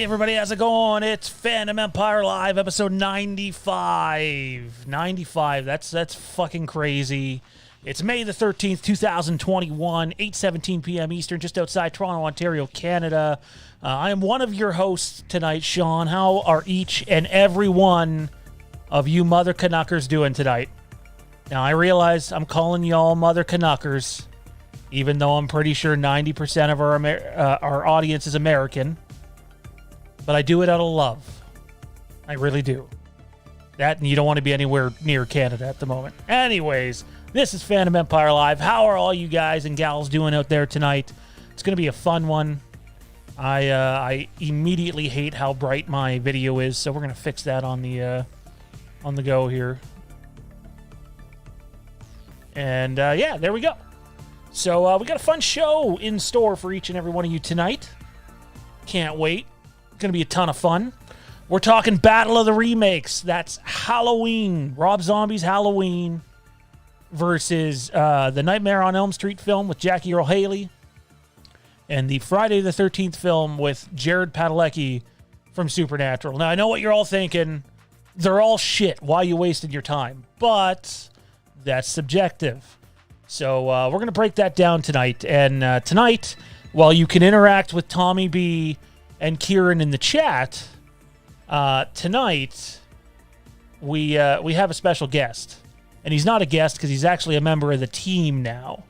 everybody, how's it going? It's Fandom Empire Live, episode 95. 95, that's fucking crazy. It's May the 13th, 2021, 8:17 p.m. Eastern, just outside Toronto, Ontario, Canada. I am one of your hosts tonight, Sean. How are each and every one of you mother Canuckers doing tonight? Now, I realize I'm calling y'all mother Canuckers, even though I'm pretty sure 90% of our audience is American. But I do it out of love. I really do. That, and you don't want to be anywhere near Canada at the moment. Anyways, this is Fandom Empire Live. How are all you guys and gals doing out there tonight? It's going to be a fun one. I immediately hate how bright my video is, so we're going to fix that on the go here. And, yeah, there we go. So we got a fun show in store for each and every one of you tonight. Can't wait. It's going to be a ton of fun. We're talking Battle of the Remakes. That's Halloween. Rob Zombie's Halloween versus the Nightmare on Elm Street film with Jackie Earle Haley and the Friday the 13th film with Jared Padalecki from Supernatural. Now, I know what you're all thinking. They're all shit. Why you wasted your time? But that's subjective. So we're going to break that down tonight. And tonight, while you can interact with Tommy B and Kieron in the chat, tonight we have a special guest. And he's not a guest because he's actually a member of the team now.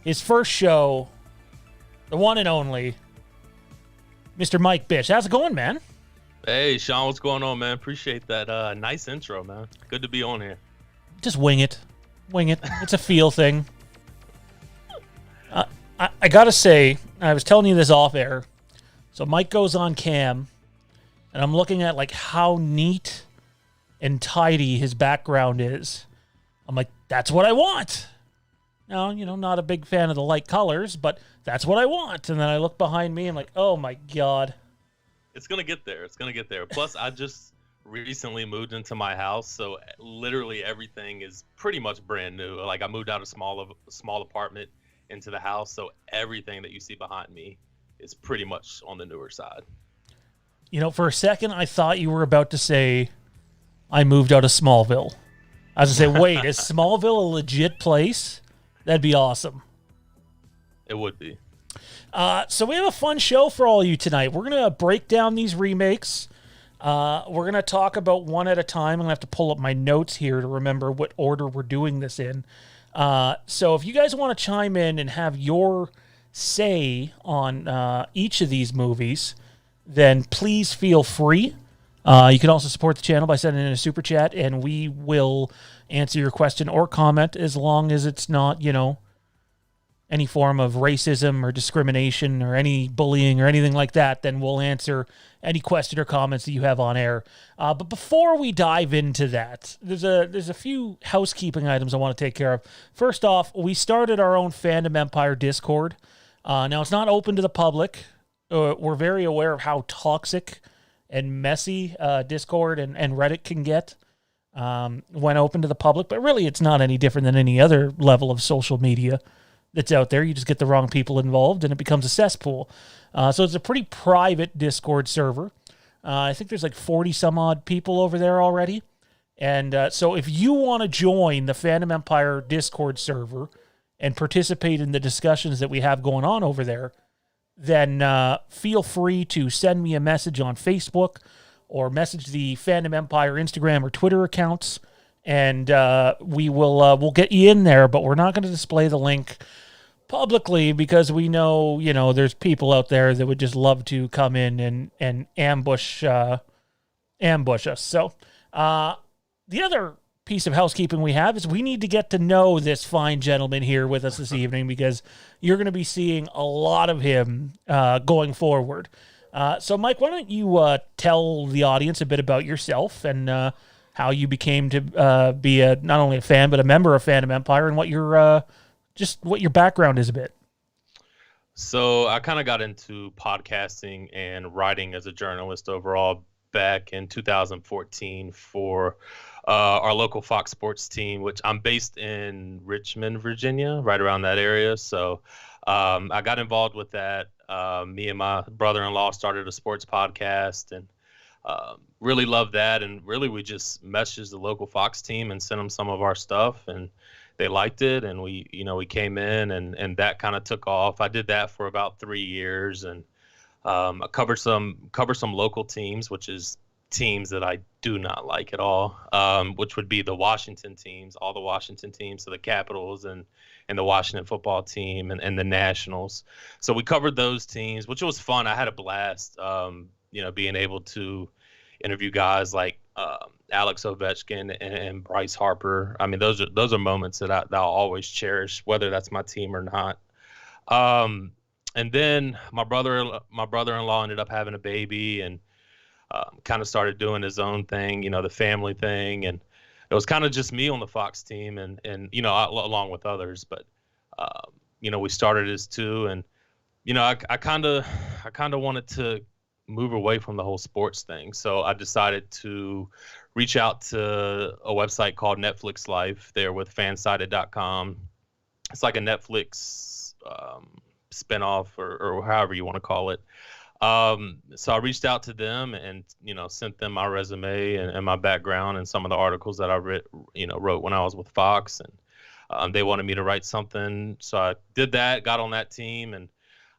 His first show, the one and only, Mr. Mike Bish. How's it going, man? Hey, Sean, what's going on, man? Appreciate that nice intro, man. Good to be on here. Just wing it. Wing it. It's a feel thing. I gotta say, I was telling you this off air. So Mike goes on cam, and I'm looking at like how neat and tidy his background is. I'm like, that's what I want. Now, not a big fan of the light colors, but that's what I want. And then I look behind me, and I'm like, oh my God. It's gonna get there. It's gonna get there. Plus, I just recently moved into my house, so literally everything is pretty much brand new. Like, I moved out of a small apartment into the house, so everything that you see behind me is pretty much on the newer side. For a second, I thought you were about to say, I moved out of Smallville. I was going to say, wait, is Smallville a legit place? That'd be awesome. It would be. So we have a fun show for all of you tonight. We're going to break down these remakes. We're going to talk about one at a time. I'm going to have to pull up my notes here to remember what order we're doing this in. So if you guys want to chime in and have your say on each of these movies, then please feel free. You can also support the channel by sending in a super chat, and we will answer your question or comment as long as it's not, any form of racism or discrimination or any bullying or anything like that. Then we'll answer any question or comments that you have on air. But before we dive into that, there's a few housekeeping items I want to take care of. First off, we started our own Fandom Empire Discord. Now, it's not open to the public. We're very aware of how toxic and messy Discord and Reddit can get when open to the public. But really, it's not any different than any other level of social media that's out there. You just get the wrong people involved, and it becomes a cesspool. So it's a pretty private Discord server. I think there's like 40-some-odd people over there already. And so if you want to join the Fandom Empire Discord server and participate in the discussions that we have going on over there, then feel free to send me a message on Facebook or message the Fandom Empire Instagram or Twitter accounts, and we'll get you in there, but we're not going to display the link publicly because we know, there's people out there that would just love to come in and ambush us. So the other piece of housekeeping we have is we need to get to know this fine gentleman here with us this evening because you're going to be seeing a lot of him going forward. So, Mike, why don't you tell the audience a bit about yourself and how you became to be not only a fan but a member of Fandom Empire, and what your background is a bit. So I kind of got into podcasting and writing as a journalist overall back in 2014 for our local Fox Sports team, which I'm based in Richmond, Virginia, right around that area. So I got involved with that. Me and my brother-in-law started a sports podcast, and really loved that. And really, we just messaged the local Fox team and sent them some of our stuff, and they liked it. And we came in, and that kind of took off. I did that for about 3 years, and I covered some local teams, which is teams that I do not like at all, which would be the Washington teams, all the Washington teams, so the Capitals and the Washington football team and the Nationals. So we covered those teams, which was fun. I had a blast, being able to interview guys like Alex Ovechkin and Bryce Harper. I mean, those are moments that I'll always cherish, whether that's my team or not. And then my brother-in-law ended up having a baby, and kind of started doing his own thing, the family thing, and it was kind of just me on the Fox team, and along with others. But we started as two, and I kind of wanted to move away from the whole sports thing, so I decided to reach out to a website called Netflix Life. They're with fansided.com. It's like a Netflix spinoff or however you want to call it. So I reached out to them and, sent them my resume and my background and some of the articles that I wrote when I was with Fox, and they wanted me to write something. So I did that, got on that team, and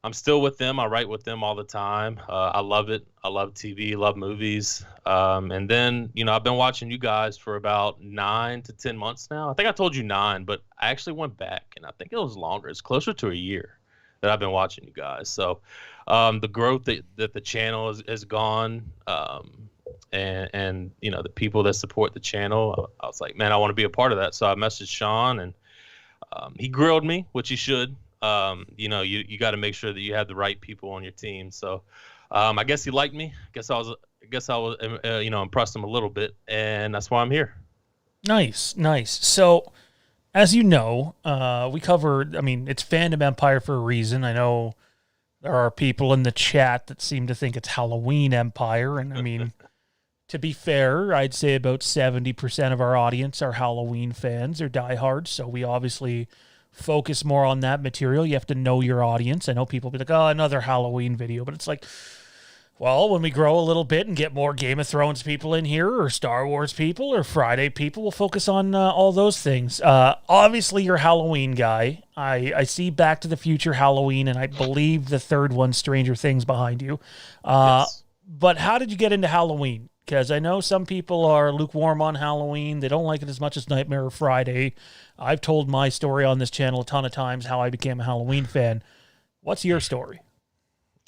I'm still with them. I write with them all the time. I love it. I love TV, love movies. And then, I've been watching you guys for about 9 to 10 months now. I think I told you 9, but I actually went back, and I think it was longer. It's closer to a year that I've been watching you guys. So the growth that the channel has gone, and the people that support the channel, I was like, man, I want to be a part of that. So I messaged Sean, and he grilled me, which he should. You got to make sure that you have the right people on your team. So I guess he liked me. I was impressed him a little bit, and that's why I'm here. Nice. So, as you know, we covered, it's Fandom Empire for a reason. I know there are people in the chat that seem to think it's Halloween Empire. And to be fair, I'd say about 70% of our audience are Halloween fans or diehards. So we obviously focus more on that material. You have to know your audience. I know people be like, oh, another Halloween video. But it's like, well, when we grow a little bit and get more Game of Thrones people in here, or Star Wars people, or Friday people, we'll focus on all those things. Obviously, you're a Halloween guy. I see Back to the Future Halloween, and I believe the third one, Stranger Things, behind you. Yes. But how did you get into Halloween? Because I know some people are lukewarm on Halloween. They don't like it as much as Nightmare or Friday. I've told my story on this channel a ton of times, how I became a Halloween fan. What's your story?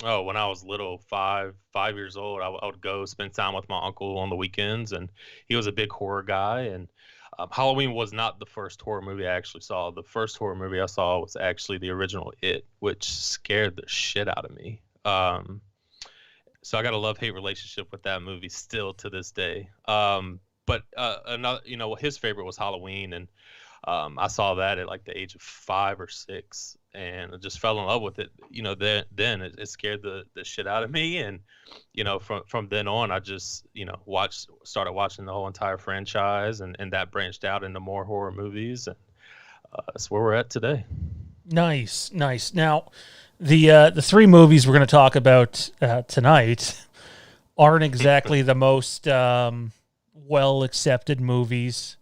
Oh, when I was little, 5 years old, I would go spend time with my uncle on the weekends, and he was a big horror guy. And Halloween was not the first horror movie I actually saw. The first horror movie I saw was actually the original It, which scared the shit out of me. So I got a love-hate relationship with that movie still to this day. But another, his favorite was Halloween, and I saw that at like the age of 5 or 6, and I just fell in love with it. Then it scared the shit out of me, and from then on, I just started watching the whole entire franchise, and that branched out into more horror movies, and that's where we're at today. Nice. Now, the 3 movies we're going to talk about tonight aren't exactly the most well accepted movies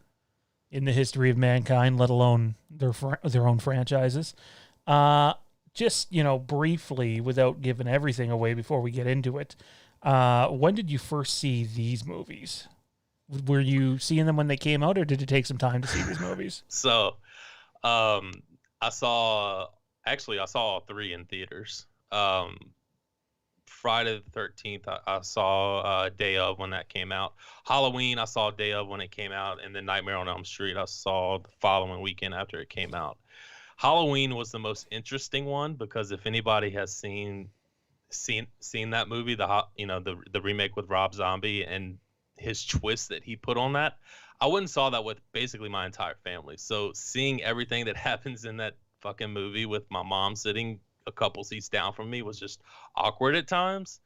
in the history of mankind, let alone their own franchises. Just, briefly, without giving everything away before we get into it, when did you first see these movies? Were you seeing them when they came out, or did it take some time to see these movies? So, I saw all 3 in theaters. Friday the 13th, I saw Day of when that came out. Halloween, I saw Day of when it came out, and then Nightmare on Elm Street, I saw the following weekend after it came out. Halloween was the most interesting one because if anybody has seen that movie, the remake with Rob Zombie and his twist that he put on that, I wouldn't saw that with basically my entire family. So seeing everything that happens in that fucking movie with my mom sitting a couple seats down from me was just awkward at times.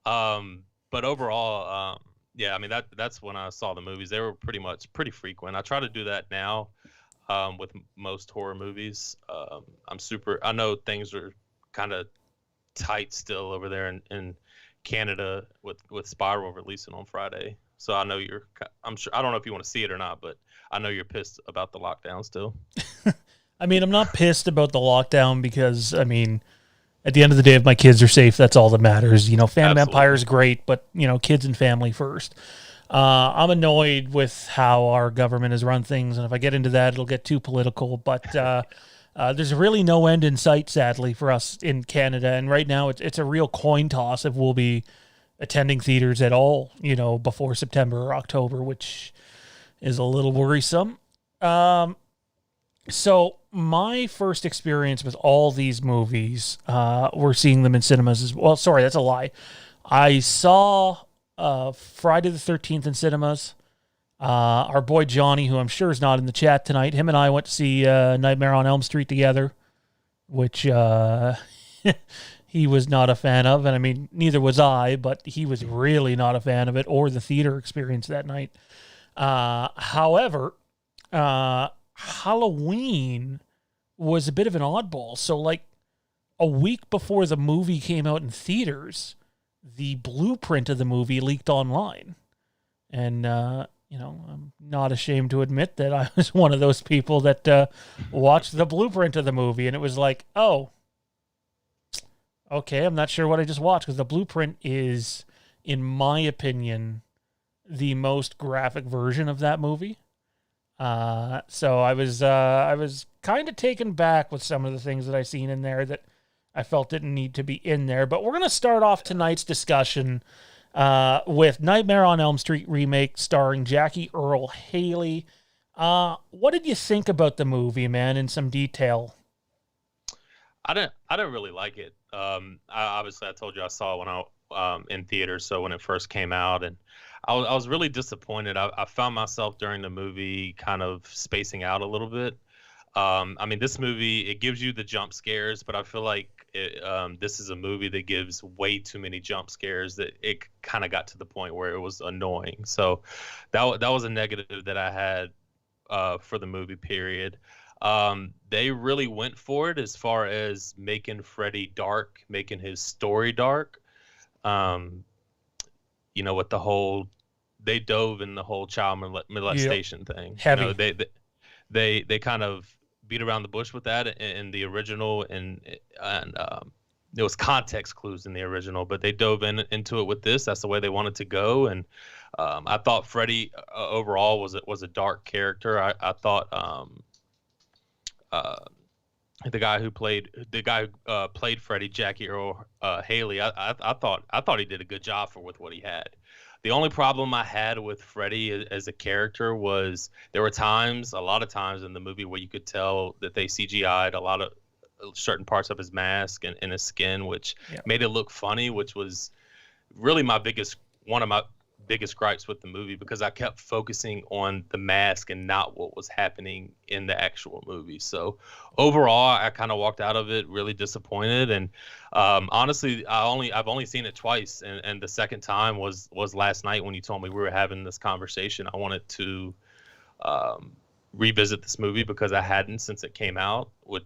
But overall, that's when I saw the movies. They were pretty frequent. I try to do that now. with most horror movies. I know things are kind of tight still over there in Canada with Spiral releasing on Friday. So I know I'm sure, I don't know if you want to see it or not, but I know you're pissed about the lockdown still. I mean, I'm not pissed about the lockdown because, I mean, at the end of the day, if my kids are safe, that's all that matters. You know, Fandom Empire is great, but, you know, kids and family first. I'm annoyed with how our government has run things, and if I get into that, it'll get too political. But there's really no end in sight, sadly, for us in Canada. And right now, it's a real coin toss if we'll be attending theaters at all, you know, before September or October, which is a little worrisome. So my first experience with all these movies, we're seeing them in cinemas as well. Sorry, that's a lie. I saw Friday the 13th in cinemas. Our boy Johnny, who I'm sure is not in the chat tonight, him and I went to see Nightmare on Elm Street together, which he was not a fan of. And I mean, neither was I, but he was really not a fan of it or the theater experience that night. However, Halloween was a bit of an oddball. So like a week before the movie came out in theaters, the blueprint of the movie leaked online. And, you know, I'm not ashamed to admit that I was one of those people that watched the blueprint of the movie. And it was like, oh, okay, I'm not sure what I just watched, because the blueprint is, in my opinion, the most graphic version of that movie. So I was kind of taken back with some of the things that I seen in there that I felt didn't need to be in there. But we're going to start off tonight's discussion with Nightmare on Elm Street Remake starring Jackie Earle Haley. What did you think about the movie, man, in some detail? I didn't really like it. I told you I saw it when I in theaters, so when it first came out, and I was really disappointed. I found myself during the movie kind of spacing out a little bit. I mean, this movie, it gives you the jump scares, but I feel like this is a movie that gives way too many jump scares that it kind of got to the point where it was annoying. So that was a negative that I had for the movie, period. They really went for it as far as making Freddy dark, making his story dark. You know, with the whole, they dove in the whole child molestation thing. Heavy. You know, they kind of beat around the bush with that in the original, and there was context clues in the original, but they dove into it with this. That's the way they wanted to go, and I thought Freddy overall was a dark character. I thought the guy who played Freddy, Jackie Earle Haley, I thought he did a good job with what he had. The only problem I had with Freddy as a character was there were a lot of times in the movie where you could tell that they CGI'd a lot of certain parts of his mask and his skin, which made it look funny, which was really one of my biggest gripes with the movie, because I kept focusing on the mask and not what was happening in the actual movie. So overall, I kind of walked out of it really disappointed. And honestly, I've only seen it twice, and the second time was last night when you told me we were having this conversation. I wanted to revisit this movie because I hadn't since it came out, which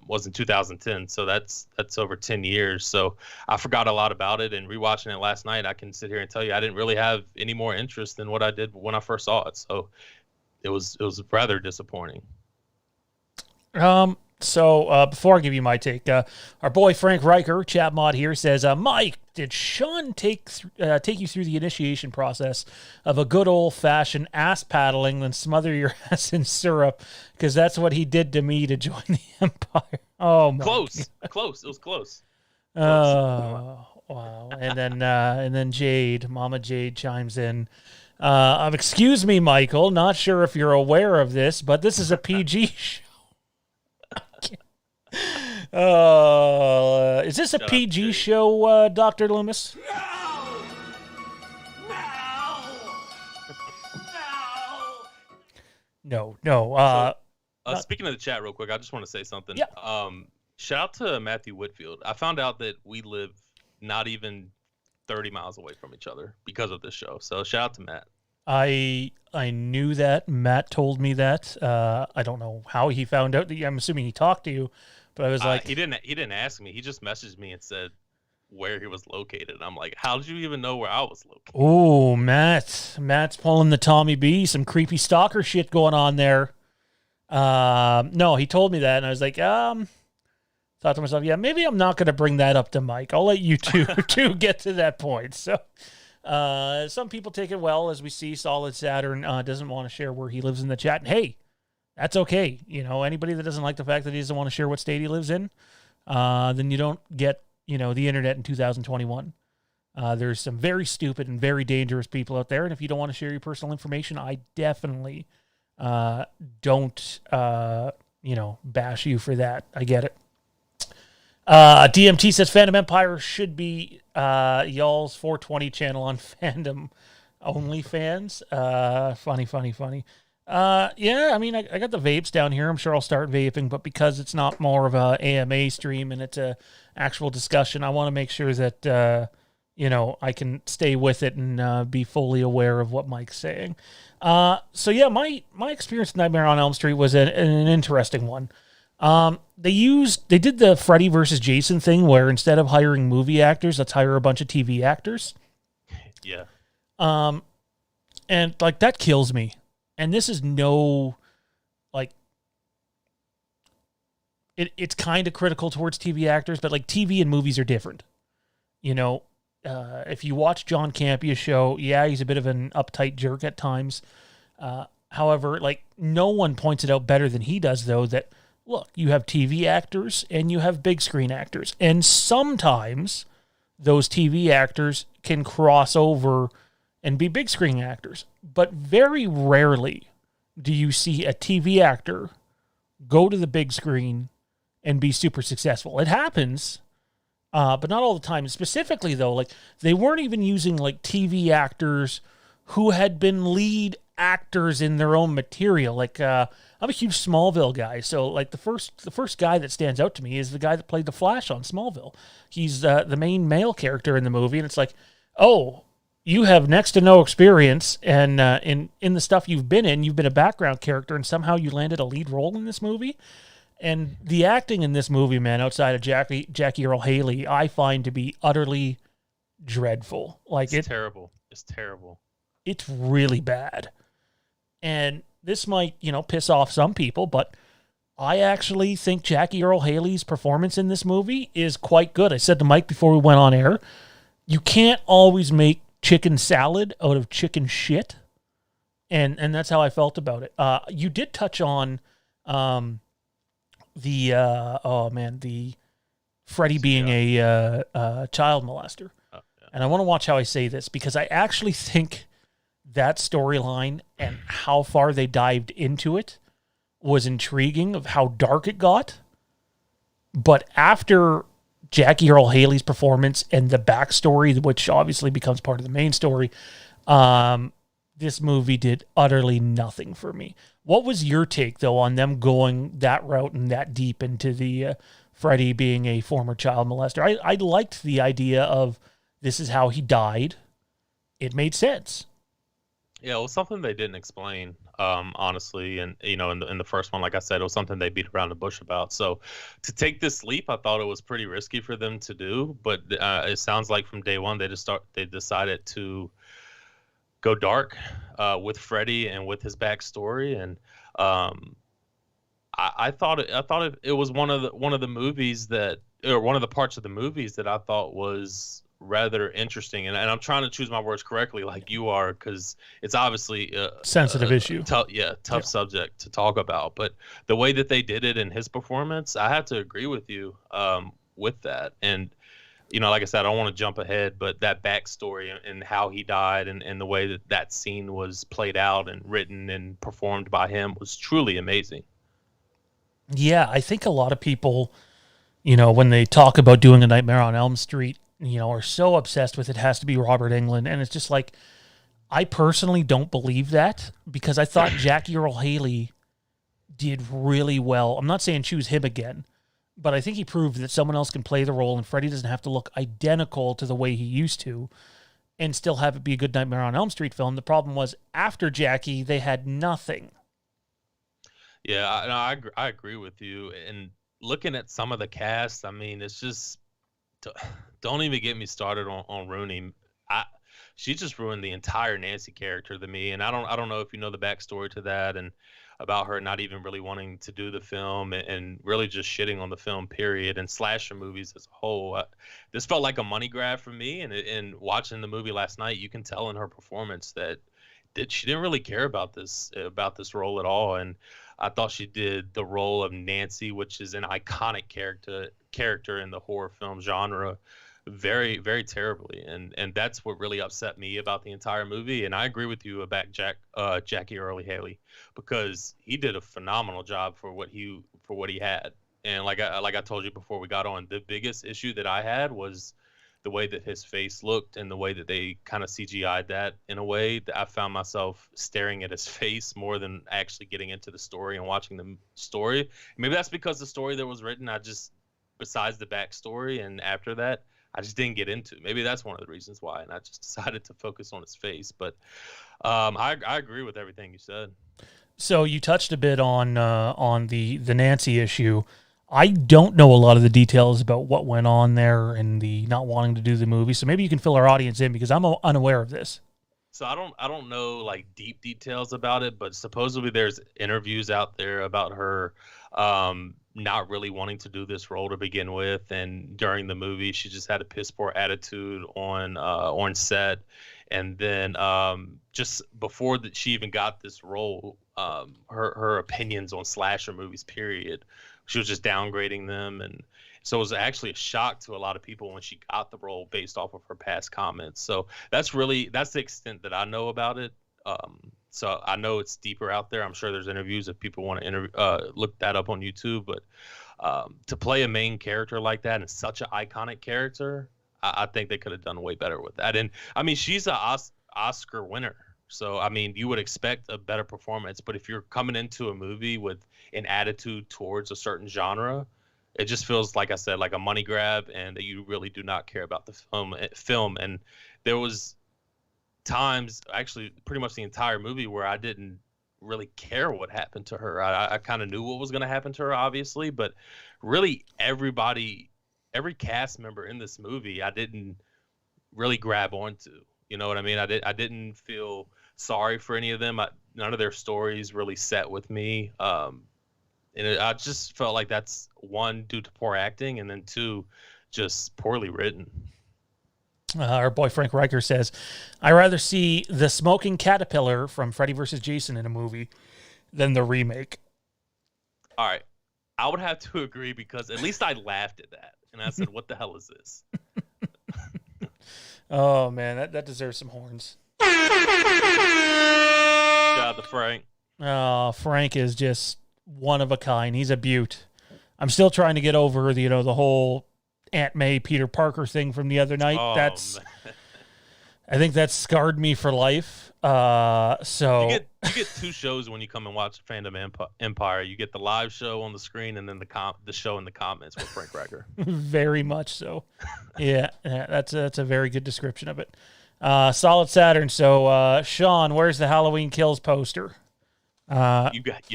was in 2010, so that's over 10 years. So I forgot a lot about it, and rewatching it last night, I can sit here and tell you I didn't really have any more interest than what I did when I first saw it. So it was rather disappointing. So before I give you my take, our boy Frank Riker, chat mod here, says, Mike, did Sean take you through the initiation process of a good old-fashioned ass paddling, then smother your ass in syrup? Because that's what he did to me to join the Empire. Oh, my Close. It was close. Oh, wow. And then Jade, Mama Jade chimes in. Excuse me, Michael, not sure if you're aware of this, but this is a PG show. Is this a PG show, Dr. Loomis? No. Speaking of the chat real quick, I just want to say something. Yeah. Shout out to Matthew Whitfield. I found out that we live not even 30 miles away from each other because of this show. So shout out to Matt. I knew that. Matt told me that. I don't know how he found out. I'm assuming he talked to you, but I was like, he didn't ask me. He just messaged me and said where he was located. I'm like, how did you even know where I was located? "Oh, Matt's pulling the Tommy B. Some creepy stalker shit going on there." No, he told me that, and I was like, thought to myself, yeah, maybe I'm not going to bring that up to Mike. I'll let you two get to that point. So. Some people take it well, as we see. Solid Saturn doesn't want to share where he lives in the chat, and hey, that's okay. Anybody that doesn't like the fact that he doesn't want to share what state he lives in, then you don't get the internet in 2021. There's some very stupid and very dangerous people out there, and if you don't want to share your personal information, I definitely don't bash you for that. I get it. DMT says Fandom Empire should be y'all's 420 channel on Fandom OnlyFans. Funny. Yeah, I mean, I got the vapes down here. I'm sure I'll start vaping, but because it's not more of a AMA stream and it's a actual discussion, I want to make sure that I can stay with it and be fully aware of what Mike's saying. So yeah, my experience with Nightmare on Elm Street was an interesting one. They did the Freddy versus Jason thing where instead of hiring movie actors, let's hire a bunch of TV actors. Yeah. And like that kills me. And this is it's kind of critical towards TV actors, but like TV and movies are different. If you watch John Campia's show, yeah, he's a bit of an uptight jerk at times. However, like no one points it out better than he does, though, that look, you have TV actors and you have big screen actors. And sometimes those TV actors can cross over and be big screen actors. But very rarely do you see a TV actor go to the big screen and be super successful. It happens, but not all the time. Specifically, though, like they weren't even using like TV actors who had been lead actors in their own material. Like I'm a huge Smallville guy, so like the first guy that stands out to me is the guy that played the Flash on Smallville. He's the main male character in the movie, and it's like, oh, you have next to no experience, and in the stuff you've been in, you've been a background character, and somehow you landed a lead role in this movie. And the acting in this movie, man, outside of Jackie Earle Haley, I find to be utterly dreadful. Like it's terrible. It's terrible. It's really bad. And this might, piss off some people, but I actually think Jackie Earle Haley's performance in this movie is quite good. I said to Mike before we went on air, you can't always make chicken salad out of chicken shit. And that's how I felt about it. You did touch on the Freddy being a child molester. Oh, yeah. And I want to watch how I say this because I actually think that storyline and how far they dived into it was intriguing of how dark it got. But after Jackie Earle Haley's performance and the backstory, which obviously becomes part of the main story, this movie did utterly nothing for me. What was your take, though, on them going that route and that deep into the Freddy being a former child molester? I liked the idea of this is how he died. It made sense. Yeah, it was something they didn't explain, honestly. And, in the first one, like I said, it was something they beat around the bush about. So to take this leap, I thought it was pretty risky for them to do. But it sounds like from day one, they decided to go dark with Freddy and with his backstory. And I thought it was one of the movies that, or one of the parts of the movies that I thought was rather interesting, and I'm trying to choose my words correctly like you are, because it's obviously a sensitive issue. Tough subject to talk about, but the way that they did it in his performance, I have to agree with you with that. And like I said, I don't want to jump ahead, but that backstory and how he died and the way that scene was played out and written and performed by him was truly amazing. Yeah, I think a lot of people, when they talk about doing a Nightmare on Elm Street, are so obsessed with it has to be Robert Englund. And it's just like, I personally don't believe that, because I thought Jackie Earle Haley did really well. I'm not saying choose him again, but I think he proved that someone else can play the role and Freddy doesn't have to look identical to the way he used to. and still have it be a good Nightmare on Elm Street film. The problem was after Jackie, they had nothing. Yeah, I agree with you. And looking at some of the cast, I mean, it's just don't even get me started on Rooney. She just ruined the entire Nancy character to me, and I don't know if you know the backstory to that and about her not even really wanting to do the film and really just shitting on the film period and slasher movies as a whole. This felt like a money grab for me, and watching the movie last night, you can tell in her performance that she didn't really care about this role at all. And I thought she did the role of Nancy, which is an iconic character in the horror film genre, very, very terribly. And that's what really upset me about the entire movie. And I agree with you about Jackie Earle Haley, because he did a phenomenal job for what he had. And like I told you before we got on, the biggest issue that I had was the way that his face looked and the way that they kind of CGI'd that in a way that I found myself staring at his face more than actually getting into the story and watching the story. Maybe that's because the story that was written, besides the backstory and after that, I just didn't get into. Maybe that's one of the reasons why, and I just decided to focus on his face. But I agree with everything you said. So you touched a bit on the Nancy issue. I don't know a lot of the details about what went on there and the not wanting to do the movie. So maybe you can fill our audience in, because I'm unaware of this. So I don't know like deep details about it, but supposedly there's interviews out there about her not really wanting to do this role to begin with, and during the movie she just had a piss poor attitude on set, and then just before she even got this role, her opinions on slasher movies period, she was just downgrading them. And so it was actually a shock to a lot of people when she got the role based off of her past comments. So that's the extent that I know about it. So I know it's deeper out there. I'm sure there's interviews if people want to look that up on YouTube. But to play a main character like that and such an iconic character, I think they could have done way better with that. And I mean, she's an Oscar winner. So, I mean, you would expect a better performance. But if you're coming into a movie with an attitude towards a certain genre, it just feels, like I said, like a money grab, and that you really do not care about the film. And there was times, actually pretty much the entire movie, where I didn't really care what happened to her. I kind of knew what was going to happen to her, obviously, but really every cast member in this movie, I didn't really grab onto. You know what I mean? I didn't feel sorry for any of them. None of their stories really set with me. I just felt like that's, one, due to poor acting, and then two, just poorly written. Our boy Frank Riker says, "I rather see the smoking caterpillar from Freddy vs. Jason in a movie than the remake." All right. I would have to agree, because at least I laughed at that. And I said, what the hell is this? Oh, man, that deserves some horns. Shout out to Frank. Oh, Frank is just one of a kind. He's a beaut. I'm still trying to get over the whole Aunt May Peter Parker thing from the other night. Oh, I think that scarred me for life. So you get two shows when you come and watch Fandom Empire. You get the live show on the screen, and then the show in the comments with Frank Riker. Very much so. Yeah, that's a very good description of it. Solid Saturn. So Sean, where's the Halloween Kills poster? You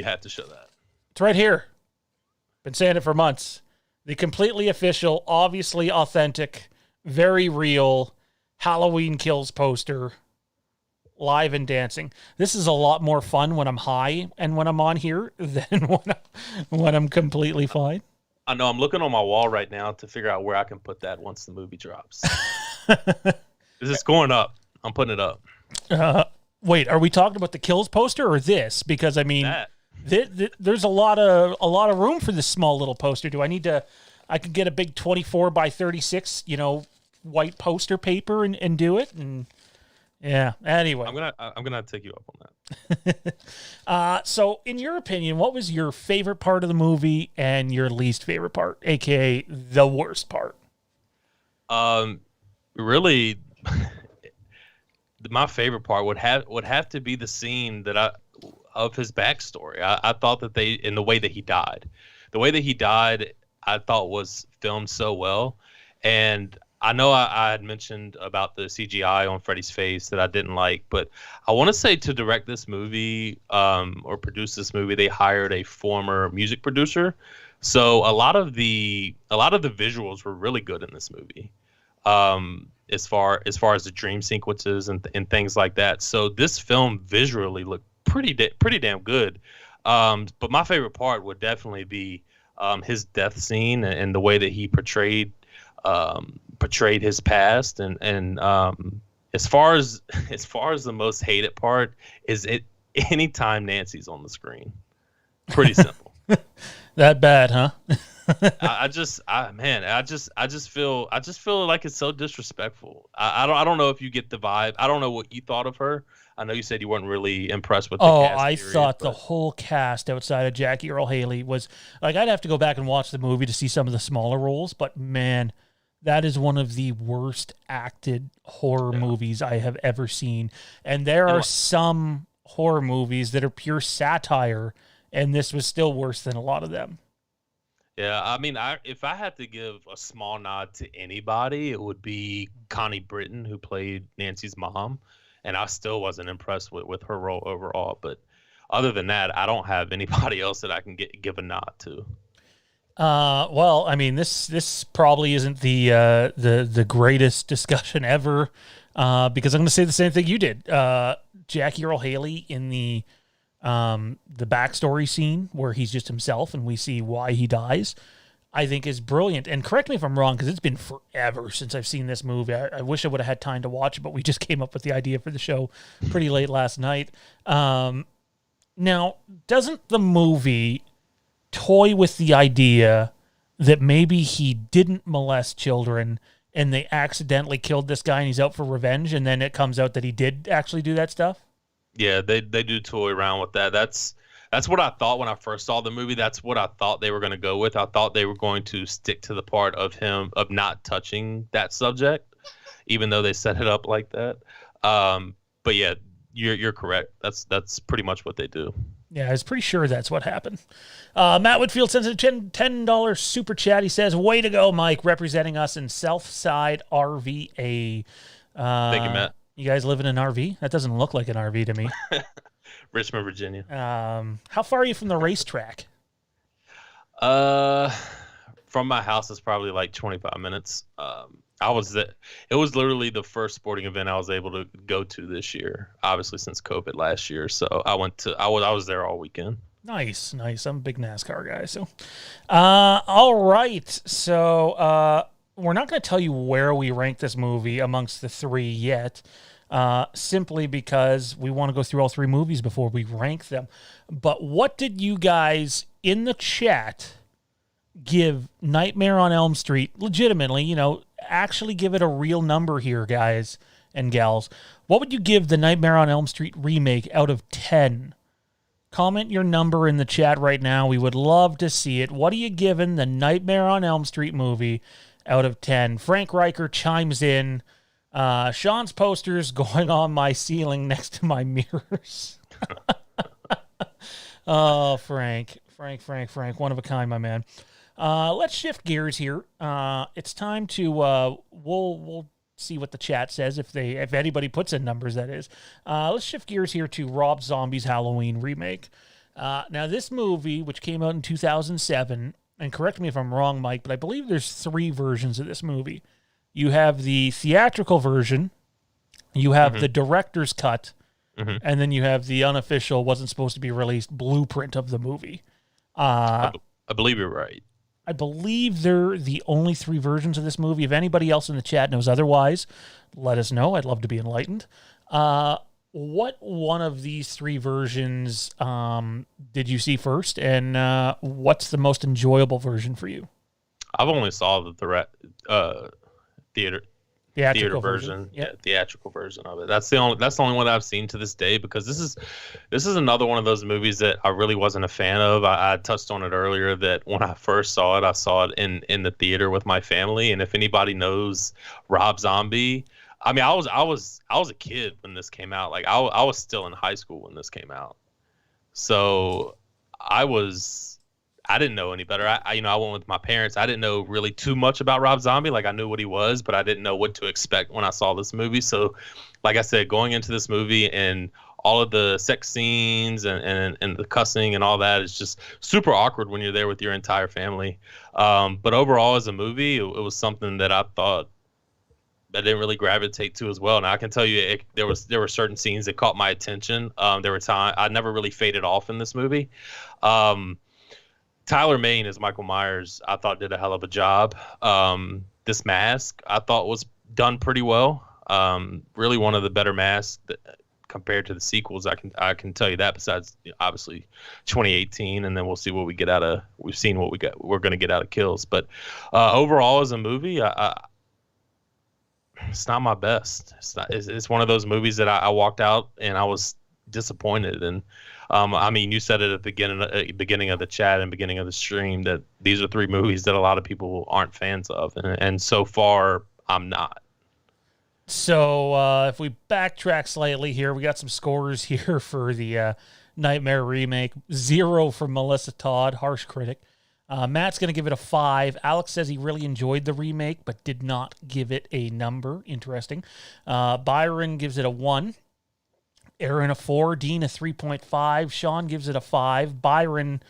have to show that. It's right here. Been saying it for months. The completely official, obviously authentic, very real Halloween Kills poster, live and dancing. This is a lot more fun when I'm high and when I'm on here than when I'm completely fine. I know. I'm looking on my wall right now to figure out where I can put that once the movie drops. It's going up. I'm putting it up. Wait, are we talking about the Kills poster or this? Because I mean, there's a lot of room for this small little poster. Do I need to? I could get a big 24 by 36, white poster paper and do it. And yeah. Anyway, I'm gonna take you up on that. So, in your opinion, what was your favorite part of the movie and your least favorite part, aka the worst part? Really, my favorite part would have to be the scene of his backstory. I thought that in the way that he died, I thought was filmed so well, and I know I had mentioned about the CGI on Freddy's face that I didn't like, but I want to say to direct this movie or produce this movie, they hired a former music producer. So a lot of the visuals were really good in this movie, as far as the dream sequences and things like that. So this film visually looked pretty damn good. But my favorite part would definitely be his death scene and the way that he portrayed his past and as far as the most hated part is it anytime Nancy's on the screen. Pretty simple. That bad, huh? I just feel like it's so disrespectful. I don't know if you get the vibe. I don't know what you thought of her. I know you said you weren't really impressed with the cast. I thought the whole cast outside of Jackie Earle Haley was like, I'd have to go back and watch the movie to see some of the smaller roles, but man, that is one of the worst acted horror movies I have ever seen. And there are some horror movies that are pure satire, and this was still worse than a lot of them. Yeah, I mean, if I had to give a small nod to anybody, it would be Connie Britton, who played Nancy's mom, and I still wasn't impressed with her role overall. But other than that, I don't have anybody else that I can give a nod to. Well, I mean, this probably isn't the greatest discussion ever, because I'm going to say the same thing you did. Jackie Earle Haley in the backstory scene where he's just himself and we see why he dies, I think is brilliant. And correct me if I'm wrong, because it's been forever since I've seen this movie. I wish I would have had time to watch it, but we just came up with the idea for the show pretty late last night. Now, doesn't the movie toy with the idea that maybe he didn't molest children and they accidentally killed this guy and he's out for revenge, and then it comes out that he did actually do that stuff? Yeah, they do toy around with that. That's what I thought when I first saw the movie. That's what I thought they were going to go with. I thought they were going to stick to the part of him of not touching that subject, even though they set it up like that. But yeah, you're correct. That's pretty much what they do. Yeah, I was pretty sure that's what happened. Matt Whitfield sends a $10 super chat. He says, "Way to go, Mike, representing us in Southside RVA." Thank you, Matt. You guys live in an RV? That doesn't look like an RV to me. Richmond, Virginia. How far are you from the racetrack? From my house, it's probably like 25 minutes. It was literally the first sporting event I was able to go to this year, obviously since COVID last year. So I was there all weekend. Nice. I'm a big NASCAR guy. So, all right. So, we're not going to tell you where we rank this movie amongst the three yet, simply because we want to go through all three movies before we rank them. But what did you guys in the chat give Nightmare on Elm Street? Legitimately, actually give it a real number here, guys and gals. What would you give the Nightmare on Elm Street remake out of 10? Comment your number in the chat right now. We would love to see it. What are you giving the Nightmare on Elm Street movie out of 10? Frank Riker chimes in. Sean's poster's going on my ceiling next to my mirrors. Oh, Frank, one of a kind, my man. Let's shift gears here. It's time to we'll see what the chat says if anybody puts in numbers, that is. Let's shift gears here to Rob Zombie's Halloween remake. Now this movie, which came out in 2007, and correct me if I'm wrong, Mike, but I believe there's 3 versions of this movie. You have the theatrical version, you have the director's cut, and then you have the unofficial, wasn't supposed to be released blueprint of the movie. I believe you're right. I believe they're the only 3 versions of this movie. If anybody else in the chat knows otherwise, let us know. I'd love to be enlightened. What one of these 3 versions did you see first, and what's the most enjoyable version for you? I've only saw the theater version. Yep. Yeah, theatrical version of it. That's the only one that I've seen to this day, because this is another one of those movies that I really wasn't a fan of. I touched on it earlier that when I first saw it, I saw it in the theater with my family. And if anybody knows Rob Zombie, I mean, I was a kid when this came out. Like I was still in high school when this came out. So I I didn't know any better. I went with my parents. I didn't know really too much about Rob Zombie. Like, I knew what he was, but I didn't know what to expect when I saw this movie. So, like I said, going into this movie and all of the sex scenes and the cussing and all that is just super awkward when you're there with your entire family. But overall, as a movie, it was something that I thought I didn't really gravitate to as well. And I can tell you, there were certain scenes that caught my attention. There were times I never really faded off in this movie. Tyler Mane as Michael Myers, I thought did a hell of a job. This mask I thought was done pretty well. Really one of the better masks compared to the sequels. I can tell you that. Besides, obviously, 2018, and then we'll see what we get out of. We've seen what we're going to get out of Kills, but overall as a movie, it's not my best. It's one of those movies that I walked out and I was disappointed. And I mean, you said it at the beginning of the chat and beginning of the stream that these are three movies that a lot of people aren't fans of, and so far I'm not. So if we backtrack slightly here, we got some scores here for the Nightmare Remake. 0 from Melissa Todd, harsh critic. Matt's going to give it a 5. Alex says he really enjoyed the remake, but did not give it a number. Interesting. Byron gives it a 1. Aaron a 4. Dean a 3.5. Sean gives it a 5. Byron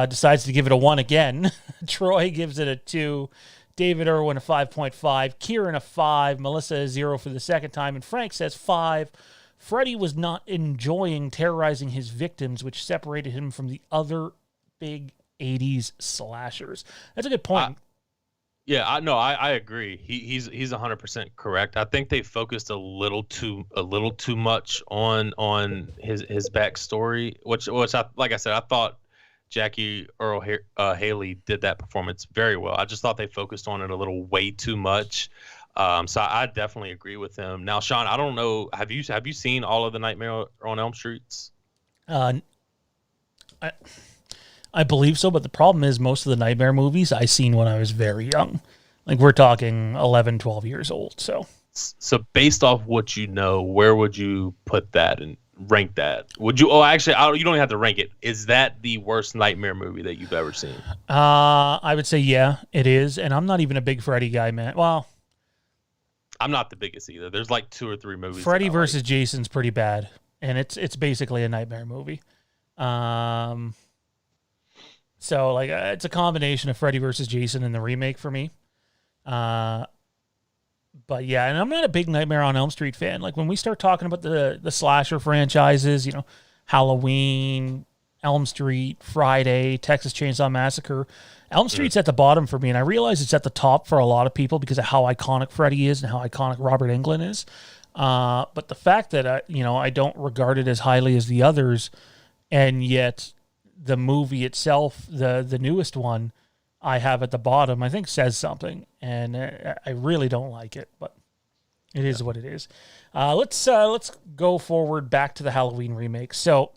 decides to give it a 1 again. Troy gives it a 2. David Irwin a 5.5. Kieron a 5. Melissa a 0 for the second time. And Frank says 5. Freddy was not enjoying terrorizing his victims, which separated him from the other big 80s slashers. That's a good point. I agree. He's 100% correct. I think they focused a little too much on his backstory, which I, like I said, I thought Jackie Earl Haley did that performance very well. I just thought they focused on it a little way too much. So I definitely agree with him. Now, Sean, I don't know. Have you seen all of the Nightmare on Elm Streets? I believe so, but the problem is most of the Nightmare movies I seen when I was very young. Like, we're talking 11, 12 years old. So based off what you know, where would you put that and rank that? Would you? Oh, actually, you don't even have to rank it. Is that the worst Nightmare movie that you've ever seen? I would say, yeah, it is. And I'm not even a big Freddy guy, man. Well, I'm not the biggest either. There's like 2 or 3 movies. Freddy versus Jason's pretty bad, and it's basically a Nightmare movie. So, like, it's a combination of Freddy versus Jason and the remake for me. But, yeah, and I'm not a big Nightmare on Elm Street fan. Like, when we start talking about the slasher franchises, Halloween, Elm Street, Friday, Texas Chainsaw Massacre, Elm Street's at the bottom for me, and I realize it's at the top for a lot of people because of how iconic Freddy is and how iconic Robert Englund is. But the fact that, I don't regard it as highly as the others, and yet the movie itself, the newest one, I have at the bottom, I think says something, and I really don't like it, but it is what it is. Let's go forward back to the Halloween remake. So,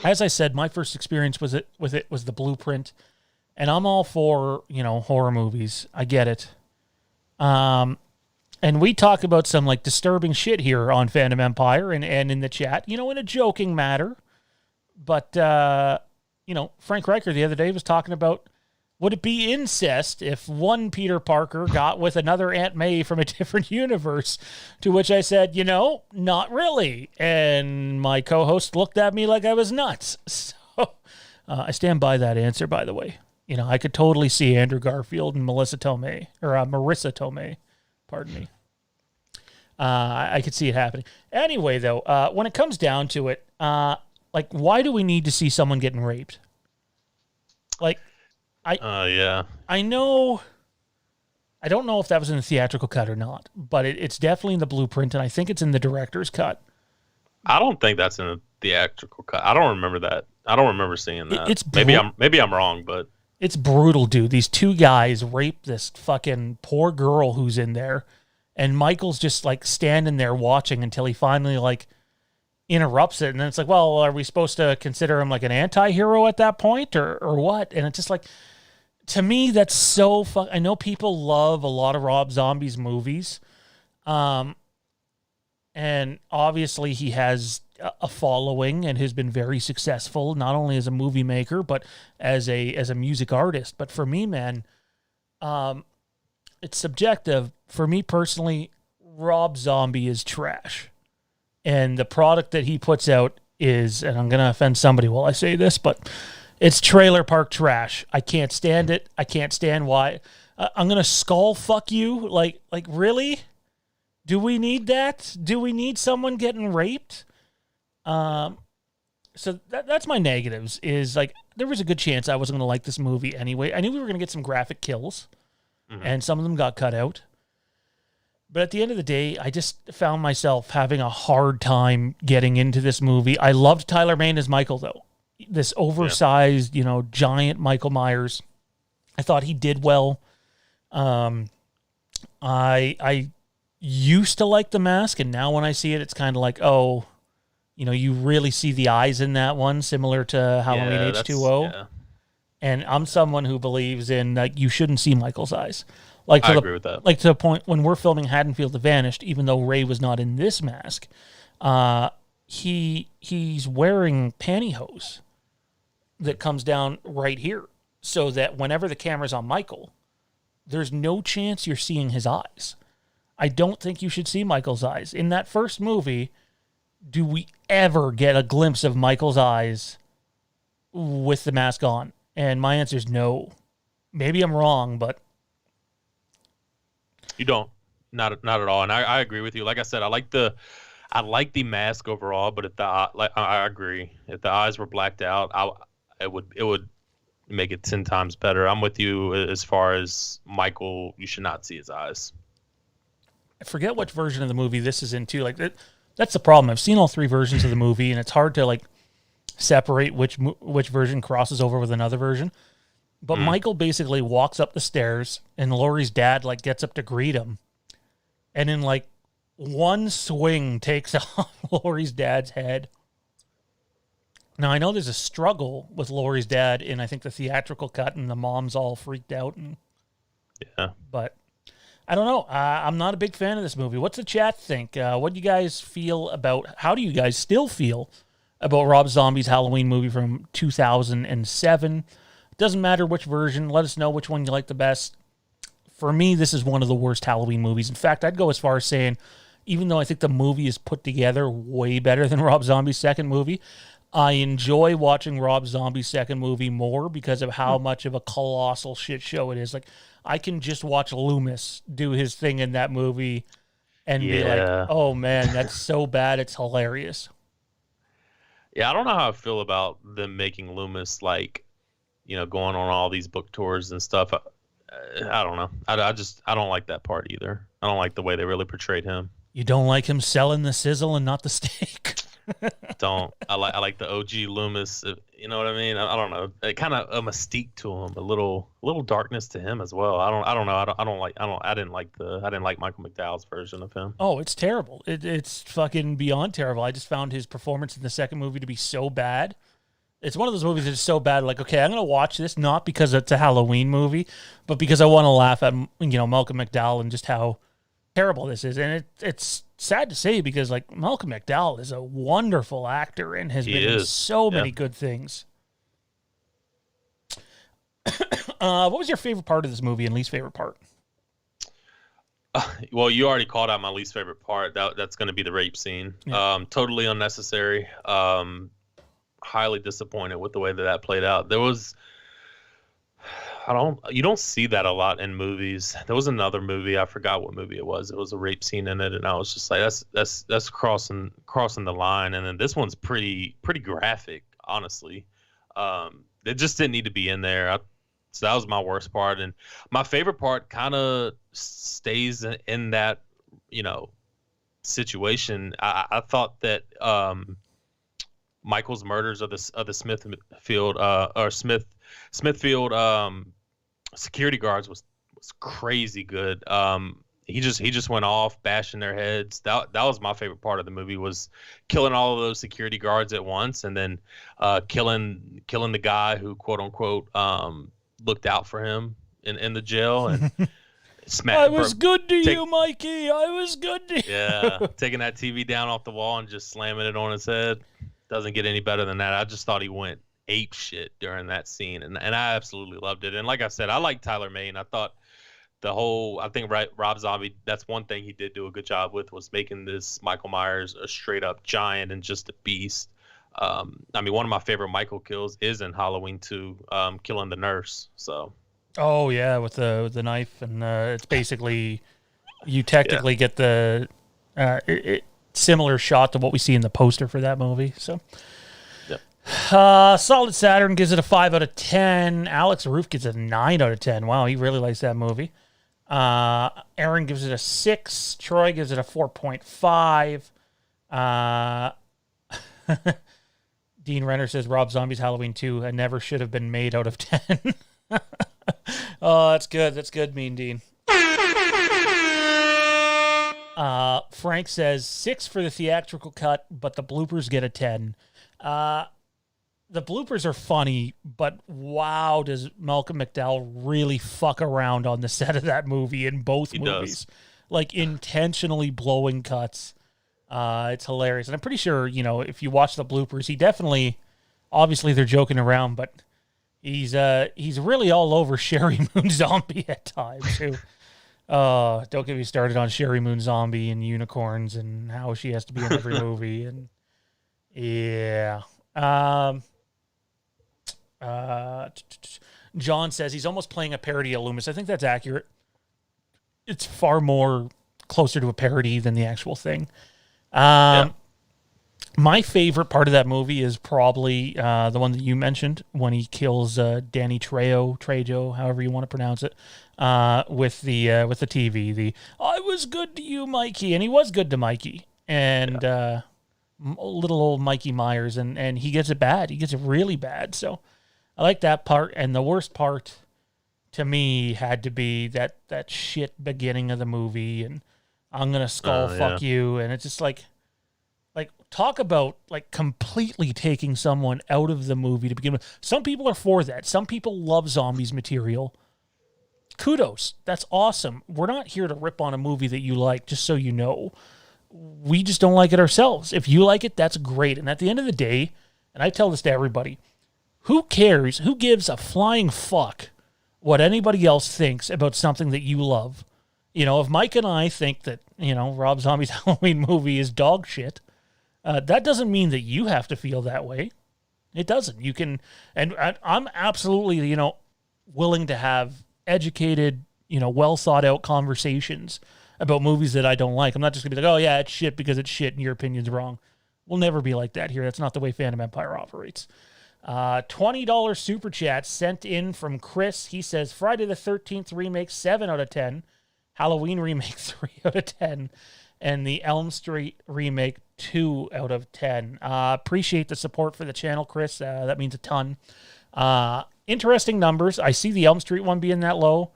as I said, my first experience with it was the Blueprint, and I'm all for horror movies. I get it, and we talk about some like disturbing shit here on Fandom Empire and in the chat, in a joking matter, but. Frank Riker the other day was talking about, would it be incest if one Peter Parker got with another Aunt May from a different universe? To which I said, not really. And my co-host looked at me like I was nuts. So I stand by that answer, by the way. I could totally see Andrew Garfield and Marissa Tomei, pardon me. I could see it happening. Anyway, though, when it comes down to it, why do we need to see someone getting raped? I know. I don't know if that was in the theatrical cut or not, but it's definitely in the Blueprint, and I think it's in the director's cut. I don't think that's in the theatrical cut. I don't remember that. I don't remember seeing that. It's maybe I'm wrong, but it's brutal, dude. These 2 guys rape this fucking poor girl who's in there, and Michael's just like standing there watching until he finally interrupts it, and then it's like, well, are we supposed to consider him like an anti-hero at that point or what? And it's just like, to me, that's so I know people love a lot of Rob Zombie's movies, and obviously he has a following and has been very successful, not only as a movie maker but as a music artist. But for me, man, it's subjective. For me personally, Rob Zombie is trash, and the product that he puts out is, and I'm gonna offend somebody while I say this, but it's trailer park trash. I can't stand it. I can't stand why. I'm gonna skull fuck you. Like really? Do we need that? Do we need someone getting raped? So that's my negatives. Is like there was a good chance I wasn't gonna like this movie anyway. I knew we were gonna get some graphic kills, and some of them got cut out. But at the end of the day, I just found myself having a hard time getting into this movie. I loved Tyler Mane as Michael, though. This oversized, giant Michael Myers. I thought he did well. I used to like The Mask, and now when I see it, it's kind of like, oh, you really see the eyes in that one, similar to Halloween H2O. Yeah. And I'm someone who believes in, like, you shouldn't see Michael's eyes. Like I agree with that. Like to the point when we're filming Haddonfield The Vanished, even though Ray was not in this mask, he's wearing pantyhose that comes down right here, so that whenever the camera's on Michael, there's no chance you're seeing his eyes. I don't think you should see Michael's eyes. In that first movie, do we ever get a glimpse of Michael's eyes with the mask on? And my answer is no. Maybe I'm wrong, but you don't. Not at all. And I agree with you. Like I said, I like the mask overall, but I agree. If the eyes were blacked out, it would make it 10 times better. I'm with you as far as Michael. You should not see his eyes. I forget which version of the movie this is in too. Like that's the problem. I've seen all three versions of the movie, and it's hard to like separate which version crosses over with another version. But Michael basically walks up the stairs, and Laurie's dad like gets up to greet him, and in like one swing takes off Laurie's dad's head. Now I know there's a struggle with Laurie's dad in I think the theatrical cut, and the mom's all freaked out, but I don't know. I'm not a big fan of this movie. What's the chat think? What do you guys feel about? How do you guys still feel about Rob Zombie's Halloween movie from 2007? Doesn't matter which version. Let us know which one you like the best. For me, this is one of the worst Halloween movies. In fact, I'd go as far as saying, even though I think the movie is put together way better than Rob Zombie's second movie, I enjoy watching Rob Zombie's second movie more because of how much of a colossal shit show it is. Like, I can just watch Loomis do his thing in that movie and be like, oh man, that's so bad, it's hilarious. Yeah, I don't know how I feel about them making Loomis like, going on all these book tours and stuff. I don't know. I don't like that part either. I don't like the way they really portrayed him. You don't like him selling the sizzle and not the steak? I like the OG Loomis. You know what I mean? I don't know. It kind of a mystique to him, a little darkness to him as well. I don't know. I didn't like Michael McDowell's version of him. Oh, it's terrible. It's fucking beyond terrible. I just found his performance in the second movie to be so bad. It's one of those movies that's so bad. Like, okay, I'm gonna watch this not because it's a Halloween movie, but because I want to laugh at Malcolm McDowell and just how terrible this is. And it's sad to say because like Malcolm McDowell is a wonderful actor and has been in so many good things. What was your favorite part of this movie and least favorite part? Well, you already called out my least favorite part. That's going to be the rape scene. Yeah. Totally unnecessary. Highly disappointed with the way that played out. There was, you don't see that a lot in movies. There was another movie, I forgot what movie it was. It was a rape scene in it, and I was just like, that's crossing the line. And then this one's pretty graphic, honestly. It just didn't need to be in there. So that was my worst part. And my favorite part kind of stays in that, situation. I thought that Michael's murders of the Smithfield security guards was crazy good. He just went off bashing their heads. That was my favorite part of the movie, was killing all of those security guards at once, and then killing the guy who quote unquote looked out for him in the jail. And I was good to you, Mikey. I was good to you. Yeah, taking that TV down off the wall and just slamming it on his head. Doesn't get any better than that. I just thought he went ape shit during that scene, and I absolutely loved it. And like I said, I like Tyler Mane. I thought I think Rob Zombie, that's one thing he did do a good job with, was making this Michael Myers a straight up giant and just a beast. I mean, one of my favorite Michael kills is in Halloween 2, killing the nurse. So. Oh yeah, with the knife, and it's basically you technically get the similar shot to what we see in the poster for that movie. So. Solid Saturn gives it a 5 out of 10. Alex Roof gives it a 9 out of 10. Wow, he really likes that movie. Aaron gives it a 6. Troy gives it a 4.5. Dean Renner says Rob Zombie's Halloween 2 never should have been made out of 10. Oh, that's good. That's good, Mean Dean. Frank says 6 for the theatrical cut, but the bloopers get a 10. The bloopers are funny, but wow, does Malcolm McDowell really fuck around on the set of that movie in both movies? Like, intentionally blowing cuts. It's hilarious. And I'm pretty sure, if you watch the bloopers, he definitely, obviously they're joking around, but he's really all over Sherry Moon Zombie at times, too. Don't get me started on Sherry Moon Zombie and unicorns and how she has to be in every movie. And yeah. John says he's almost playing a parody of Loomis. I think that's accurate. It's far more closer to a parody than the actual thing. My favorite part of that movie is probably the one that you mentioned when he kills Danny Trejo, however you want to pronounce it, with the TV. I was good to you, Mikey, and he was good to Mikey, and little old Mikey Myers, and he gets it bad. He gets it really bad. So I like that part, and the worst part to me had to be that shit beginning of the movie, and I'm gonna fuck you, and it's just like talk about like completely taking someone out of the movie to begin with. Some people are for that. Some people love zombies material. Kudos. That's awesome. We're not here to rip on a movie that you like, just so you know. We just don't like it ourselves. If you like it, that's great. And at the end of the day, and I tell this to everybody, who cares? Who gives a flying fuck what anybody else thinks about something that you love? If Mike and I think that, Rob Zombie's Halloween movie is dog shit, that doesn't mean that you have to feel that way. It doesn't. You can, and I'm absolutely, willing to have educated, well thought out conversations about movies that I don't like. I'm not just gonna be like, oh yeah, it's shit because it's shit and your opinion's wrong. We'll never be like that here. That's not the way Fandom Empire operates. $20 super chat sent in from Chris. He says Friday the 13th remake 7 out of 10, Halloween remake 3 out of 10, and the Elm Street remake 2 out of 10. Appreciate the support for the channel, Chris. That means a ton. Interesting numbers. I see the Elm Street one being that low.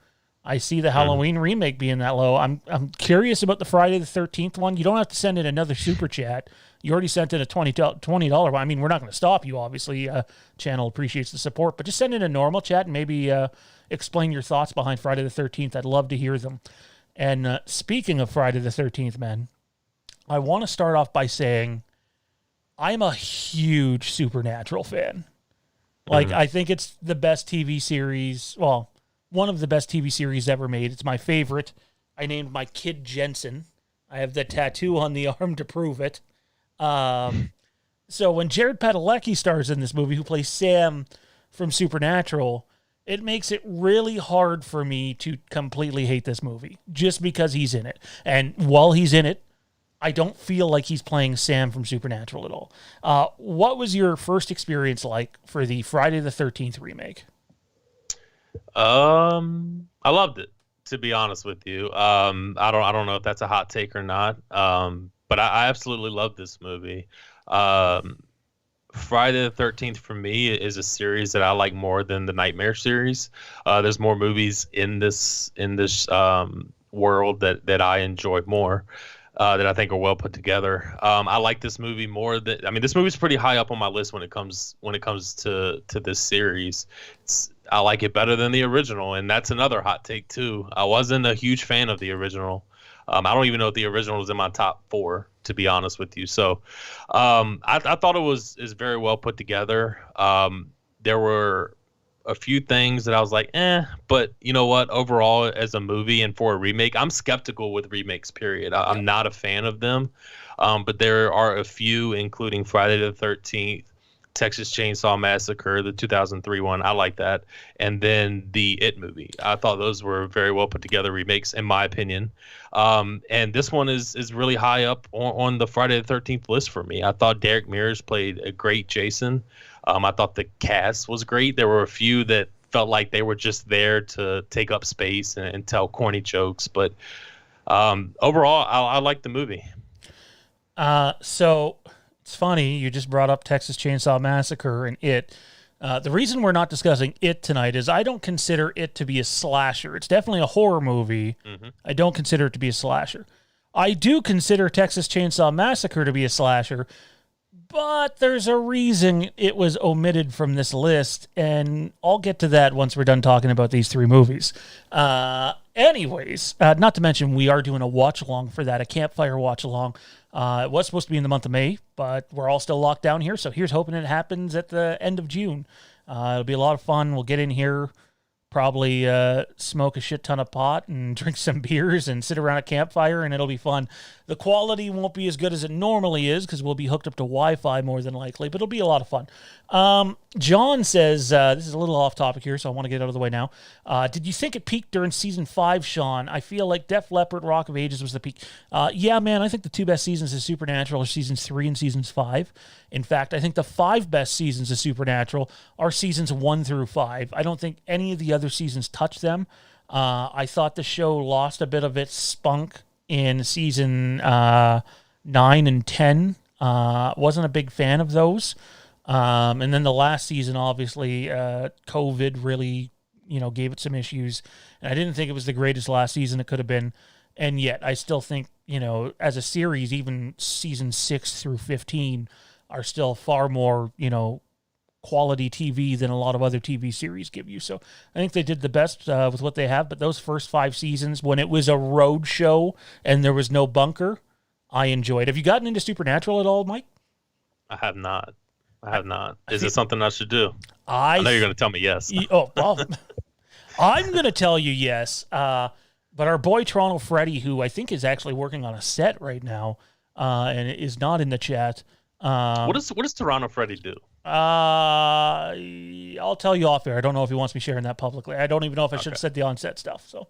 I see the Halloween remake being that low. I'm curious about the Friday the 13th one. You don't have to send in another super chat. You already sent in a $20 one. I mean, we're not going to stop you, obviously. Channel appreciates the support. But just send in a normal chat and maybe explain your thoughts behind Friday the 13th. I'd love to hear them. And speaking of Friday the 13th, man, I want to start off by saying I'm a huge Supernatural fan. Like, I think it's the best TV series. Well, one of the best TV series ever made. It's my favorite. I named my kid Jensen. I have the tattoo on the arm to prove it. So when Jared Padalecki stars in this movie, who plays Sam from Supernatural, it makes it really hard for me to completely hate this movie just because he's in it. And while he's in it, I don't feel like he's playing Sam from Supernatural at all. What was your first experience like for the Friday the 13th remake? I loved it, to be honest with you. I don't know if that's a hot take or not. But I absolutely love this movie. Friday the 13th for me is a series that I like more than the Nightmare series. There's more movies in this world that I enjoy more. that I think are well put together. I like this movie more than, I mean, this movie's pretty high up on my list when it comes to this series. I like it better than the original, and that's another hot take too. I wasn't a huge fan of the original. I don't even know if the original was in my top 4, to be honest with you. So I thought is very well put together. There were a few things that I was like, but you know what? Overall, as a movie and for a remake, I'm skeptical with remakes, period. I'm not a fan of them. But there are a few, including Friday the 13th, Texas Chainsaw Massacre, the 2003 one. I like that. And then the It movie. I thought those were very well put together remakes, in my opinion. And this one is really high up on the Friday the 13th list for me. I thought Derek Mears played a great Jason. I thought the cast was great. There were a few that felt like they were just there to take up space and tell corny jokes. But overall, I like the movie. So it's funny, you just brought up Texas Chainsaw Massacre and It. The reason we're not discussing It tonight is I don't consider it to be a slasher. It's definitely a horror movie. Mm-hmm. I don't consider it to be a slasher. I do consider Texas Chainsaw Massacre to be a slasher, but there's a reason it was omitted from this list, and I'll get to that once we're done talking about these 3 movies. Anyways, not to mention we are doing a watch-along for that, a campfire watch-along. It was supposed to be in the month of May, but we're all still locked down here, so here's hoping it happens at the end of June. It'll be a lot of fun. We'll get in here, probably smoke a shit ton of pot and drink some beers and sit around a campfire, and it'll be fun. The quality won't be as good as it normally is because we'll be hooked up to Wi-Fi more than likely, but it'll be a lot of fun. John says, this is a little off topic here, so I want to get out of the way now. Did you think it peaked during season 5, Sean? I feel like Def Leppard, Rock of Ages was the peak. Yeah, man, I think the 2 best seasons of Supernatural are seasons 3 and seasons 5. In fact, I think the 5 best seasons of Supernatural are seasons 1 through 5. I don't think any of the other seasons touch them. I thought the show lost a bit of its spunk in season 9 and 10. Wasn't a big fan of those. And then the last season, obviously, COVID really, gave it some issues. And I didn't think it was the greatest last season it could have been. And yet, I still think, as a series, even season 6 through 15 are still far more, quality TV than a lot of other TV series give you. So I think they did the best with what they have. But those first 5 seasons, when it was a road show and there was no bunker, I enjoyed. Have you gotten into Supernatural at all, Mike? I have not. Is it something I should do? I know you're going to tell me yes. Oh, well, I'm going to tell you yes. But our boy Toronto Freddy, who I think is actually working on a set right now and is not in the chat. What does Toronto Freddy do? I'll tell you off air. I don't know if he wants me sharing that publicly. I don't even know if I should have said the on-set stuff. So,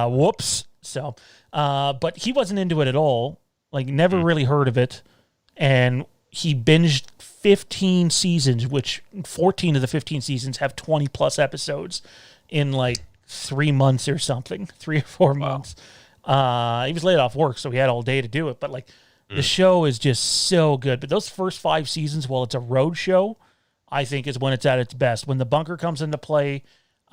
whoops. So, but he wasn't into it at all. Like, never really heard of it. And he binged 15 seasons, which 14 of the 15 seasons have 20 plus episodes in like 3 months or something, 3 or 4 months. He was laid off work, so he had all day to do it. But like, the show is just so good. But those first 5 seasons, while it's a road show, I think is when it's at its best. When the bunker comes into play,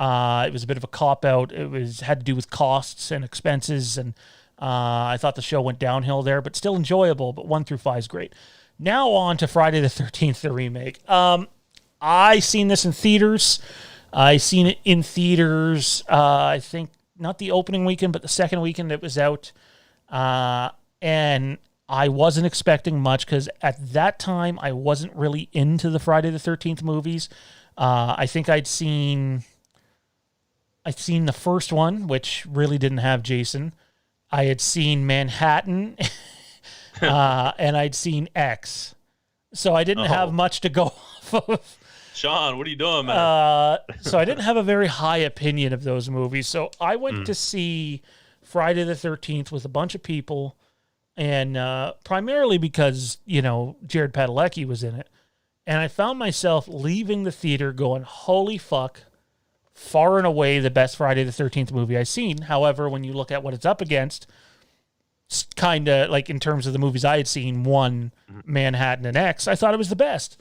it was a bit of a cop-out. It had to do with costs and expenses, and I thought the show went downhill there, but still enjoyable. But 1 through 5 is great. Now on to Friday the 13th, the remake. I seen this in theaters. I seen it in theaters, I think, not the opening weekend, but the second weekend it was out. And I wasn't expecting much because at that time I wasn't really into the Friday the 13th movies. I think I'd seen the first one, which really didn't have Jason. I had seen Manhattan, and I'd seen X. So I didn't have much to go off of. Sean, what are you doing, man? So I didn't have a very high opinion of those movies. So I went to see Friday the 13th with a bunch of people. And primarily because, Jared Padalecki was in it. And I found myself leaving the theater going, holy fuck, far and away the best Friday the 13th movie I've seen. However, when you look at what it's up against, it's kind of like in terms of the movies I had seen, Manhattan and X, I thought it was the best.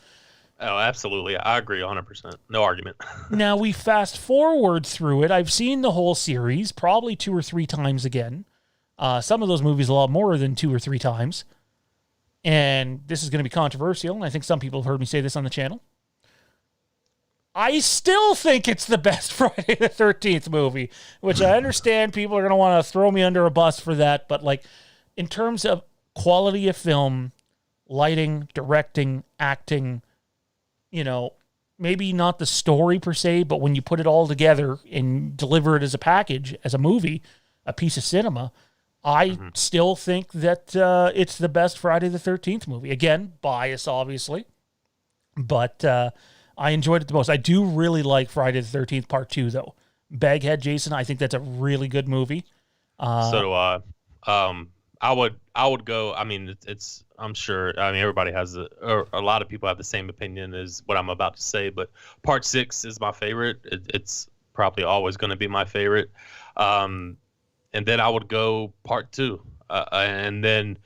Oh, absolutely. I agree 100%. No argument. Now, we fast forward through it. I've seen the whole series probably 2 or 3 times again. Some of those movies a lot more than 2 or 3 times. And this is going to be controversial, and I think some people have heard me say this on the channel. I still think it's the best Friday the 13th movie, which I understand people are going to want to throw me under a bus for that, but like in terms of quality of film, lighting, directing, acting, you know, maybe not the story per se, but when you put it all together and deliver it as a package, as a movie, a piece of cinema, I still think that it's the best Friday the 13th movie. Again, bias, obviously, but I enjoyed it the most. I do really like Friday the 13th Part 2, though. Baghead Jason, I think that's a really good movie. So do I. I would go. I mean, it's. I'm sure. I mean, everybody has or a lot of people have the same opinion as what I'm about to say. But Part 6 is my favorite. It's probably always going to be my favorite. And then I would go Part 2, and then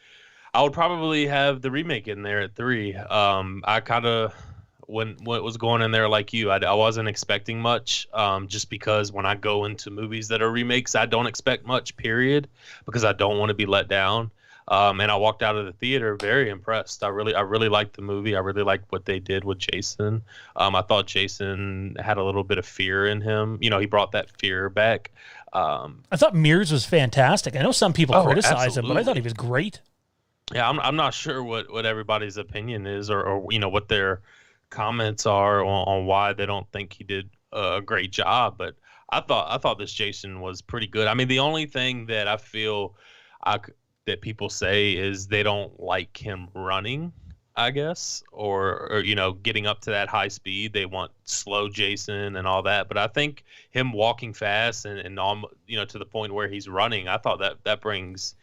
I would probably have the remake in there at 3. I kind of when it was going in there like you, I wasn't expecting much, just because when I go into movies that are remakes, I don't expect much, period, because I don't want to be let down. And I walked out of the theater very impressed. I really liked the movie. I really liked what they did with Jason. I thought Jason had a little bit of fear in him. You know, he brought that fear back. I thought Mears was fantastic. I know some people criticize him, but I thought he was great. Yeah, I'm not sure what everybody's opinion is, or you know what their comments are on why they don't think he did a great job. But I thought this Jason was pretty good. I mean, the only thing that I feel that people say is they don't like him running, I guess, or you know, getting up to that high speed. They want slow Jason and all that. But I think him walking fast and you know, to the point where he's running, I thought that brings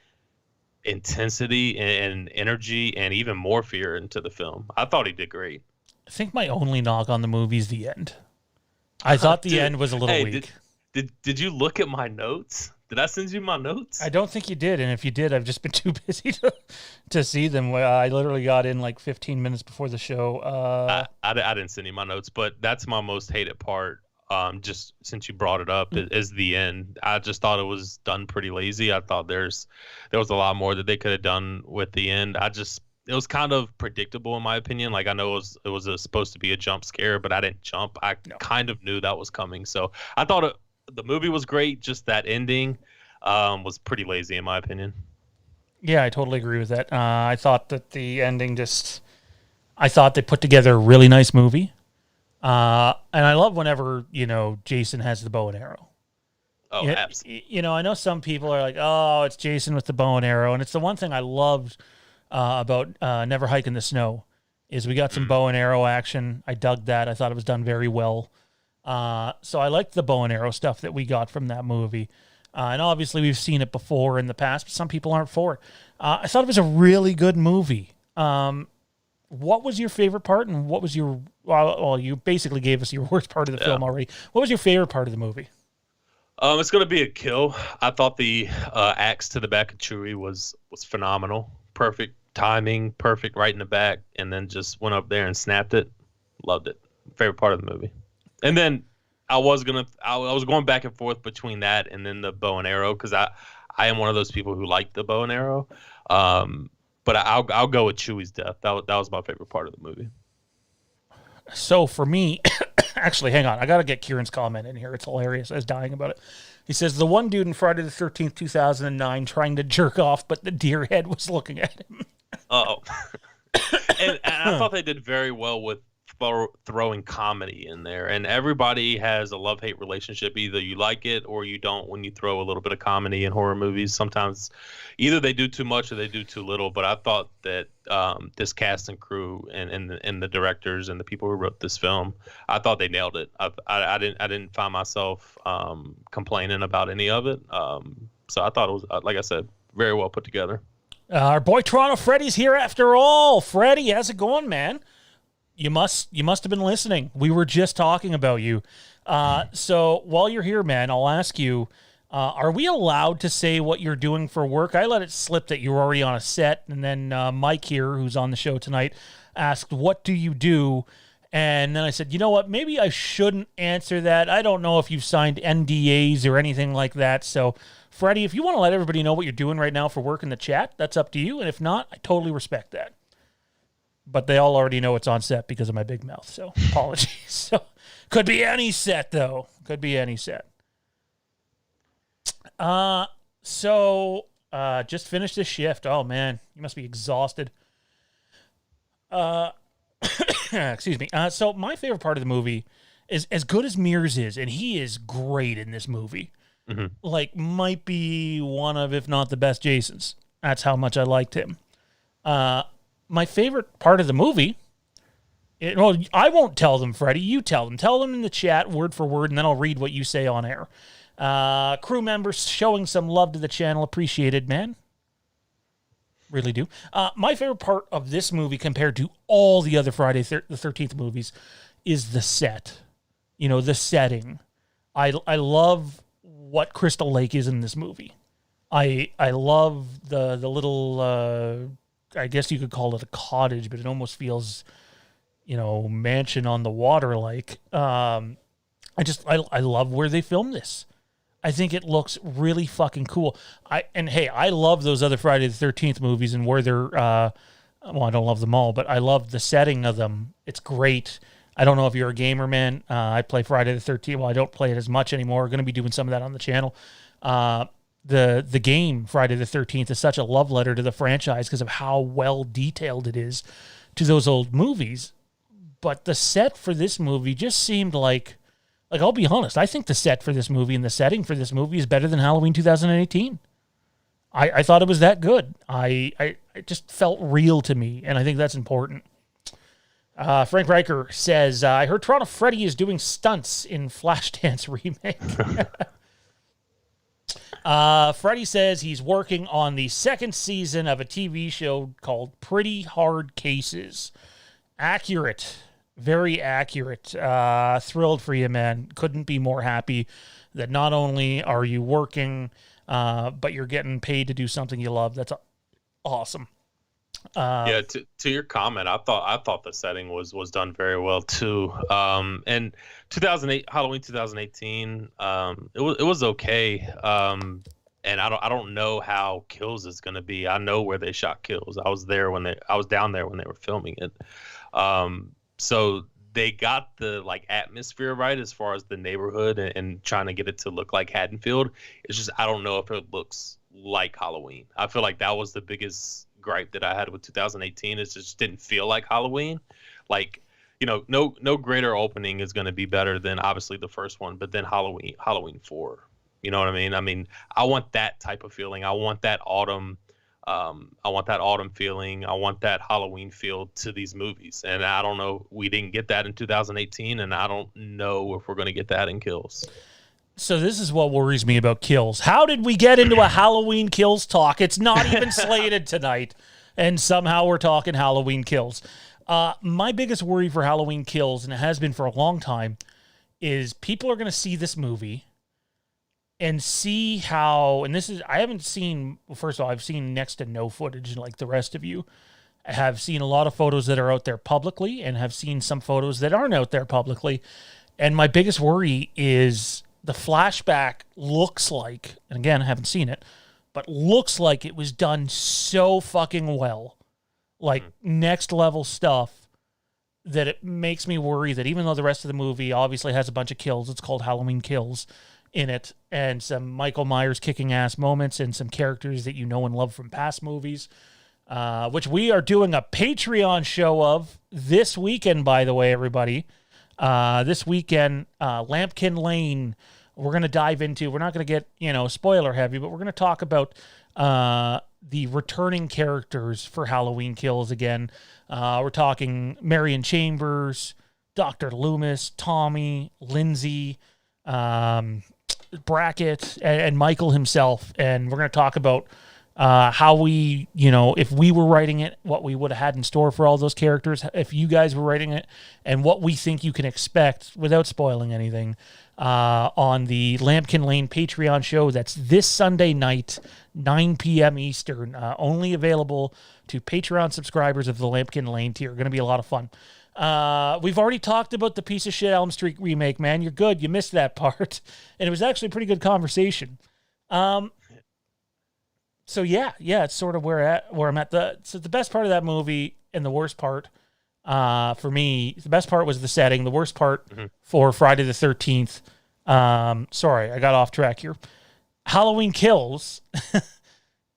intensity and energy and even more fear into the film. I thought he did great. I think my only knock on the movie is the end. I thought the end was a little weak. Did you look at my notes? Did I send you my notes? I don't think you did, and if you did, I've just been too busy to see them. I literally got in like 15 minutes before the show. I didn't send you my notes, but that's my most hated part. Just since you brought it up, is the end. I just thought it was done pretty lazy. I thought there was a lot more that they could have done with the end. It was kind of predictable in my opinion. Like, I know it was supposed to be a jump scare, but I didn't jump. I kind of knew that was coming. So I thought the movie was great. Just that ending was pretty lazy in my opinion. Yeah, I totally agree with that. I thought that the ending I thought they put together a really nice movie. And I love whenever, you know, Jason has the bow and arrow. Oh, absolutely. You know, I know some people are like, oh, it's Jason with the bow and arrow. And it's the one thing I loved about Never Hike in the Snow is we got some bow and arrow action. I dug that. I thought it was done very well. So I liked the bow and arrow stuff that we got from that movie. And obviously we've seen it before in the past, but some people aren't for it. I thought it was a really good movie. What was your favorite part, and what was your... Well, you basically gave us your worst part of the film already. What was your favorite part of the movie? It's going to be a kill. I thought the axe to the back of Chewie was phenomenal. Perfect timing, perfect right in the back, and then just went up there and snapped it. Loved it. Favorite part of the movie. And then I was going back and forth between that and then the bow and arrow, because I am one of those people who like the bow and arrow. But I'll go with Chewie's death. That was my favorite part of the movie. So for me, actually, hang on. I got to get Kieran's comment in here. It's hilarious. I was dying about it. He says, the one dude in Friday the 13th, 2009 trying to jerk off, but the deer head was looking at him. Uh-oh. and I thought they did very well with throwing comedy in there. And everybody has a love-hate relationship. Either you like it or you don't when you throw a little bit of comedy in horror movies. Sometimes either they do too much or they do too little. But I thought that this cast and crew and the directors and the people who wrote this film, I thought they nailed it. I didn't find myself complaining about any of it. So I thought it was, like I said, very well put together. Our boy Toronto Freddy's here after all. Freddy, how's it going, man? You must have been listening. We were just talking about you. So while you're here, man, I'll ask you, are we allowed to say what you're doing for work? I let it slip that you were already on a set, and then Mike here, who's on the show tonight, asked, what do you do? And then I said, you know what? Maybe I shouldn't answer that. I don't know if you've signed NDAs or anything like that. So, Freddie, if you want to let everybody know what you're doing right now for work in the chat, that's up to you. And if not, I totally respect that. But they all already know it's on set because of my big mouth. So, apologies. So, could be any set, though. Could be any set. Just finished this shift. Oh, man. You must be exhausted. Excuse me. So my favorite part of the movie is as good as Mears is, and he is great in this movie. Mm-hmm. Like, might be one of, if not the best Jasons. That's how much I liked him. My favorite part of the movie, I won't tell them, Freddie. You tell them. Tell them in the chat, word for word, and then I'll read what you say on air. Crew members showing some love to the channel. Appreciated, man. Really do. My favorite part of this movie compared to all the other Friday the 13th movies is the set. You know, the setting. I love what Crystal Lake is in this movie. I love the little, I guess you could call it a cottage, but it almost feels, mansion on the water like. I love where they filmed this. I think it looks really fucking cool. I love those other Friday the 13th movies and where they're, I don't love them all, but I love the setting of them. It's great. I don't know if you're a gamer, man. I play Friday the 13th. Well, I don't play it as much anymore. We're going to be doing some of that on the channel. The game Friday the 13th is such a love letter to the franchise because of how well detailed it is to those old movies. But the set for this movie just seemed like I'll be honest, I think the set for this movie and the setting for this movie is better than Halloween 2018. I thought it was that good. It just felt real to me, and I think that's important. Frank Riker says, I heard Toronto Freddy is doing stunts in Flashdance Remake. Freddy says he's working on the second season of a TV show called Pretty Hard Cases. Accurate. Very accurate. Thrilled for you, man. Couldn't be more happy that not only are you working, but you're getting paid to do something you love. That's awesome. To your comment, I thought the setting was done very well too. And Halloween 2018, it was okay. And I don't know how Kills is gonna be. I know where they shot Kills. I was down there when they were filming it. So they got the atmosphere right as far as the neighborhood and trying to get it to look like Haddonfield. It's just I don't know if it looks like Halloween. I feel like that was the biggest gripe that I had with 2018. It just didn't feel like Halloween. No greater opening is going to be better than obviously the first one, but then Halloween 4. You know what I mean? I mean, I want that type of feeling. I want that autumn. I want that autumn feeling. I want that Halloween feel to these movies. And I don't know. We didn't get that in 2018, and I don't know if we're going to get that in Kills. So this is what worries me about Kills. How did we get into a Halloween Kills talk? It's not even slated tonight, and somehow we're talking Halloween Kills. My biggest worry for Halloween Kills, and it has been for a long time, is people are going to see this movie and see how, and this is, I haven't seen, first of all, I've seen next to no footage like the rest of you. I have seen a lot of photos that are out there publicly and have seen some photos that aren't out there publicly. And my biggest worry is the flashback looks like, and again, I haven't seen it, but looks like it was done so fucking well. Like next level stuff that it makes me worry that even though the rest of the movie obviously has a bunch of kills, it's called Halloween Kills in it, and some Michael Myers kicking ass moments and some characters that you know and love from past movies, which we are doing a Patreon show of this weekend, by the way, everybody. This weekend, Lampkin Lane, we're going to dive into, we're not going to get, spoiler heavy, but we're going to talk about the returning characters for Halloween Kills again. We're talking Marion Chambers, Dr. Loomis, Tommy, Lindsay, Brackett, and Michael himself. And we're going to talk about how we, if we were writing it, what we would have had in store for all those characters, if you guys were writing it, and what we think you can expect without spoiling anything on the Lampkin Lane Patreon show. That's this Sunday night, 9 p.m. Eastern, only available to Patreon subscribers of the Lampkin Lane tier. Going to be a lot of fun. We've already talked about the piece of shit Elm Street remake, man. You're good. You missed that part. And it was actually a pretty good conversation. So yeah, it's sort of where I'm at. So the best part of that movie and the worst part, for me, the best part was the setting. The worst part for Friday the 13th. Sorry, I got off track here. Halloween Kills.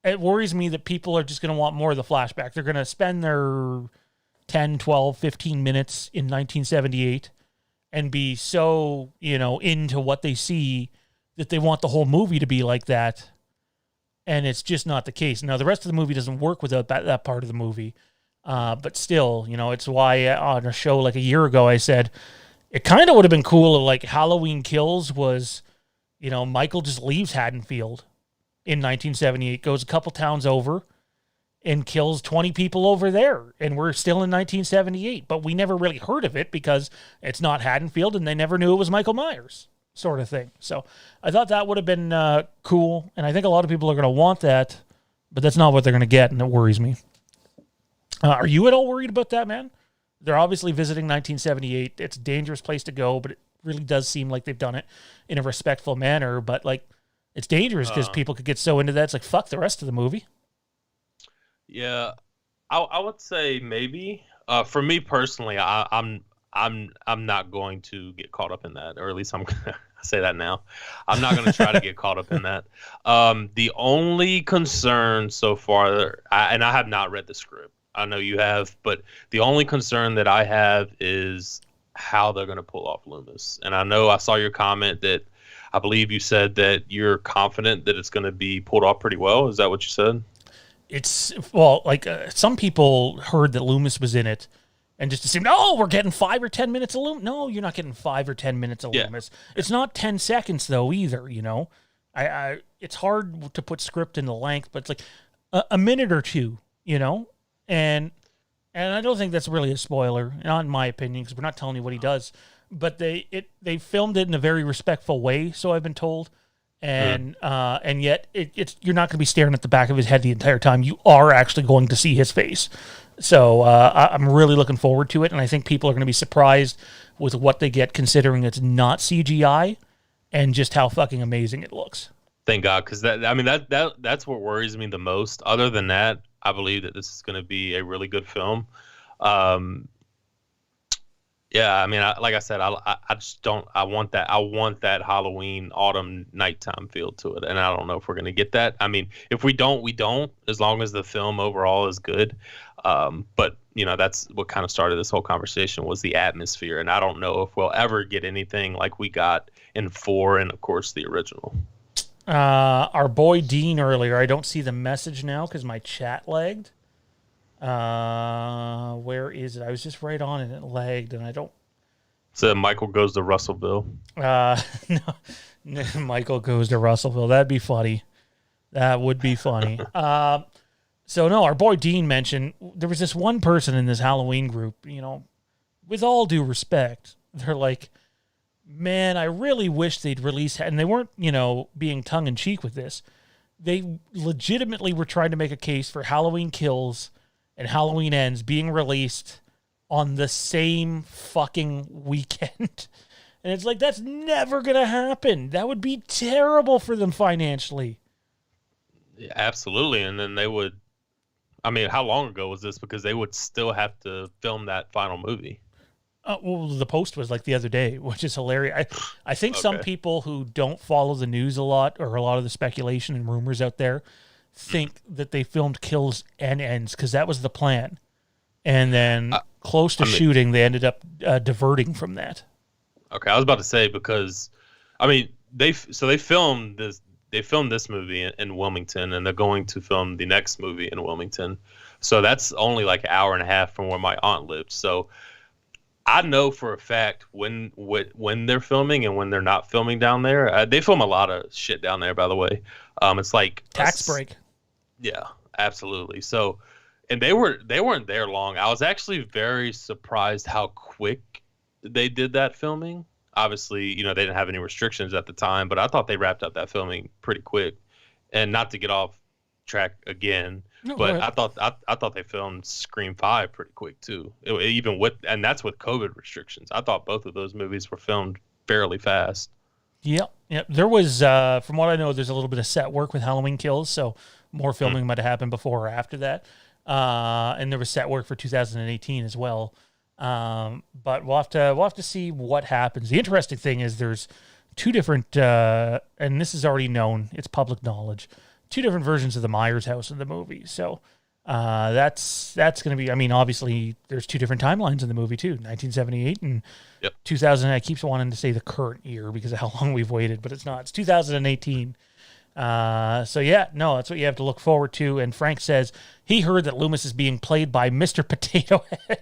It worries me that people are just going to want more of the flashback. They're going to spend their 10, 12, 15 minutes in 1978 and be so, into what they see that they want the whole movie to be like that. And it's just not the case. Now, the rest of the movie doesn't work without that part of the movie. But still, it's why on a show like a year ago, I said it kind of would have been cool if like Halloween Kills was, Michael just leaves Haddonfield in 1978, goes a couple towns over and kills 20 people over there. And we're still in 1978, but we never really heard of it because it's not Haddonfield and they never knew it was Michael Myers, sort of thing. So I thought that would have been cool. And I think a lot of people are going to want that, but that's not what they're going to get. And it worries me. Are you at all worried about that, man? They're obviously visiting 1978. It's a dangerous place to go, but it really does seem like they've done it in a respectful manner. But like, it's dangerous because people could get so into that. It's like, fuck the rest of the movie. Yeah, I would say maybe. For me personally, I'm not going to get caught up in that, or at least I'm gonna say that now. I'm not going to try to get caught up in that. The only concern so far, and I have not read the script. I know you have, but the only concern that I have is how they're going to pull off Loomis. And I know I saw your comment that I believe you said that you're confident that it's going to be pulled off pretty well. Is that what you said? Some people heard that Loomis was in it and just assumed, we're getting 5 or 10 minutes of Loomis. No, you're not getting 5 or 10 minutes of Loomis. It's not 10 seconds though either, it's hard to put script in the length, but it's like a minute or two, and I don't think that's really a spoiler, not in my opinion, because we're not telling you what he does. But they filmed it in a very respectful way, so I've been told, and yet you're not going to be staring at the back of his head the entire time. You are actually going to see his face. So I'm really looking forward to it, and I think people are going to be surprised with what they get, considering it's not CGI, and just how fucking amazing it looks. Thank God, because that's what worries me the most. Other than that, I believe that this is going to be a really good film. Yeah, like I said, I just don't. I want that Halloween autumn nighttime feel to it, and I don't know if we're going to get that. If we don't, we don't. As long as the film overall is good. But that's what kind of started this whole conversation, was the atmosphere, and I don't know if we'll ever get anything like we got in 4 and of course the original. Our boy Dean earlier, I don't see the message now because my chat lagged. Where is it? I was just right on it. It lagged, and I don't. So Michael goes to Russellville. No, Michael goes to Russellville. That'd be funny. That would be funny. So no, our boy Dean mentioned there was this one person in this Halloween group. With all due respect, they're like, man, I really wish they'd release, and they weren't, being tongue in cheek with this. They legitimately were trying to make a case for Halloween Kills and Halloween Ends being released on the same fucking weekend. And it's like, that's never going to happen. That would be terrible for them financially. Yeah, absolutely. And then they would, how long ago was this? Because they would still have to film that final movie. Well, the post was like the other day, which is hilarious. I think some people who don't follow the news a lot, or a lot of the speculation and rumors out there, think that they filmed Kills and Ends because that was the plan. And then close to shooting, they ended up diverting from that. Okay, I was about to say, because, they filmed this movie in Wilmington, and they're going to film the next movie in Wilmington. So that's only like an hour and a half from where my aunt lived. So I know for a fact when they're filming and when they're not filming down there. They film a lot of shit down there, by the way. It's like tax break. Yeah, absolutely. So, and they weren't there long. I was actually very surprised how quick they did that filming. Obviously, they didn't have any restrictions at the time, but I thought they wrapped up that filming pretty quick. And not to get off track again. No, But I thought they filmed Scream 5 pretty quick too. And that's with COVID restrictions. I thought both of those movies were filmed fairly fast. Yep. There was, from what I know, there's a little bit of set work with Halloween Kills, so more filming might have happened before or after that. And there was set work for 2018 as well. But we'll have to see what happens. The interesting thing is there's two different, and this is already known, it's public knowledge, two different versions of the Myers house in the movie. So that's going to be, I mean, obviously there's two different timelines in the movie too, 1978 and 2000. I keep wanting to say the current year because of how long we've waited, but it's not. It's 2018. So yeah, no, that's what you have to look forward to. And Frank says he heard that Loomis is being played by Mr. Potato Head.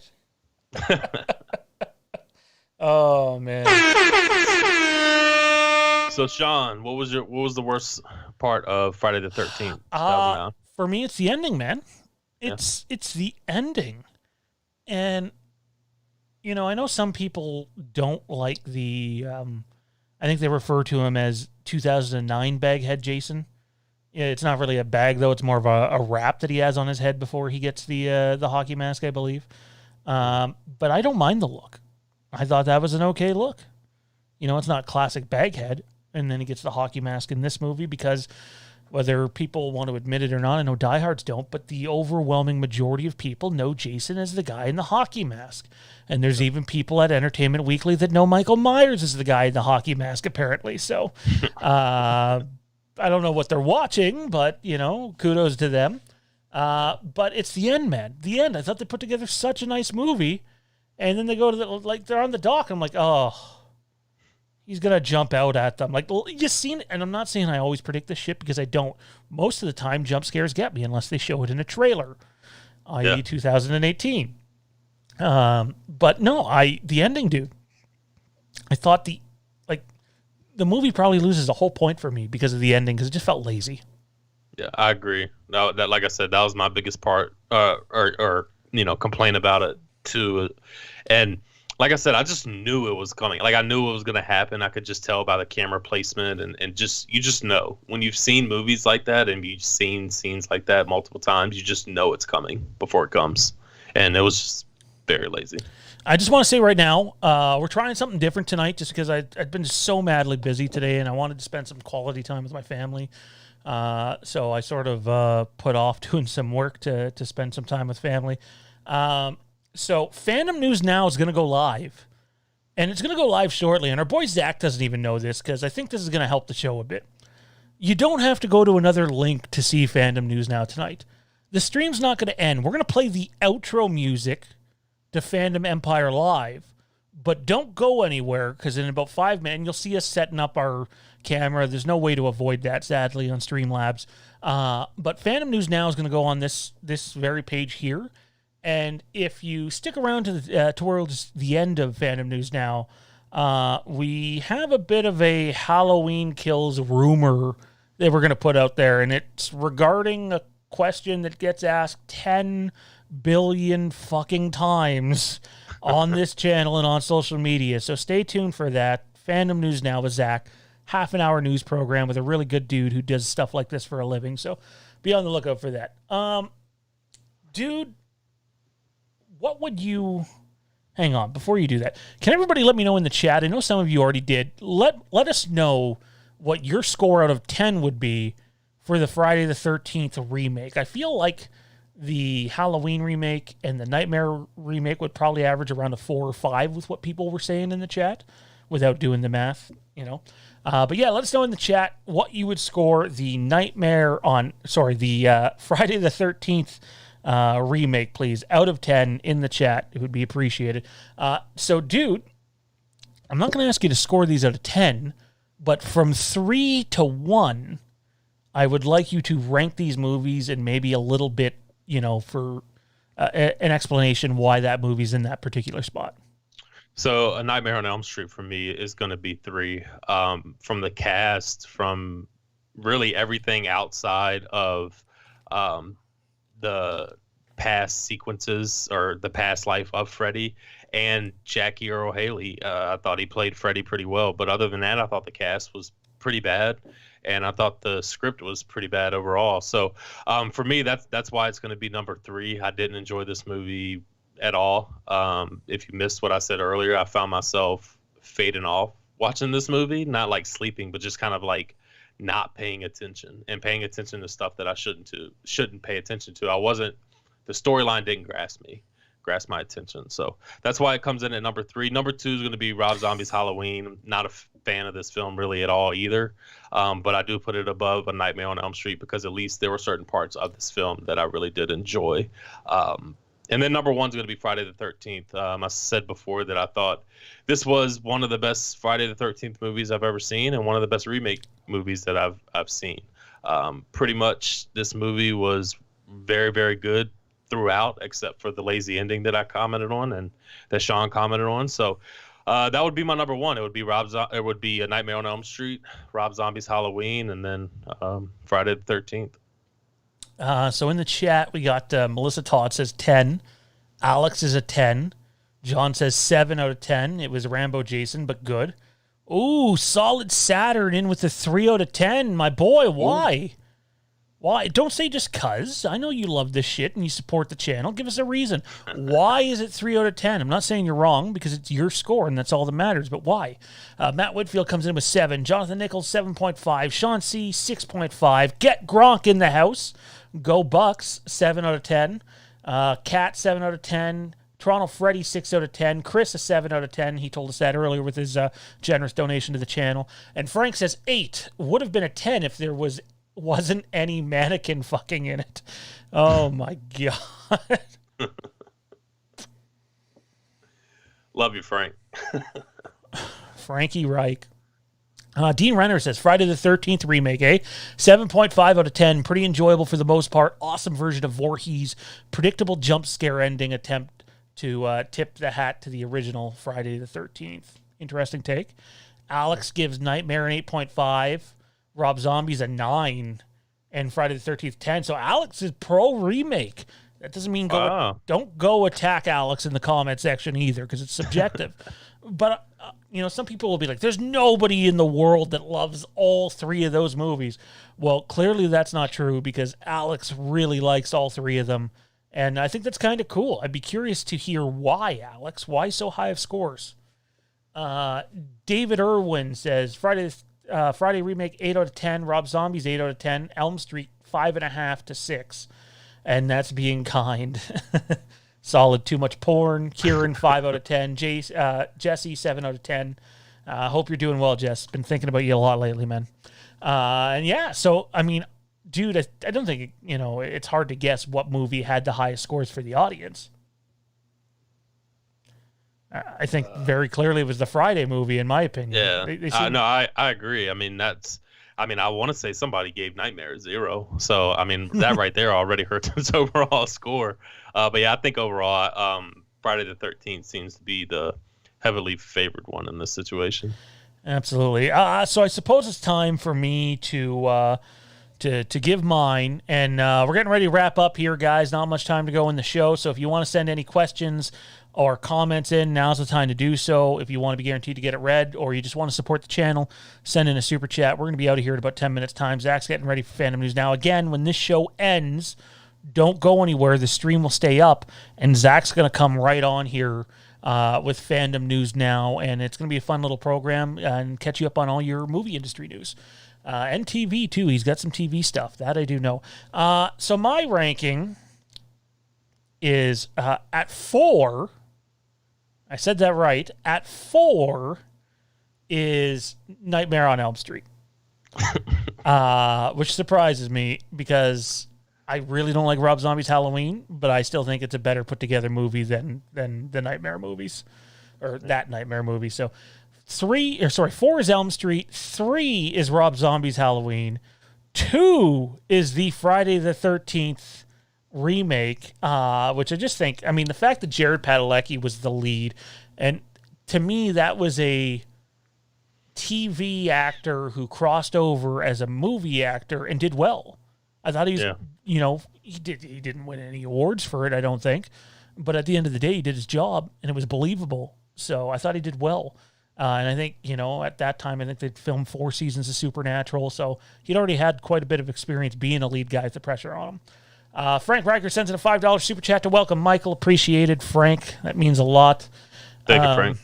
Oh man. So Sean, what was the worst part of Friday the 13th? For me, it's the ending, man. It's the ending. And you know, I know some people don't like the I think they refer to him as 2009 Baghead Jason. Yeah, it's not really a bag though, it's more of a wrap that he has on his head before he gets the hockey mask, I believe. But I don't mind the look. I thought that was an okay look. You know, it's not classic Baghead, and then he gets the hockey mask in this movie because whether people want to admit it or not, I know diehards don't, but the overwhelming majority of people know Jason as the guy in the hockey mask. And there's even people at Entertainment Weekly that know Michael Myers is the guy in the hockey mask, apparently. So I don't know what they're watching, but, you know, kudos to them. But it's the end, man. The end. I thought they put together such a nice movie. And then they go to they're on the dock. And I'm like, oh, he's going to jump out at them. Like, well, you seen it. And I'm not saying I always predict this shit because I don't. Most of the time, jump scares get me unless they show it in a trailer, i.e. 2018. But no, the ending, dude. I thought the movie probably loses the whole point for me because of the ending because it just felt lazy. Yeah, I agree. No, that like I said, that was my biggest part, or complaint about it too. And like I said, I just knew it was coming. Like I knew it was going to happen. I could just tell by the camera placement and you just know when you've seen movies like that and you've seen scenes like that multiple times, you just know it's coming before it comes. And it was just very lazy. I just want to say right now, we're trying something different tonight just because I've been so madly busy today and I wanted to spend some quality time with my family. So I sort of put off doing some work to spend some time with family. So Fandom News Now is going to go live. And it's going to go live shortly. And our boy Zach doesn't even know this because I think this is going to help the show a bit. You don't have to go to another link to see Fandom News Now tonight. The stream's not going to end. We're going to play the outro music to Fandom Empire Live. But don't go anywhere because in about 5 minutes, you'll see us setting up our camera. There's no way to avoid that, sadly, on Streamlabs. But Fandom News Now is going to go on this very page here. And if you stick around towards the end of Fandom News Now, we have a bit of a Halloween Kills rumor that we're going to put out there. And it's regarding a question that gets asked 10 billion fucking times on this channel and on social media. So stay tuned for that. Fandom News Now with Zach. Half an hour news program with a really good dude who does stuff like this for a living. So be on the lookout for that. Dude, what would you... Hang on, before you do that, can everybody let me know in the chat? I know some of you already did. Let us know what your score out of 10 would be for the Friday the 13th remake. I feel like the Halloween remake and the Nightmare remake would probably average around a 4 or 5 with what people were saying in the chat without doing the math, you know. But yeah, let us know in the chat what you would score the the Friday the 13th remake, please, out of 10 in the chat. It would be appreciated. So, dude, I'm not going to ask you to score these out of 10, but from 3 to 1, I would like you to rank these movies and maybe a little bit, you know, for an explanation why that movie's in that particular spot. So A Nightmare on Elm Street for me is going to be 3. From the cast, from really everything outside of the past sequences or the past life of Freddy and Jackie Earle Haley. I thought he played Freddy pretty well, but other than that, I thought the cast was pretty bad. and I thought the script was pretty bad overall. So for me, that's why it's going to be number 3. I didn't enjoy this movie at all. If you missed what I said earlier, I found myself fading off watching this movie, not like sleeping, but just kind of like not paying attention and paying attention to stuff that I shouldn't pay attention to. The storyline didn't grasp my attention. So that's why it comes in at number 3. Number 2 is going to be Rob Zombie's Halloween. I'm not a fan of this film really at all either. But I do put it above A Nightmare on Elm Street because at least there were certain parts of this film that I really did enjoy. And then number 1 is going to be Friday the 13th. I said before that I thought this was one of the best Friday the 13th movies I've ever seen and one of the best remake movies that I've seen. Pretty much this movie was very, very good throughout, except for the lazy ending that I commented on and that Sean commented on. So that would be my number 1. It would be A Nightmare on Elm Street, Rob Zombie's Halloween, and then Friday the 13th. So in the chat, we got Melissa Todd says 10. Alex is a 10. John says 7 out of 10. It was Rambo Jason, but good. Ooh, Solid Saturn in with the 3 out of 10. My boy, why? Ooh. Why? Don't say just 'cause. I know you love this shit and you support the channel. Give us a reason. Why is it 3 out of 10? I'm not saying you're wrong because it's your score and that's all that matters, but why? Matt Whitfield comes in with 7. Jonathan Nichols, 7.5. Sean C, 6.5. Get Gronk in the house. Go Bucks, 7 out of 10. Cat, 7 out of 10. Toronto Freddy, 6 out of 10. Chris, a 7 out of 10. He told us that earlier with his generous donation to the channel. And Frank says 8. Would have been a 10 if there wasn't any mannequin fucking in it. Oh, my God. Love you, Frank. Frankie Reich. Dean Renner says, Friday the 13th remake, 7.5 out of 10. Pretty enjoyable for the most part. Awesome version of Voorhees. Predictable jump scare ending attempt to tip the hat to the original Friday the 13th. Interesting take. Alex gives Nightmare an 8.5. Rob Zombie's a 9. And Friday the 13th, 10. So Alex is pro remake. That doesn't mean don't go attack Alex in the comment section either because it's subjective. But, some people will be like, there's nobody in the world that loves all 3 of those movies. Well, clearly that's not true because Alex really likes all 3 of them. And I think that's kind of cool. I'd be curious to hear why, Alex. Why so high of scores? David Irwin says, Friday remake, 8 out of 10. Rob Zombie's 8 out of 10. Elm Street, 5.5 to 6. And that's being kind. Solid, too much porn. Kieron, 5 out of 10. Jesse, 7 out of 10. Hope you're doing well, Jess. Been thinking about you a lot lately, man. And yeah, so, I mean, dude, I don't think, it's hard to guess what movie had the highest scores for the audience. I think very clearly it was the Friday movie, in my opinion. Yeah. No, I agree. I mean, I want to say somebody gave Nightmare 0. So, I mean, that right there already hurts its overall score. But yeah, I think overall, Friday the 13th seems to be the heavily favored one in this situation. Absolutely. So I suppose it's time for me to give mine. And we're getting ready to wrap up here, guys. Not much time to go in the show. So if you want to send any questions or comments in, now's the time to do so. If you want to be guaranteed to get it read or you just want to support the channel, send in a super chat. We're going to be out of here in about 10 minutes time. Zach's getting ready for Fandom News now. Again, when this show ends, don't go anywhere. The stream will stay up, and Zach's going to come right on here with Fandom News now, and it's going to be a fun little program and catch you up on all your movie industry news. And TV, too. He's got some TV stuff. That I do know. So my ranking is at 4. I said that right. At 4 is Nightmare on Elm Street, which surprises me because I really don't like Rob Zombie's Halloween, but I still think it's a better put together movie than the Nightmare movies or that Nightmare movie. So 4 is Elm Street. 3 is Rob Zombie's Halloween. 2 is the Friday the 13th remake, which I just think, I mean, the fact that Jared Padalecki was the lead, and to me, that was a TV actor who crossed over as a movie actor and did well. I thought he was, he didn't win any awards for it, I don't think, but at the end of the day, he did his job, and it was believable. So I thought he did well. And I think, at that time, I think they'd filmed 4 seasons of Supernatural. So he'd already had quite a bit of experience being a lead guy with the pressure on him. Frank Riker sends in a $5 super chat to welcome Michael. Appreciated, Frank. That means a lot. Thank you, Frank.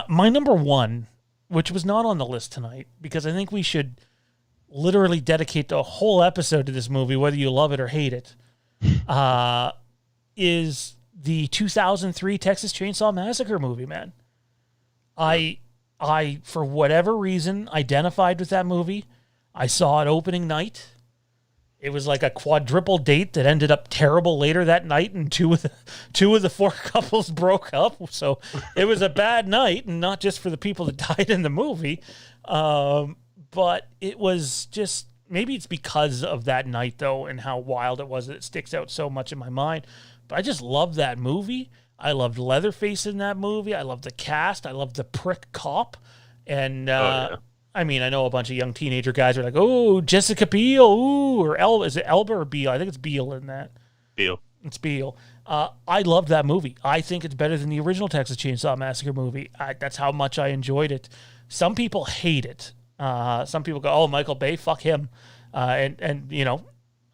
My number one, which was not on the list tonight, because I think we should literally dedicate the whole episode to this movie, whether you love it or hate it, is the 2003 Texas Chainsaw Massacre movie, man. I, for whatever reason, identified with that movie. I saw it opening night. It was like a quadruple date that ended up terrible later that night, and two of the 4 couples broke up. So it was a bad night, and not just for the people that died in the movie, but it was just, maybe it's because of that night, though, and how wild it was that it sticks out so much in my mind. But I just love that movie. I loved Leatherface in that movie. I loved the cast. I loved the prick cop. And, I mean, I know a bunch of young teenager guys are like, oh, Jessica Biel, ooh, or is it Elba or Biel? I think it's Biel in that. Biel. It's Biel. I loved that movie. I think it's better than the original Texas Chainsaw Massacre movie. That's how much I enjoyed it. Some people hate it. Some people go, oh, Michael Bay, fuck him. And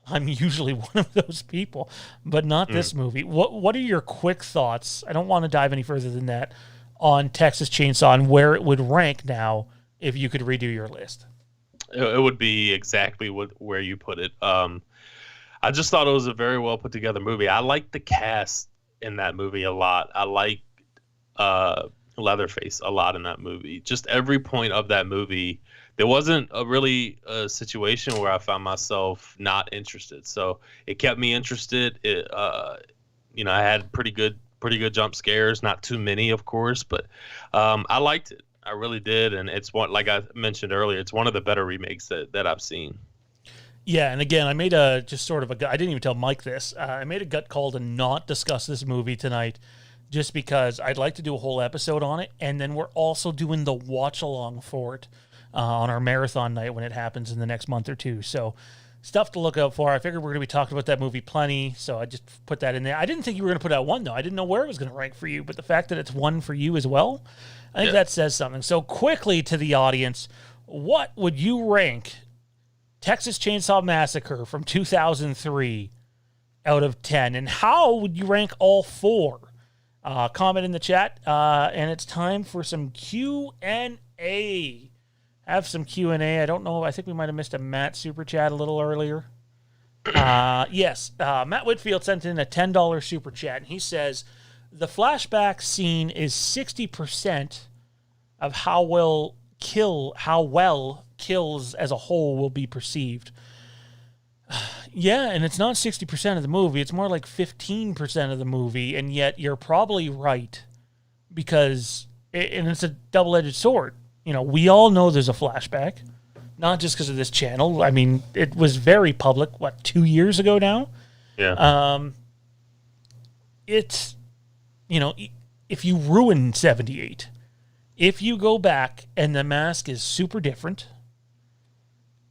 I'm usually one of those people, but not this movie. What are your quick thoughts? I don't want to dive any further than that on Texas Chainsaw and where it would rank now if you could redo your list. It would be exactly where you put it. I just thought it was a very well put together movie. I liked the cast in that movie a lot. I liked Leatherface a lot in that movie. Just every point of that movie, there wasn't a situation where I found myself not interested. So it kept me interested. I had pretty good jump scares, not too many, of course, but I liked it. I really did, and it's one, like I mentioned earlier, it's one of the better remakes that I've seen. Yeah, and again, I made I didn't even tell Mike this. I made a gut call to not discuss this movie tonight, just because I'd like to do a whole episode on it, and then we're also doing the watch along for it on our marathon night when it happens in the next month or two. So stuff to look out for. I figured we're going to be talking about that movie plenty, so I just put that in there. I didn't think you were going to put out 1, though. I didn't know where it was going to rank for you, but the fact that it's 1 for you as well, I think that says something. So quickly to the audience, what would you rank Texas Chainsaw Massacre from 2003 out of 10? And how would you rank all 4? Comment in the chat, and it's time for some Q&A. Have some Q&A. I don't know. I think we might have missed a Matt super chat a little earlier. Yes. Matt Whitfield sent in a $10 super chat, and he says, the flashback scene is 60% of how well kills as a whole will be perceived. Yeah, and it's not 60% of the movie. It's more like 15% of the movie, and yet you're probably right, because it's a double-edged sword. We all know there's a flashback, not just because of this channel. I mean, it was very public, 2 years ago now? Yeah. It's, if you ruin 78, if you go back and the mask is super different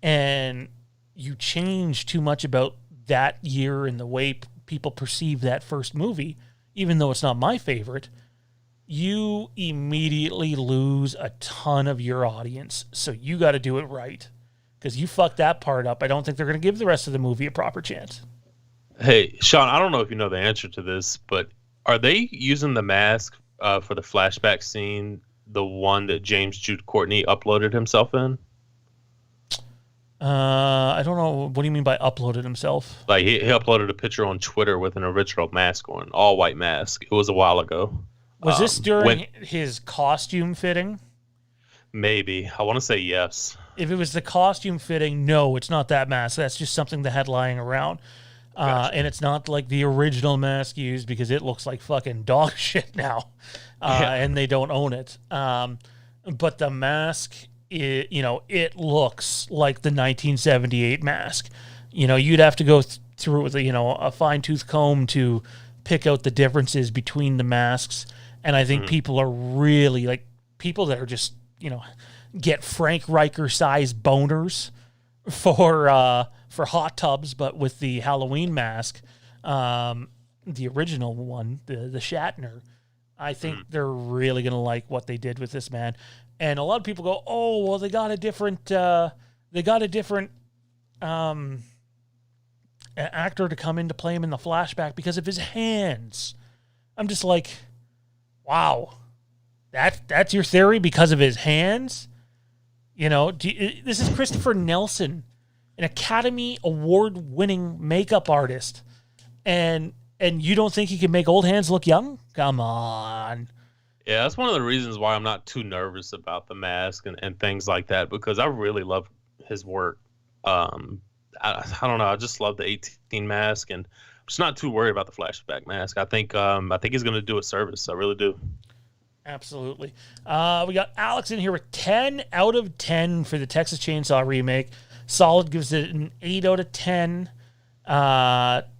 and you change too much about that year and the way people perceive that first movie, even though it's not my favorite, you immediately lose a ton of your audience. So you got to do it right, because you fucked that part up. I don't think they're going to give the rest of the movie a proper chance. Hey, Sean, I don't know if you know the answer to this, but are they using the mask for the flashback scene, the one that James Jude Courtney uploaded himself in? I don't know. What do you mean by uploaded himself? Like he uploaded a picture on Twitter with an original mask on, all white mask. It was a while ago. Was this during his costume fitting? Maybe. I want to say yes. If it was the costume fitting, no, it's not that mask. That's just something they had lying around. Gotcha. And it's not like the original mask used, because it looks like fucking dog shit now. And they don't own it. But the mask, it looks like the 1978 mask. You'd have to go through it with a fine-tooth comb to pick out the differences between the masks. And I think people are really, people that are just, get Frank Riker-sized boners for hot tubs, but with the Halloween mask, the original one, the Shatner, I think they're really going to like what they did with this, man. And a lot of people go, oh, well, they got a different actor to come in to play him in the flashback because of his hands. I'm just like, wow, that's your theory because of his hands? You know, this is Christopher Nelson, an Academy Award-winning makeup artist, and you don't think he can make old hands look young? Come on. Yeah, that's one of the reasons why I'm not too nervous about the mask and things like that, because I really love his work. I don't know, I just love the 18 mask, and I'm just not too worried about the flashback mask. I think he's going to do a service. I really do. Absolutely. We got Alex in here with 10 out of 10 for the Texas Chainsaw Remake. Solid gives it an 8 out of 10.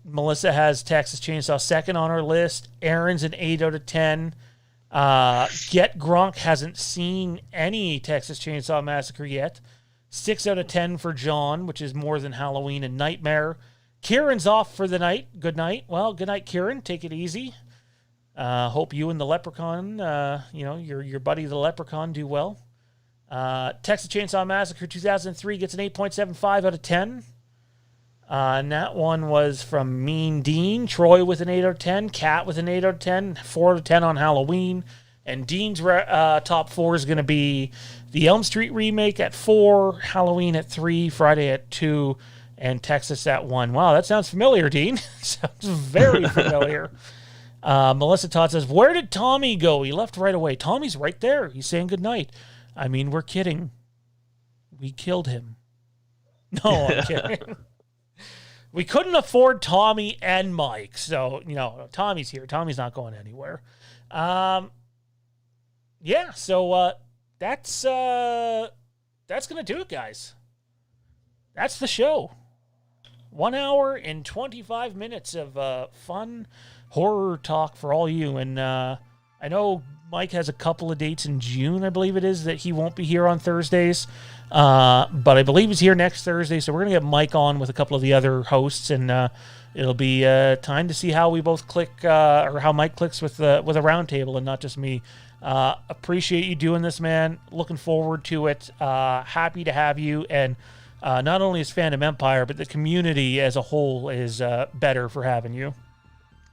Melissa has Texas Chainsaw second on her list. Aaron's an 8 out of 10. Get Gronk hasn't seen any Texas Chainsaw Massacre yet. 6 out of 10 for John, which is more than Halloween and Nightmare. Kieran's off for the night. Good night. Well, good night, Kieran. Take it easy. Hope you and the Leprechaun, your buddy the Leprechaun, do well. Texas Chainsaw Massacre 2003 gets an 8.75 out of 10. And that one was from Mean Dean. Troy with an 8 out of 10. Kat with an 8 out of 10. 4 out of 10 on Halloween. And Dean's top 4 is going to be the Elm Street Remake at 4, Halloween at 3, Friday at 2, and Texas at 1. Wow, that sounds familiar, Dean. Sounds very familiar. Melissa Todd says, where did Tommy go? He left right away. Tommy's right there. He's saying goodnight. I mean, we're kidding. We killed him. No, I'm kidding. We couldn't afford Tommy and Mike. So, Tommy's here. Tommy's not going anywhere. Yeah, so that's going to do it, guys. That's the show. 1 hour and 25 minutes of fun horror talk for all you. And I know Mike has a couple of dates in June, I believe it is, that he won't be here on Thursdays. But I believe he's here next Thursday, so we're going to get Mike on with a couple of the other hosts, and it'll be time to see how we both click, or how Mike clicks with a roundtable and not just me. Appreciate you doing this, man. Looking forward to it. Happy to have you, and not only is Fandom Empire, but the community as a whole is better for having you.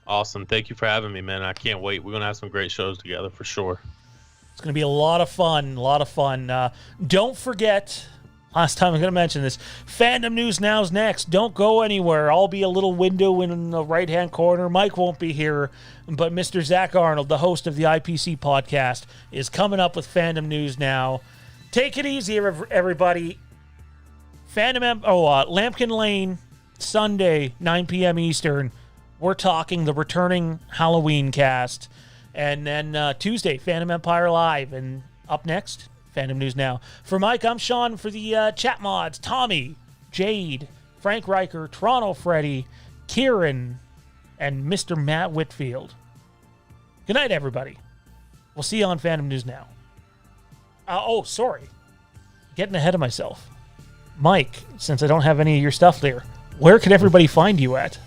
Awesome. Thank you for having me, man. I can't wait. We're going to have some great shows together for sure. It's going to be a lot of fun. Don't forget, last time I'm going to mention this, Fandom News Now's next. Don't go anywhere. I'll be a little window in the right-hand corner. Mike won't be here, but Mr. Zach Arnold, the host of the IPC Podcast, is coming up with Fandom News Now. Take it easy, everybody. Lampkin Lane, Sunday, 9 p.m. Eastern. We're talking the returning Halloween cast. And then Tuesday, Fandom Empire Live. And up next, Fandom News Now. For Mike, I'm Sean. For the chat mods, Tommy, Jade, Frank Riker, Toronto Freddy, Kieran, and Mr. Matt Whitfield. Good night, everybody. We'll see you on Fandom News Now. Sorry. Getting ahead of myself. Mike, since I don't have any of your stuff there, where can everybody find you at?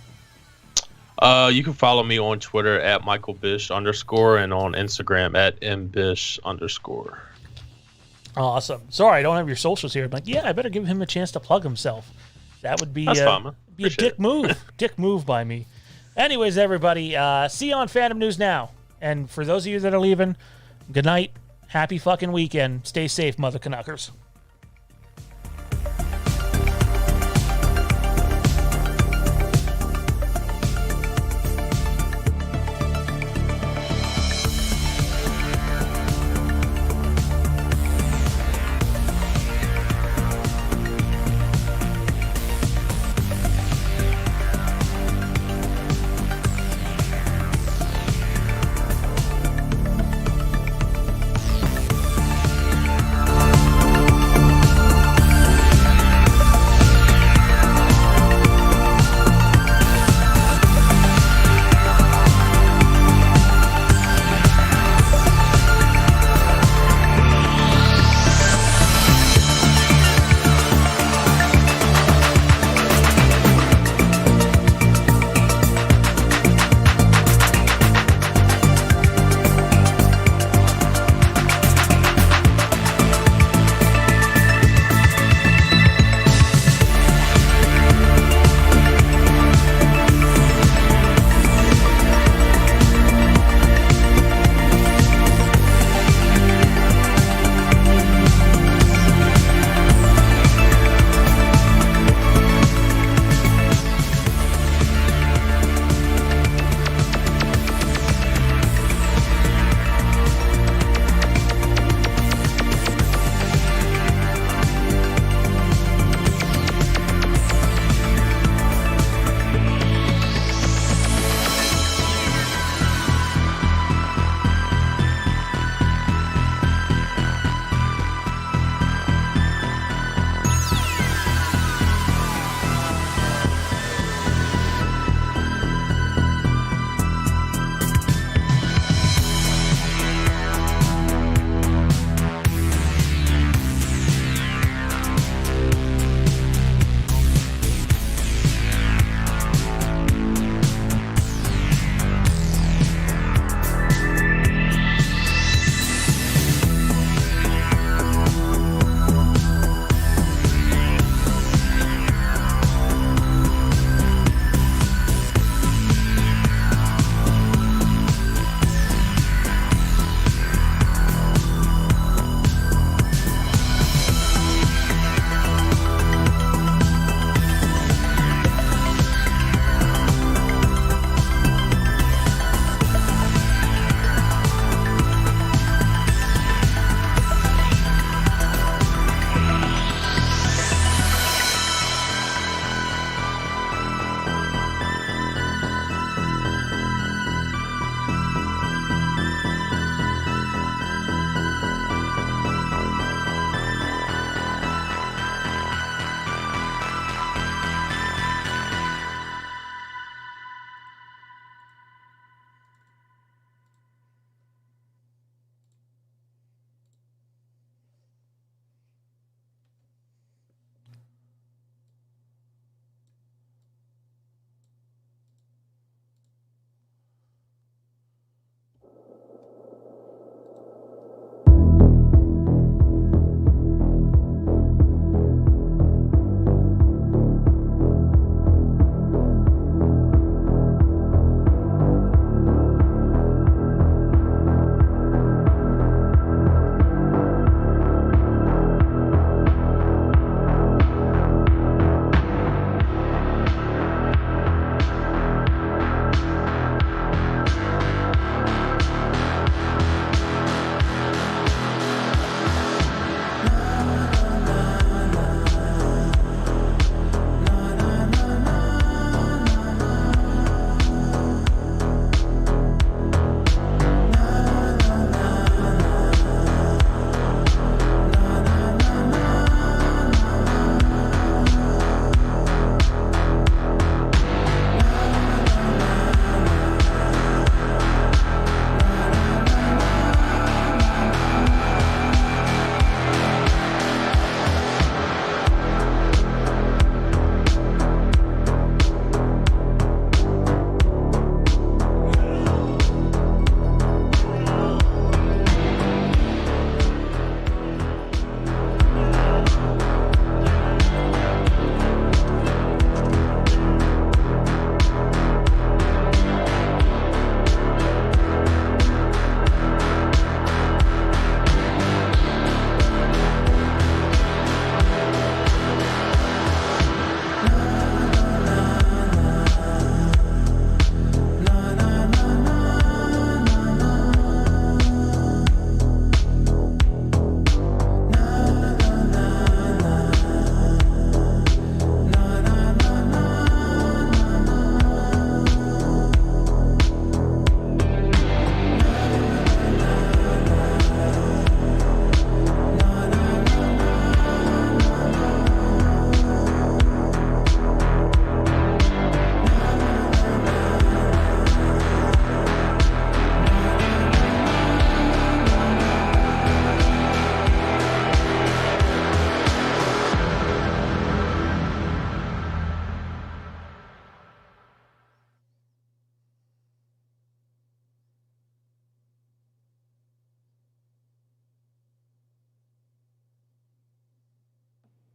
You can follow me on Twitter at Michael Bish _ and on Instagram at mbish _. Awesome. Sorry, I don't have your socials here. I'm like, I better give him a chance to plug himself. That would be, fine, be a dick move. Dick move by me. Anyways, everybody, see you on Fandom News Now. And for those of you that are leaving, good night. Happy fucking weekend. Stay safe, mother Canuckers.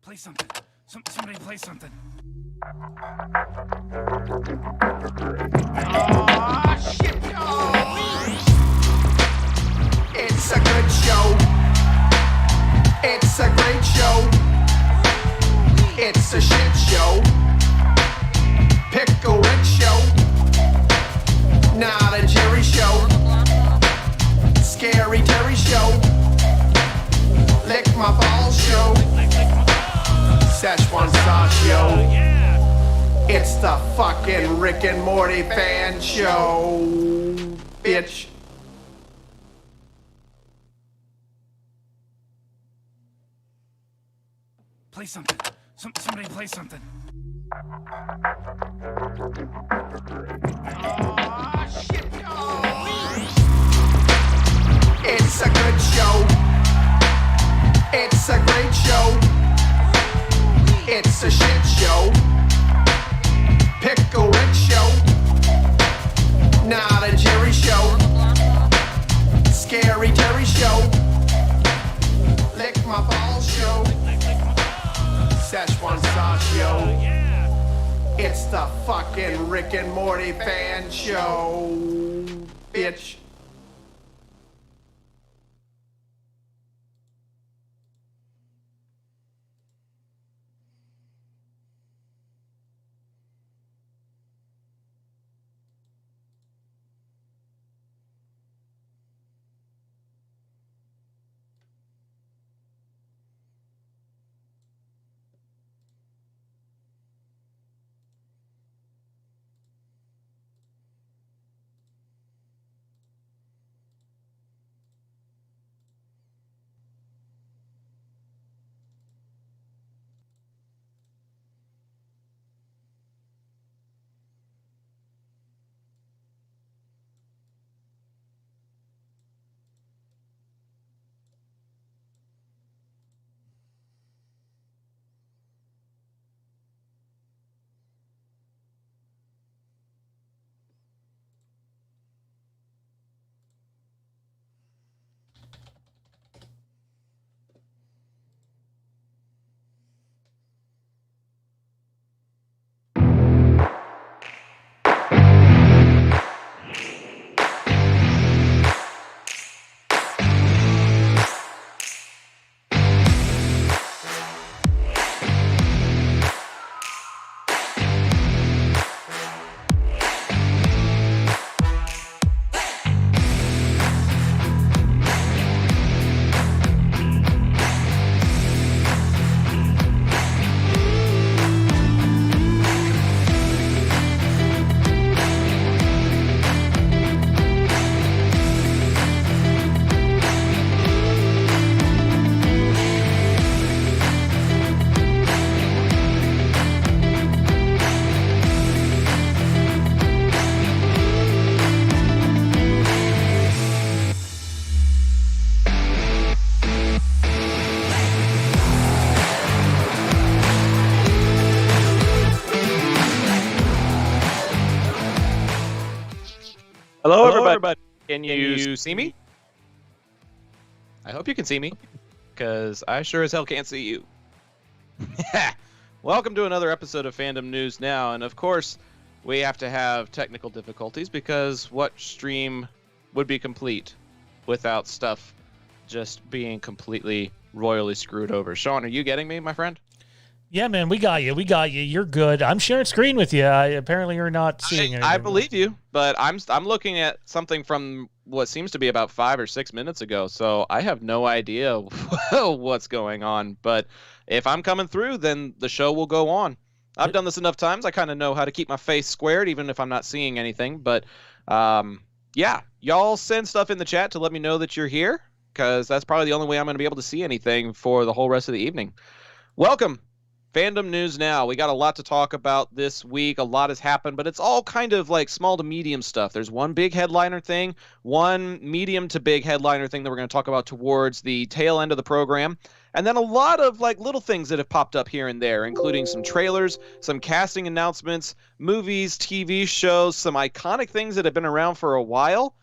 Play something. Somebody play something. Oh, shit, It's a good show. It's a great show. It's a shit show. Pick a which show. Not a Jerry show. Scary Terry show. Lick my balls show. Szechuan sauce show. It's the fucking Rick and Morty fan show, bitch. Play something. Somebody play something. Oh, shit, It's a good show. It's a great show. It's a shit show. Pick a which show. Not a Jerry show. Scary Terry show. Lick my balls show. Szechuan sauce show. It's the fucking Rick and Morty fan show, bitch. Hello, everybody. Can you see me? I hope you can see me, because I sure as hell can't see you. Welcome to another episode of Fandom News Now, and of course, we have to have technical difficulties, because what stream would be complete without stuff just being completely royally screwed over? Sean, are you getting me, my friend? Yeah, man, we got you. You're good. I'm sharing screen with you. Apparently, you're not seeing anything. I believe you, but I'm looking at something from what seems to be about 5 or 6 minutes ago, so I have no idea what's going on. But if I'm coming through, then the show will go on. I've done this enough times. I kind of know how to keep my face squared, even if I'm not seeing anything. But yeah, y'all send stuff in the chat to let me know that you're here, because that's probably the only way I'm going to be able to see anything for the whole rest of the evening. Welcome. Fandom News Now. We got a lot to talk about this week. A lot has happened, but it's all kind of like small to medium stuff. There's one big headliner thing, one medium to big headliner thing that we're going to talk about towards the tail end of the program, and then a lot of like little things that have popped up here and there, including some trailers, some casting announcements, movies, TV shows, some iconic things that have been around for a while,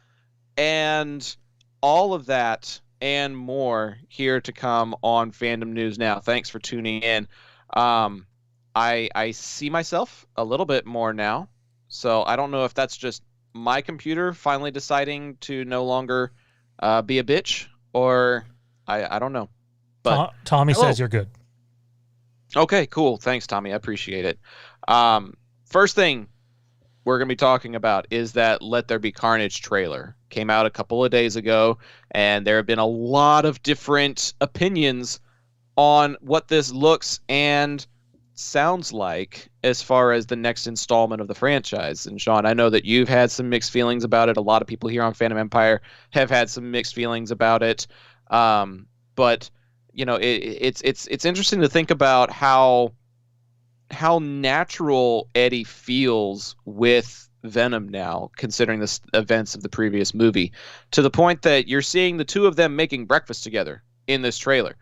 and all of that and more here to come on Fandom News Now. Thanks for tuning in. I see myself a little bit more now, so I don't know if that's just my computer finally deciding to no longer be a bitch, or I don't know. But Tommy says you're good. Okay, cool. Thanks, Tommy. I appreciate it. First thing we're going to be talking about is that Let There Be Carnage trailer. Came out a couple of days ago, and there have been a lot of different opinions on what this looks and sounds like as far as the next installment of the franchise. And Sean, I know that you've had some mixed feelings about it. A lot of people here on Fandom Empire have had some mixed feelings about it. But you know, it's interesting to think about how natural Eddie feels with Venom now, considering the events of the previous movie, to the point that you're seeing the two of them making breakfast together in this trailer,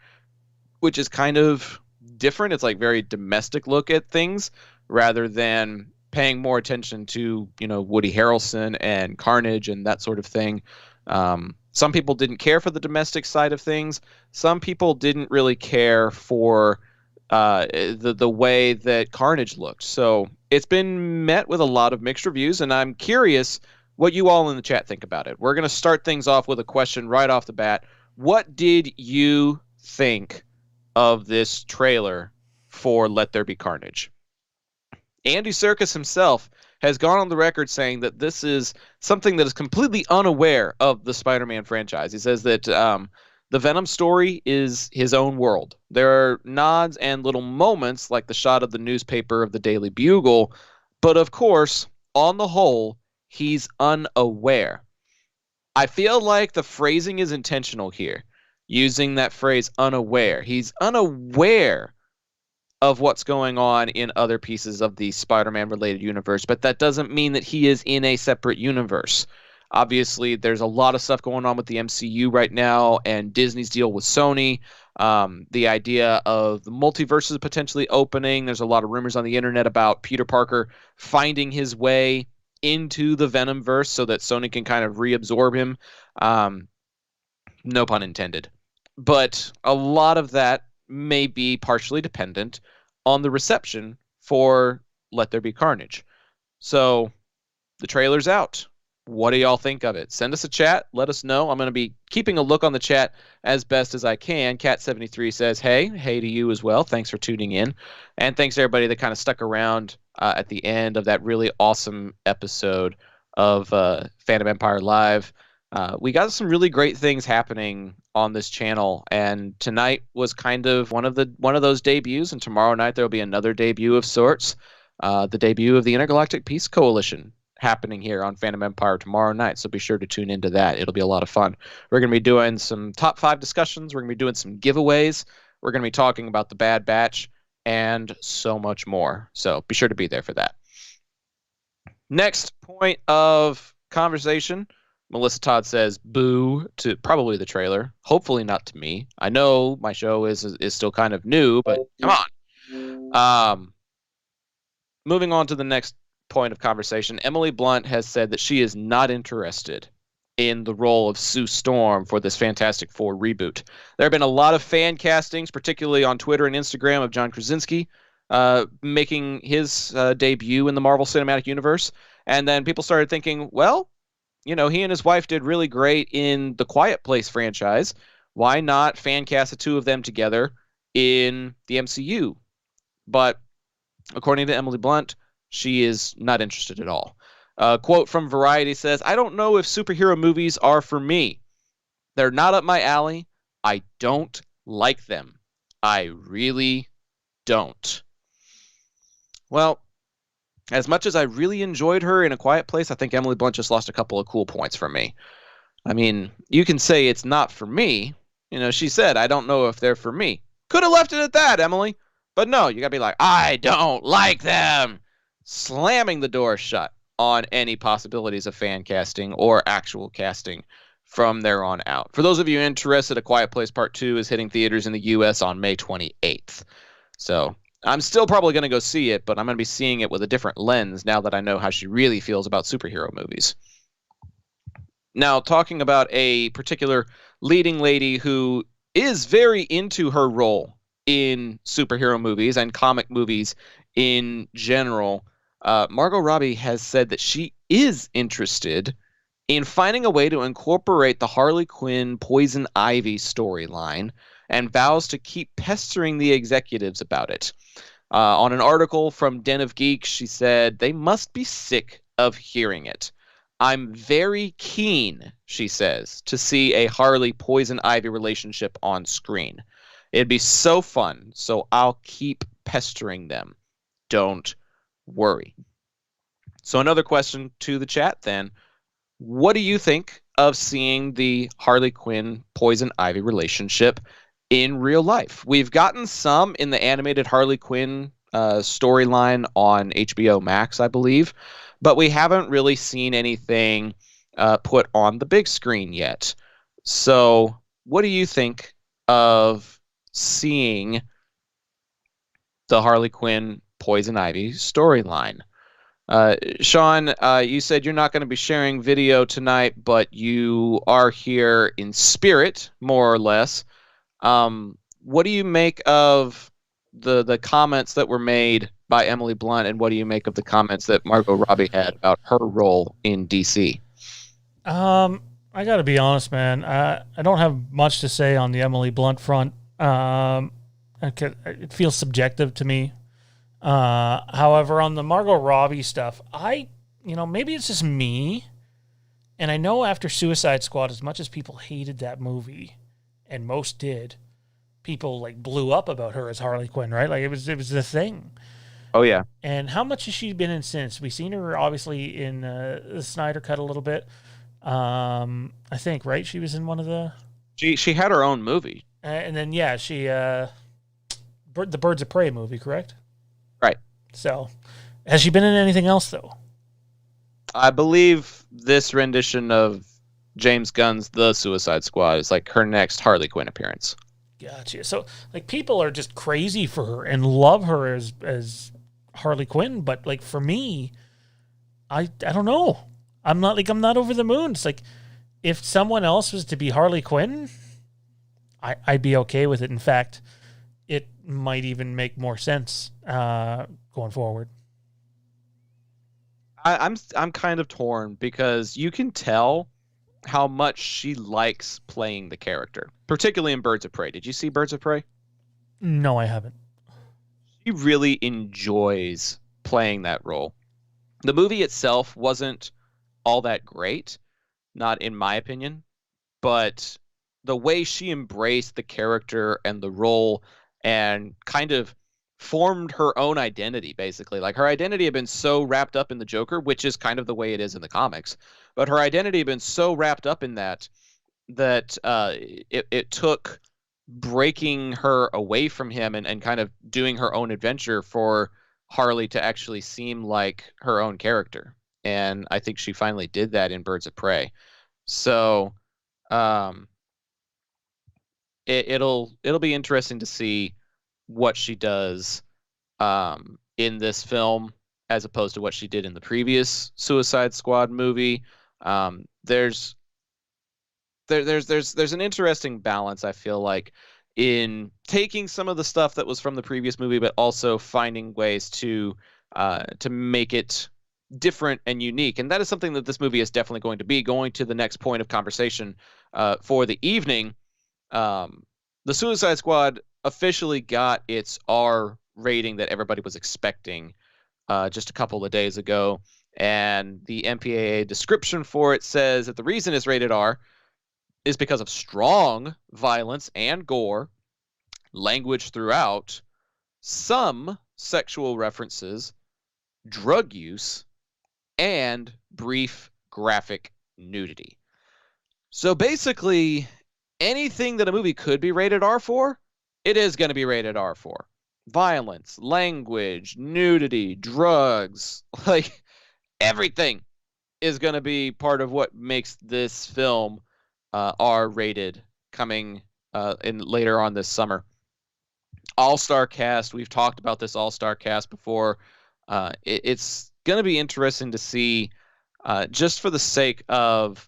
which is kind of different. It's like very domestic look at things rather than paying more attention to, you know, Woody Harrelson and Carnage and that sort of thing. Some people didn't care for the domestic side of things. Some people didn't really care for the way that Carnage looked. So it's been met with a lot of mixed reviews, and I'm curious what you all in the chat think about it. We're going to start things off with a question right off the bat. What did you think of this trailer for Let There Be Carnage? Andy Serkis himself has gone on the record saying that this is something that is completely unaware of the Spider-Man franchise. He says that the Venom story is his own world. There are nods and little moments like the shot of the newspaper of the Daily Bugle, but of course, on the whole, he's unaware. I feel like the phrasing is intentional here, using that phrase unaware. He's unaware of what's going on in other pieces of the Spider-Man related universe, but that doesn't mean that he is in a separate universe. Obviously, there's a lot of stuff going on with the MCU right now and Disney's deal with Sony. The idea of the multiverses potentially opening. There's a lot of rumors on the internet about Peter Parker finding his way into the Venomverse so that Sony can kind of reabsorb him. No pun intended. But a lot of that may be partially dependent on the reception for Let There Be Carnage. So the trailer's out. What do y'all think of it? Send us a chat. Let us know. I'm going to be keeping a look on the chat as best as I can. Cat73 says, hey to you as well. Thanks for tuning in. And thanks to everybody that kind of stuck around at the end of that really awesome episode of Fandom Empire Live. We got some really great things happening on this channel, and tonight was kind of one of those debuts, and tomorrow night there will be another debut of sorts, the debut of the Intergalactic Peace Coalition happening here on Fandom Empire tomorrow night, so be sure to tune into that. It'll be a lot of fun. We're going to be doing some top 5 discussions, we're going to be doing some giveaways, we're going to be talking about the Bad Batch, and so much more, so be sure to be there for that. Next point of conversation, Melissa Todd says boo to probably the trailer. Hopefully not to me. I know my show is still kind of new, but come on. Moving on to the next point of conversation, Emily Blunt has said that she is not interested in the role of Sue Storm for this Fantastic Four reboot. There have been a lot of fan castings, particularly on Twitter and Instagram, of John Krasinski making his debut in the Marvel Cinematic Universe. And then people started thinking, well, you know, he and his wife did really great in the Quiet Place franchise. Why not fan cast the two of them together in the MCU? But according to Emily Blunt, she is not interested at all. A quote from Variety says, I don't know if superhero movies are for me. They're not up my alley. I don't like them. I really don't. Well, as much as I really enjoyed her in A Quiet Place, I think Emily Blunt just lost a couple of cool points from me. I mean, you can say it's not for me. You know, she said, I don't know if they're for me. Could have left it at that, Emily. But no, you got to be like, I don't like them. Slamming the door shut on any possibilities of fan casting or actual casting from there on out. For those of you interested, A Quiet Place Part 2 is hitting theaters in the U.S. on May 28th. So I'm still probably going to go see it, but I'm going to be seeing it with a different lens now that I know how she really feels about superhero movies. Now, talking about a particular leading lady who is very into her role in superhero movies and comic movies in general, Margot Robbie has said that she is interested in finding a way to incorporate the Harley Quinn Poison Ivy storyline and vows to keep pestering the executives about it. On an article from Den of Geeks, she said, "They must be sick of hearing it. I'm very keen," she says, "to see a Harley Poison Ivy relationship on screen. It'd be so fun, so I'll keep pestering them. Don't worry." So another question to the chat then. What do you think of seeing the Harley Quinn Poison Ivy relationship in real life? We've gotten some in the animated Harley Quinn storyline on HBO Max, I believe, but we haven't really seen anything put on the big screen yet. So what do you think of seeing the Harley Quinn Poison Ivy storyline? Sean, you said you're not going to be sharing video tonight, but you are here in spirit, more or less. What do you make of the comments that were made by Emily Blunt, and what do you make of the comments that Margot Robbie had about her role in DC? I got to be honest, man. I don't have much to say on the Emily Blunt front. It feels subjective to me. However, on the Margot Robbie stuff, maybe it's just me. And I know after Suicide Squad, as much as people hated that movie, and most did, people like blew up about her as Harley Quinn, right? Like it was the thing. Oh yeah. And how much has she been in since? We've seen her obviously in the Snyder Cut a little bit. I think, right? She was in one of the. She had her own movie. And then she the Birds of Prey movie, correct? Right. So, has she been in anything else, though? I believe this rendition of James Gunn's The Suicide Squad is like her next Harley Quinn appearance. Gotcha. So, like, people are just crazy for her and love her as Harley Quinn, but like for me, I don't know. I'm not over the moon. It's like if someone else was to be Harley Quinn, I'd be okay with it. In fact, it might even make more sense going forward. I'm kind of torn because you can tell how much she likes playing the character, particularly in Birds of Prey. Did you see Birds of Prey? No, I haven't. She really enjoys playing that role. The movie itself wasn't all that great, not in my opinion, but the way she embraced the character and the role and kind of formed her own identity, basically. Like her identity had been so wrapped up in the Joker, which is kind of the way it is in the comics, but her identity had been so wrapped up in that it took breaking her away from him and kind of doing her own adventure for Harley to actually seem like her own character. And I think she finally did that in Birds of Prey. So it'll be interesting to see what she does in this film as opposed to what she did in the previous Suicide Squad movie. There's an interesting balance, I feel like, in taking some of the stuff that was from the previous movie, but also finding ways to make it different and unique. And that is something that this movie is definitely going to be. Going to the next point of conversation for the evening, the Suicide Squad officially got its R rating that everybody was expecting just a couple of days ago. And the MPAA description for it says that the reason it's rated R is because of strong violence and gore, language throughout, some sexual references, drug use, and brief graphic nudity. So basically, anything that a movie could be rated R for, it is going to be rated R for. Violence, language, nudity, drugs, like everything is going to be part of what makes this film R-rated coming in later on this summer. All-star cast, we've talked about this all-star cast before. It's going to be interesting to see, just for the sake of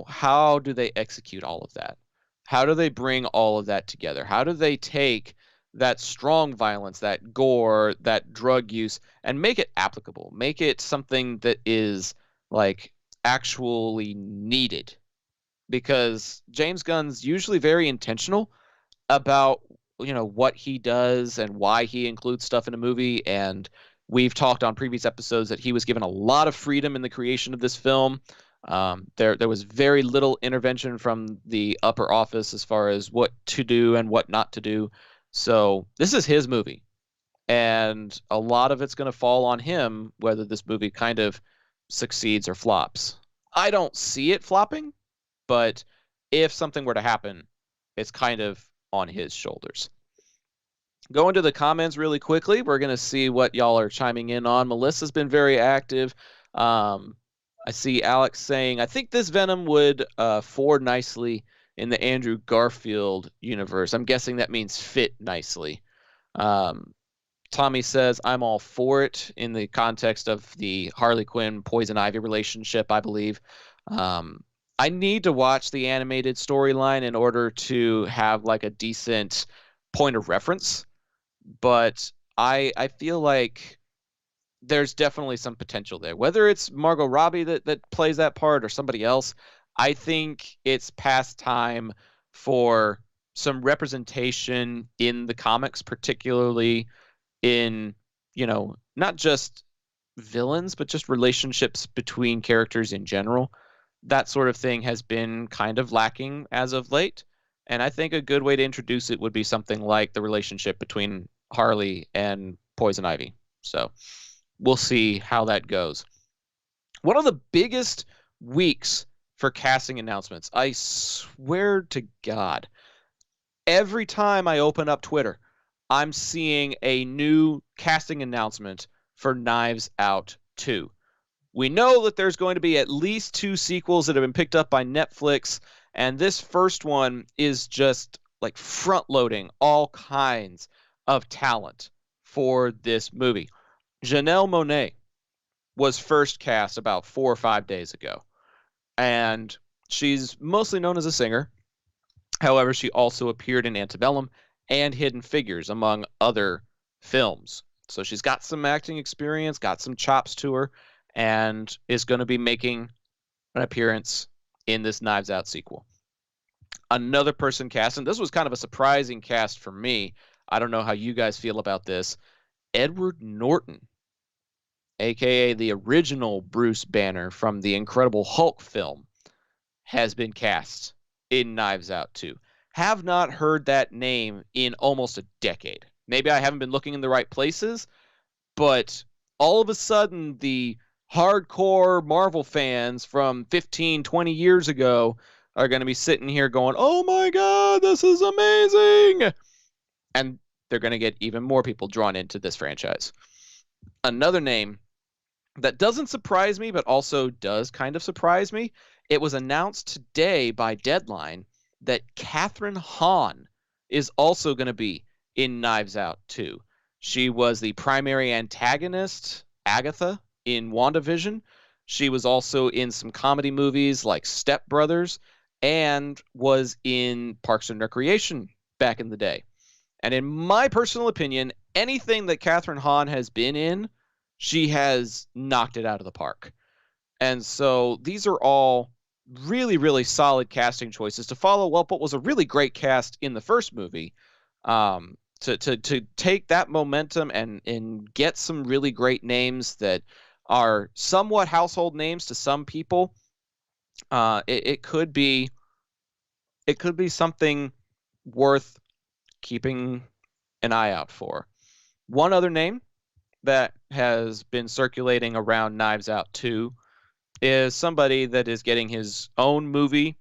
how do they execute all of that? How do they bring all of that together? How do they take that strong violence, that gore, that drug use, and make it applicable? Make it something that is like actually needed. Because James Gunn's usually very intentional about what he does and why he includes stuff in a movie. And we've talked on previous episodes that he was given a lot of freedom in the creation of this film. There was very little intervention from the upper office as far as what to do and what not to do. So this is his movie, and a lot of it's going to fall on him whether this movie kind of succeeds or flops. I don't see it flopping, but if something were to happen, it's kind of on his shoulders. Go into the comments really quickly. We're going to see what y'all are chiming in on. Melissa's been very active. I see Alex saying, I think this Venom would ford nicely in the Andrew Garfield universe. I'm guessing that means fit nicely. Tommy says, I'm all for it in the context of the Harley Quinn Poison Ivy relationship, I believe. I need to watch the animated storyline in order to have like a decent point of reference. But I feel like there's definitely some potential there. Whether it's Margot Robbie that plays that part or somebody else, I think it's past time for some representation in the comics, particularly in, not just villains, but just relationships between characters in general. That sort of thing has been kind of lacking as of late. And I think a good way to introduce it would be something like the relationship between Harley and Poison Ivy. So we'll see how that goes. One of the biggest weeks for casting announcements, I swear to God, every time I open up Twitter, I'm seeing a new casting announcement for Knives Out 2. We know that there's going to be at least 2 sequels that have been picked up by Netflix, and this first one is just like front-loading all kinds of talent for this movie. Janelle Monae was first cast about 4 or 5 days ago, and she's mostly known as a singer. However, she also appeared in Antebellum and Hidden Figures, among other films. So she's got some acting experience, got some chops to her, and is going to be making an appearance in this Knives Out sequel. Another person cast, and this was kind of a surprising cast for me. I don't know how you guys feel about this. Edward Norton, a.k.a. the original Bruce Banner from the Incredible Hulk film, has been cast in Knives Out 2. Have not heard that name in almost a decade. Maybe I haven't been looking in the right places, but all of a sudden the hardcore Marvel fans from 15, 20 years ago are going to be sitting here going, oh my God, this is amazing. And they're going to get even more people drawn into this franchise. Another name that doesn't surprise me, but also does kind of surprise me. It was announced today by Deadline that Katherine Hahn is also going to be in Knives Out 2. She was the primary antagonist, Agatha, in WandaVision. She was also in some comedy movies like Step Brothers and was in Parks and Recreation back in the day. And in my personal opinion, anything that Katherine Hahn has been in, she has knocked it out of the park. And so these are all really, really solid casting choices to follow up what was a really great cast in the first movie. To take that momentum and get some really great names that are somewhat household names to some people. It could be something worth keeping an eye out for. One other name that has been circulating around Knives Out 2 is somebody that is getting his own movie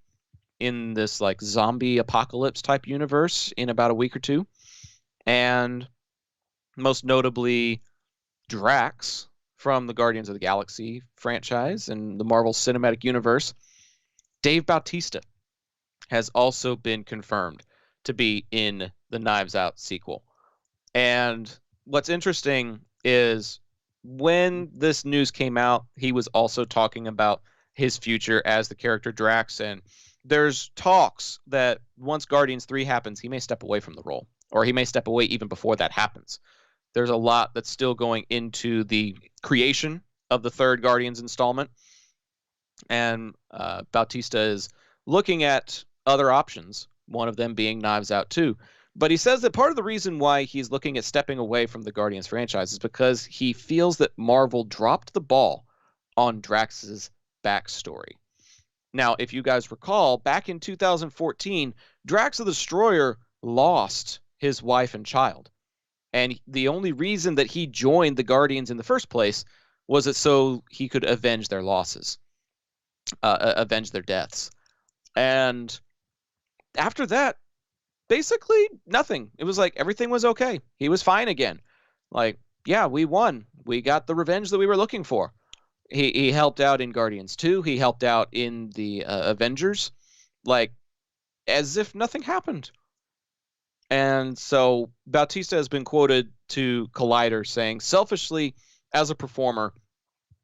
in this like zombie apocalypse type universe in about a week or two. And most notably Drax from the Guardians of the Galaxy franchise and the Marvel Cinematic Universe. Dave Bautista has also been confirmed to be in the Knives Out sequel. And what's interesting is when this news came out, he was also talking about his future as the character Drax. And there's talks that once Guardians 3 happens, he may step away from the role, or he may step away even before that happens. There's a lot that's still going into the creation of the third Guardians installment. And Bautista is looking at other options, one of them being Knives Out 2. But he says that part of the reason why he's looking at stepping away from the Guardians franchise is because he feels that Marvel dropped the ball on Drax's backstory. Now, if you guys recall, back in 2014, Drax the Destroyer lost his wife and child. And the only reason that he joined the Guardians in the first place was that so he could avenge their losses, avenge their deaths. And after that, basically nothing. It was like everything was okay. He was fine again. Like, yeah, we won. We got the revenge that we were looking for. He helped out in Guardians 2. He helped out in the Avengers. Like, as if nothing happened. And so Bautista has been quoted to Collider saying, selfishly, as a performer,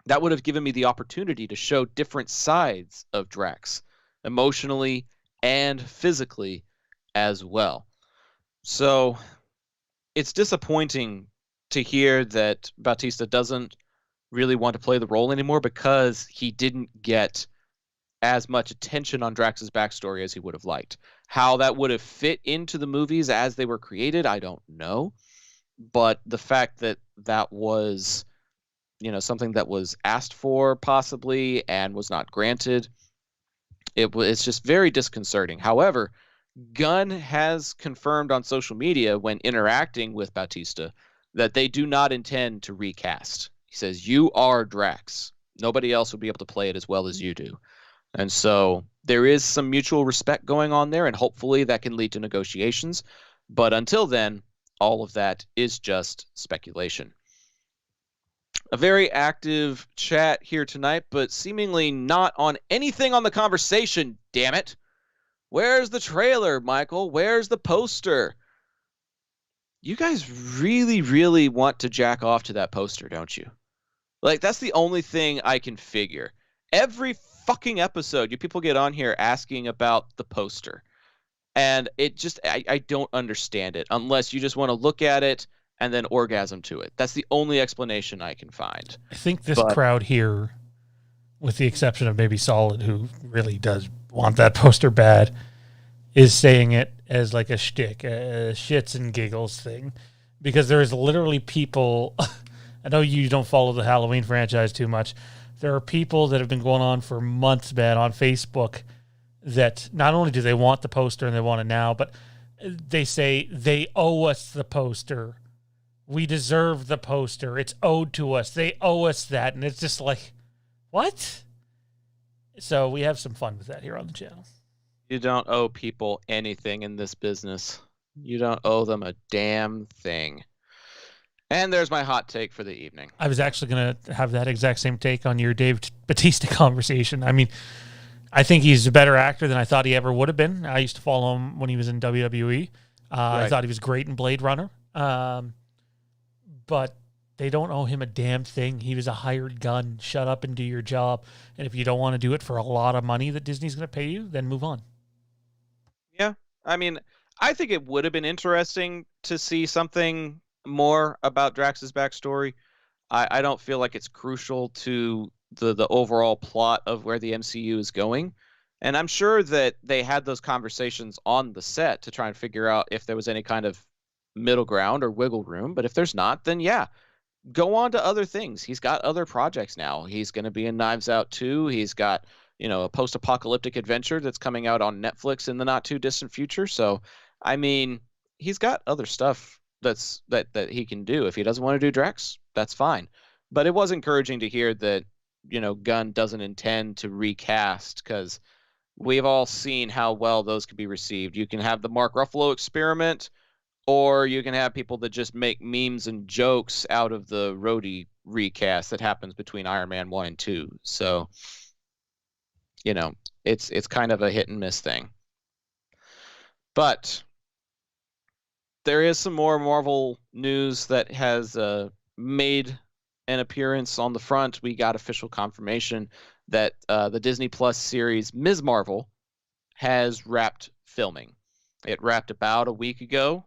that would have given me the opportunity to show different sides of Drax, emotionally and physically as well. So it's disappointing to hear that Bautista doesn't really want to play the role anymore because he didn't get as much attention on Drax's backstory as he would have liked. How that would have fit into the movies as they were created, I don't know. But the fact that that was, something that was asked for possibly and was not granted, it's just very disconcerting. However, Gunn has confirmed on social media when interacting with Bautista that they do not intend to recast. He says, you are Drax. Nobody else would be able to play it as well as you do. And so there is some mutual respect going on there, and hopefully that can lead to negotiations. But until then, all of that is just speculation. A very active chat here tonight, but seemingly not on anything on the conversation, damn it. Where's the trailer, Michael? Where's the poster? You guys really, really want to jack off to that poster, don't you? Like, that's the only thing I can figure. Every fucking episode, you people get on here asking about the poster. And it just, I don't understand it unless you just want to look at it and then orgasm to it. That's the only explanation I can find. I think this crowd here, with the exception of maybe Solid, who really does want that poster bad, is saying it as like a shtick, a shits and giggles thing. Because there is literally people, I know you don't follow the Halloween franchise too much. There are people that have been going on for months, man, on Facebook that not only do they want the poster and they want it now, but they say they owe us the poster. We deserve the poster. It's owed to us. They owe us that. And it's just like, what? So we have some fun with that here on the channel. You don't owe people anything in this business. You don't owe them a damn thing. And there's my hot take for the evening. I was actually going to have that exact same take on your Dave Bautista conversation. I mean, I think he's a better actor than I thought he ever would have been. I used to follow him when he was in WWE. Right. I thought he was great in Blade Runner. But they don't owe him a damn thing. He was a hired gun. Shut up and do your job. And if you don't want to do it for a lot of money that Disney's going to pay you, then move on. Yeah. I mean, I think it would have been interesting to see something more about Drax's backstory. I don't feel like it's crucial to the overall plot of where the MCU is going. And I'm sure that they had those conversations on the set to try and figure out if there was any kind of middle ground or wiggle room. But if there's not, then yeah, go on to other things. He's got other projects now. He's going to be in Knives Out 2. He's got, a post-apocalyptic adventure that's coming out on Netflix in the not too distant future. So, I mean, he's got other stuff that he can do. If he doesn't want to do Drax, that's fine. But it was encouraging to hear that, Gunn doesn't intend to recast, because we've all seen how well those could be received. You can have the Mark Ruffalo experiment, or you can have people that just make memes and jokes out of the Rhodey recast that happens between Iron Man 1 and 2. So, it's kind of a hit and miss thing. But there is some more Marvel news that has made an appearance on the front. We got official confirmation that the Disney Plus series Ms. Marvel has wrapped filming. It wrapped about a week ago,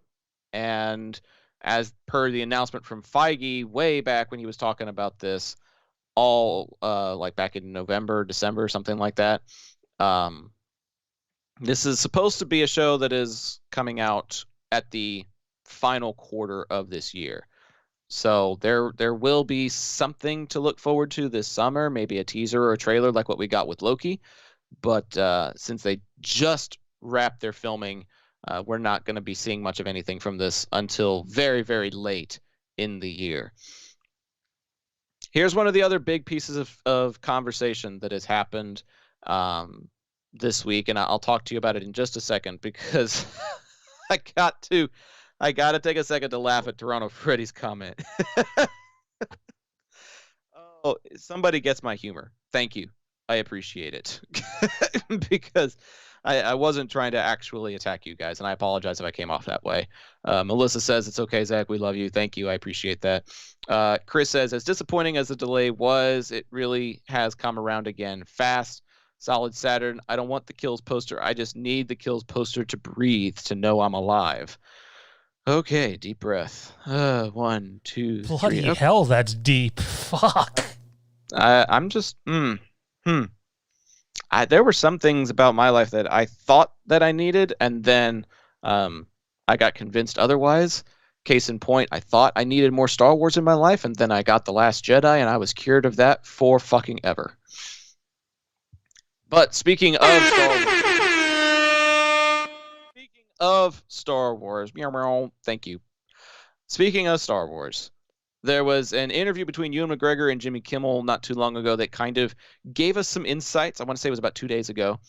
and as per the announcement from Feige way back when he was talking about this, all like back in November, December, something like that. This is supposed to be a show that is coming out at the final quarter of this year. So there will be something to look forward to this summer, maybe a teaser or a trailer like what we got with Loki. But since they just wrapped their filming, we're not going to be seeing much of anything from this until very, very late in the year. Here's one of the other big pieces of conversation that has happened this week, and I'll talk to you about it in just a second because I got to take a second to laugh at Toronto Freddy's comment. Oh, somebody gets my humor. Thank you. I appreciate it. Because I wasn't trying to actually attack you guys, and I apologize if I came off that way. Melissa says, it's okay, Zach. We love you. Thank you. I appreciate that. Chris says, as disappointing as the delay was, it really has come around again fast. Solid Saturn. I don't want the Kills poster. I just need the Kills poster to breathe, to know I'm alive. Okay, deep breath. 1, 2, Bloody 3. hell, that's deep. Fuck. I'm just, there were some things about my life that I thought that I needed, and then I got convinced otherwise. Case in point, I thought I needed more Star Wars in my life, and then I got The Last Jedi, and I was cured of that for fucking ever. But speaking of Star Wars, thank you. Speaking of Star Wars, there was an interview between Ewan McGregor and Jimmy Kimmel not too long ago that kind of gave us some insights. I want to say it was about 2 days ago.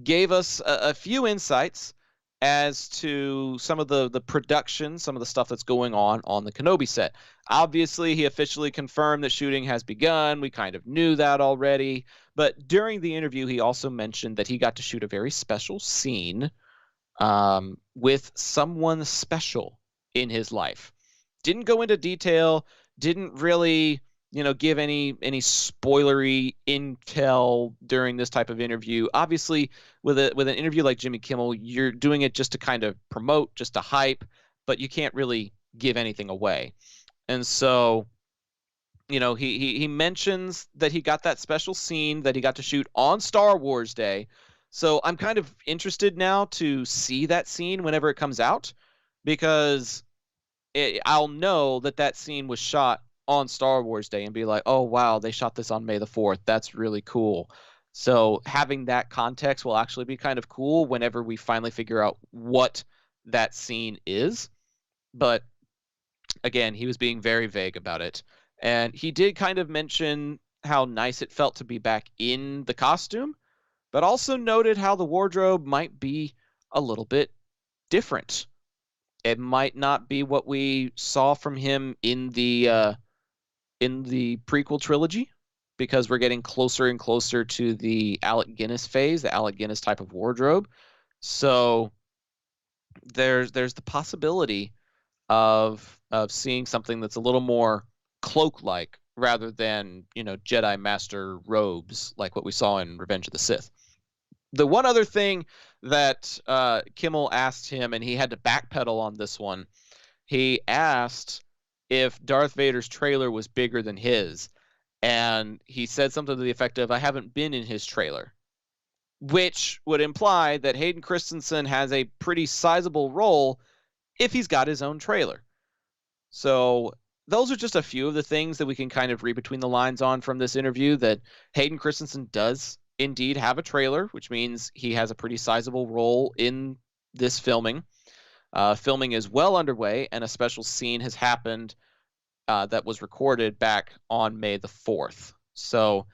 Gave us a few insights as to some of the production, some of the stuff that's going on the Kenobi set. Obviously, he officially confirmed that shooting has begun. We kind of knew that already. But during the interview, he also mentioned that he got to shoot a very special scene with someone special in his life. Didn't go into detail, didn't really, give any spoilery intel during this type of interview. Obviously, with an interview like Jimmy Kimmel, you're doing it just to kind of promote, just to hype, but you can't really give anything away. And so, he mentions that he got that special scene that he got to shoot on Star Wars Day. So I'm kind of interested now to see that scene whenever it comes out, because I'll know that scene was shot on Star Wars Day and be like, oh, wow, they shot this on May the 4th. That's really cool. So having that context will actually be kind of cool whenever we finally figure out what that scene is. But again, he was being very vague about it. And he did kind of mention how nice it felt to be back in the costume, but also noted how the wardrobe might be a little bit different. It might not be what we saw from him in the prequel trilogy, because we're getting closer and closer to the Alec Guinness phase, the Alec Guinness type of wardrobe. So there's the possibility of seeing something that's a little more cloak-like rather than, Jedi Master robes like what we saw in Revenge of the Sith. The one other thing that Kimmel asked him, and he had to backpedal on this one, he asked if Darth Vader's trailer was bigger than his. And he said something to the effect of, I haven't been in his trailer. Which would imply that Hayden Christensen has a pretty sizable role if he's got his own trailer. So those are just a few of the things that we can kind of read between the lines on from this interview, that Hayden Christensen does indeed have a trailer, which means he has a pretty sizable role in this filming. Filming is well underway, and a special scene has happened that was recorded back on May the 4th. So,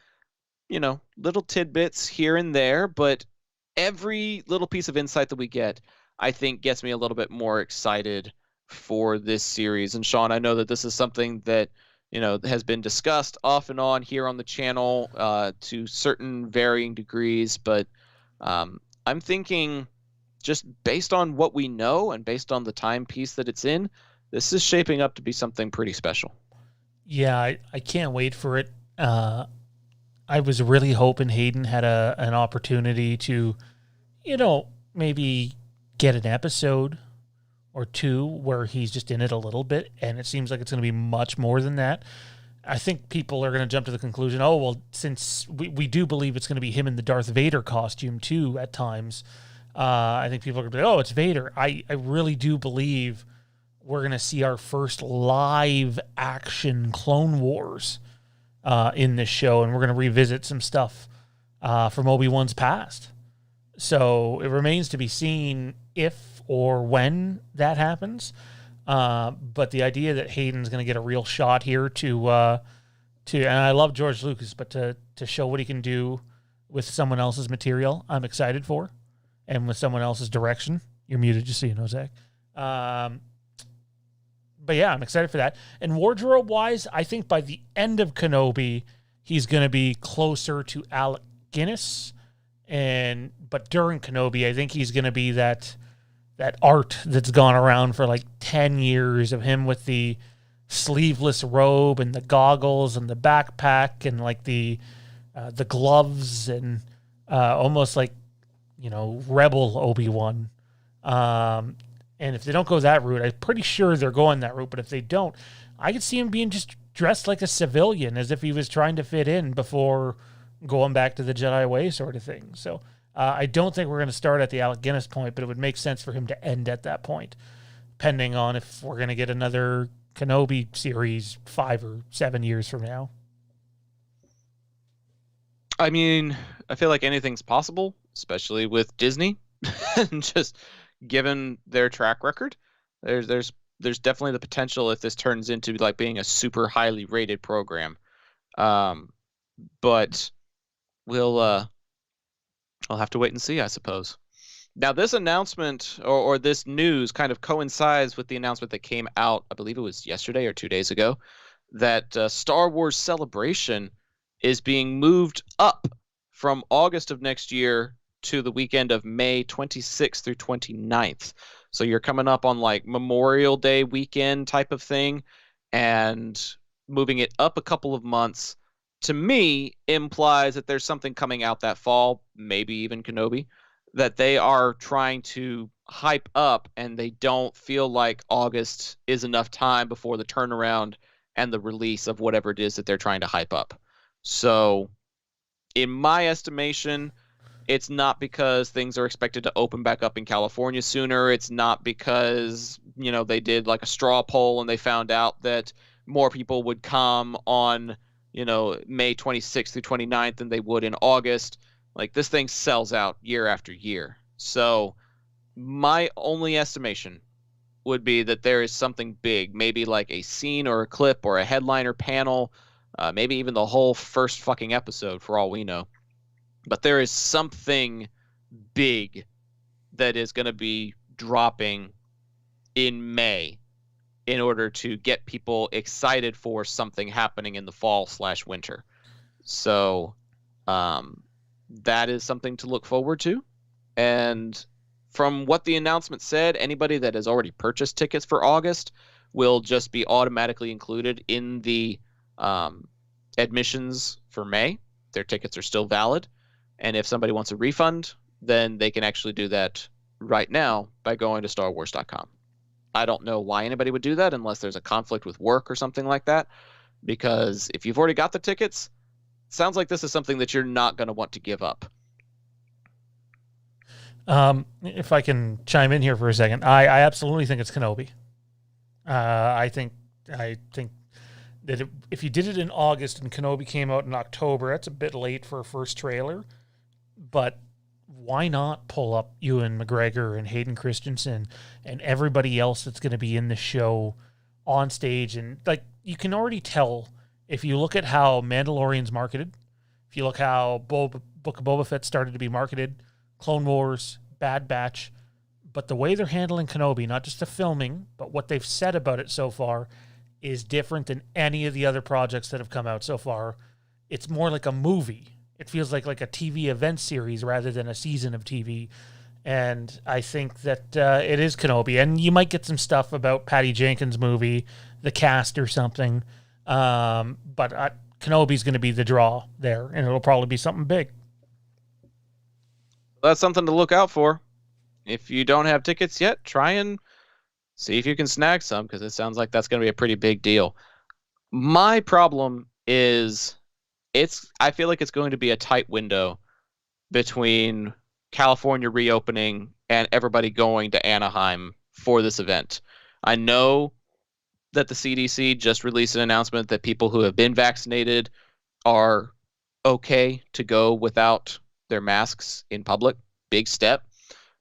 little tidbits here and there, but every little piece of insight that we get, I think, gets me a little bit more excited for this series. And Sean, I know that this is something that has been discussed off and on here on the channel to certain varying degrees, but I'm thinking, just based on what we know and based on the timepiece that it's in, this is shaping up to be something pretty special. Yeah, I can't wait for it. I was really hoping Hayden had an opportunity to, maybe get an episode or two where he's just in it a little bit, and it seems like it's going to be much more than that. I think people are going to jump to the conclusion, oh, well, since we do believe it's going to be him in the Darth Vader costume, too, at times, I think people are going to be, oh, it's Vader. I really do believe we're going to see our first live-action Clone Wars in this show, and we're going to revisit some stuff from Obi-Wan's past. So it remains to be seen if or when that happens. But the idea that Hayden's going to get a real shot here to and I love George Lucas, but to show what he can do with someone else's material, I'm excited for, and with someone else's direction. You're muted, just so you know, Zach. But yeah, I'm excited for that. And wardrobe-wise, I think by the end of Kenobi, he's going to be closer to Alec Guinness. But during Kenobi, I think he's going to be that art that's gone around for like 10 years of him with the sleeveless robe and the goggles and the backpack and like the gloves and almost like, Rebel Obi-Wan. And if they don't go that route, I'm pretty sure they're going that route. But if they don't, I could see him being just dressed like a civilian, as if he was trying to fit in before going back to the Jedi way sort of thing. So I don't think we're going to start at the Alec Guinness point, but it would make sense for him to end at that point, depending on if we're going to get another Kenobi series 5 or 7 years from now. I mean, I feel like anything's possible, especially with Disney. And just given their track record, there's definitely the potential if this turns into like being a super highly rated program. But I'll have to wait and see, I suppose. Now, this announcement or this news kind of coincides with the announcement that came out, I believe it was yesterday or 2 days ago, that Star Wars Celebration is being moved up from August of next year to the weekend of May 26th through 29th. So you're coming up on like Memorial Day weekend type of thing, and moving it up a couple of months, to me, implies that there's something coming out that fall, maybe even Kenobi, that they are trying to hype up, and they don't feel like August is enough time before the turnaround and the release of whatever it is that they're trying to hype up. So, in my estimation, it's not because things are expected to open back up in California sooner. It's not because, they did like a straw poll and they found out that more people would come on, May 26th through 29th than they would in August. Like, this thing sells out year after year. So my only estimation would be that there is something big, maybe like a scene or a clip or a headliner panel, maybe even the whole first fucking episode for all we know. But there is something big that is going to be dropping in May in order to get people excited for something happening in the fall/winter. So that is something to look forward to. And from what the announcement said, anybody that has already purchased tickets for August will just be automatically included in the admissions for May. Their tickets are still valid. And if somebody wants a refund, then they can actually do that right now by going to StarWars.com. I don't know why anybody would do that unless there's a conflict with work or something like that. Because if you've already got the tickets, it sounds like this is something that you're not going to want to give up. If I can chime in here for a second, I absolutely think it's Kenobi. I think that if you did it in August and Kenobi came out in October, that's a bit late for a first trailer. But why not pull up Ewan McGregor and Hayden Christensen and everybody else that's going to be in the show on stage? And like, you can already tell if you look at how Mandalorian's marketed, if you look how Book of Boba Fett started to be marketed, Clone Wars, Bad Batch, but the way they're handling Kenobi, not just the filming, but what they've said about it so far, is different than any of the other projects that have come out so far. It's more like a movie. It feels like a TV event series rather than a season of TV. And I think that it is Kenobi. And you might get some stuff about Patty Jenkins' movie, The Cast or something. But Kenobi's going to be the draw there, and it'll probably be something big. That's something to look out for. If you don't have tickets yet, try and see if you can snag some, because it sounds like that's going to be a pretty big deal. My problem is I feel like it's going to be a tight window between California reopening and everybody going to Anaheim for this event. I know that the CDC just released an announcement that people who have been vaccinated are okay to go without their masks in public. Big step.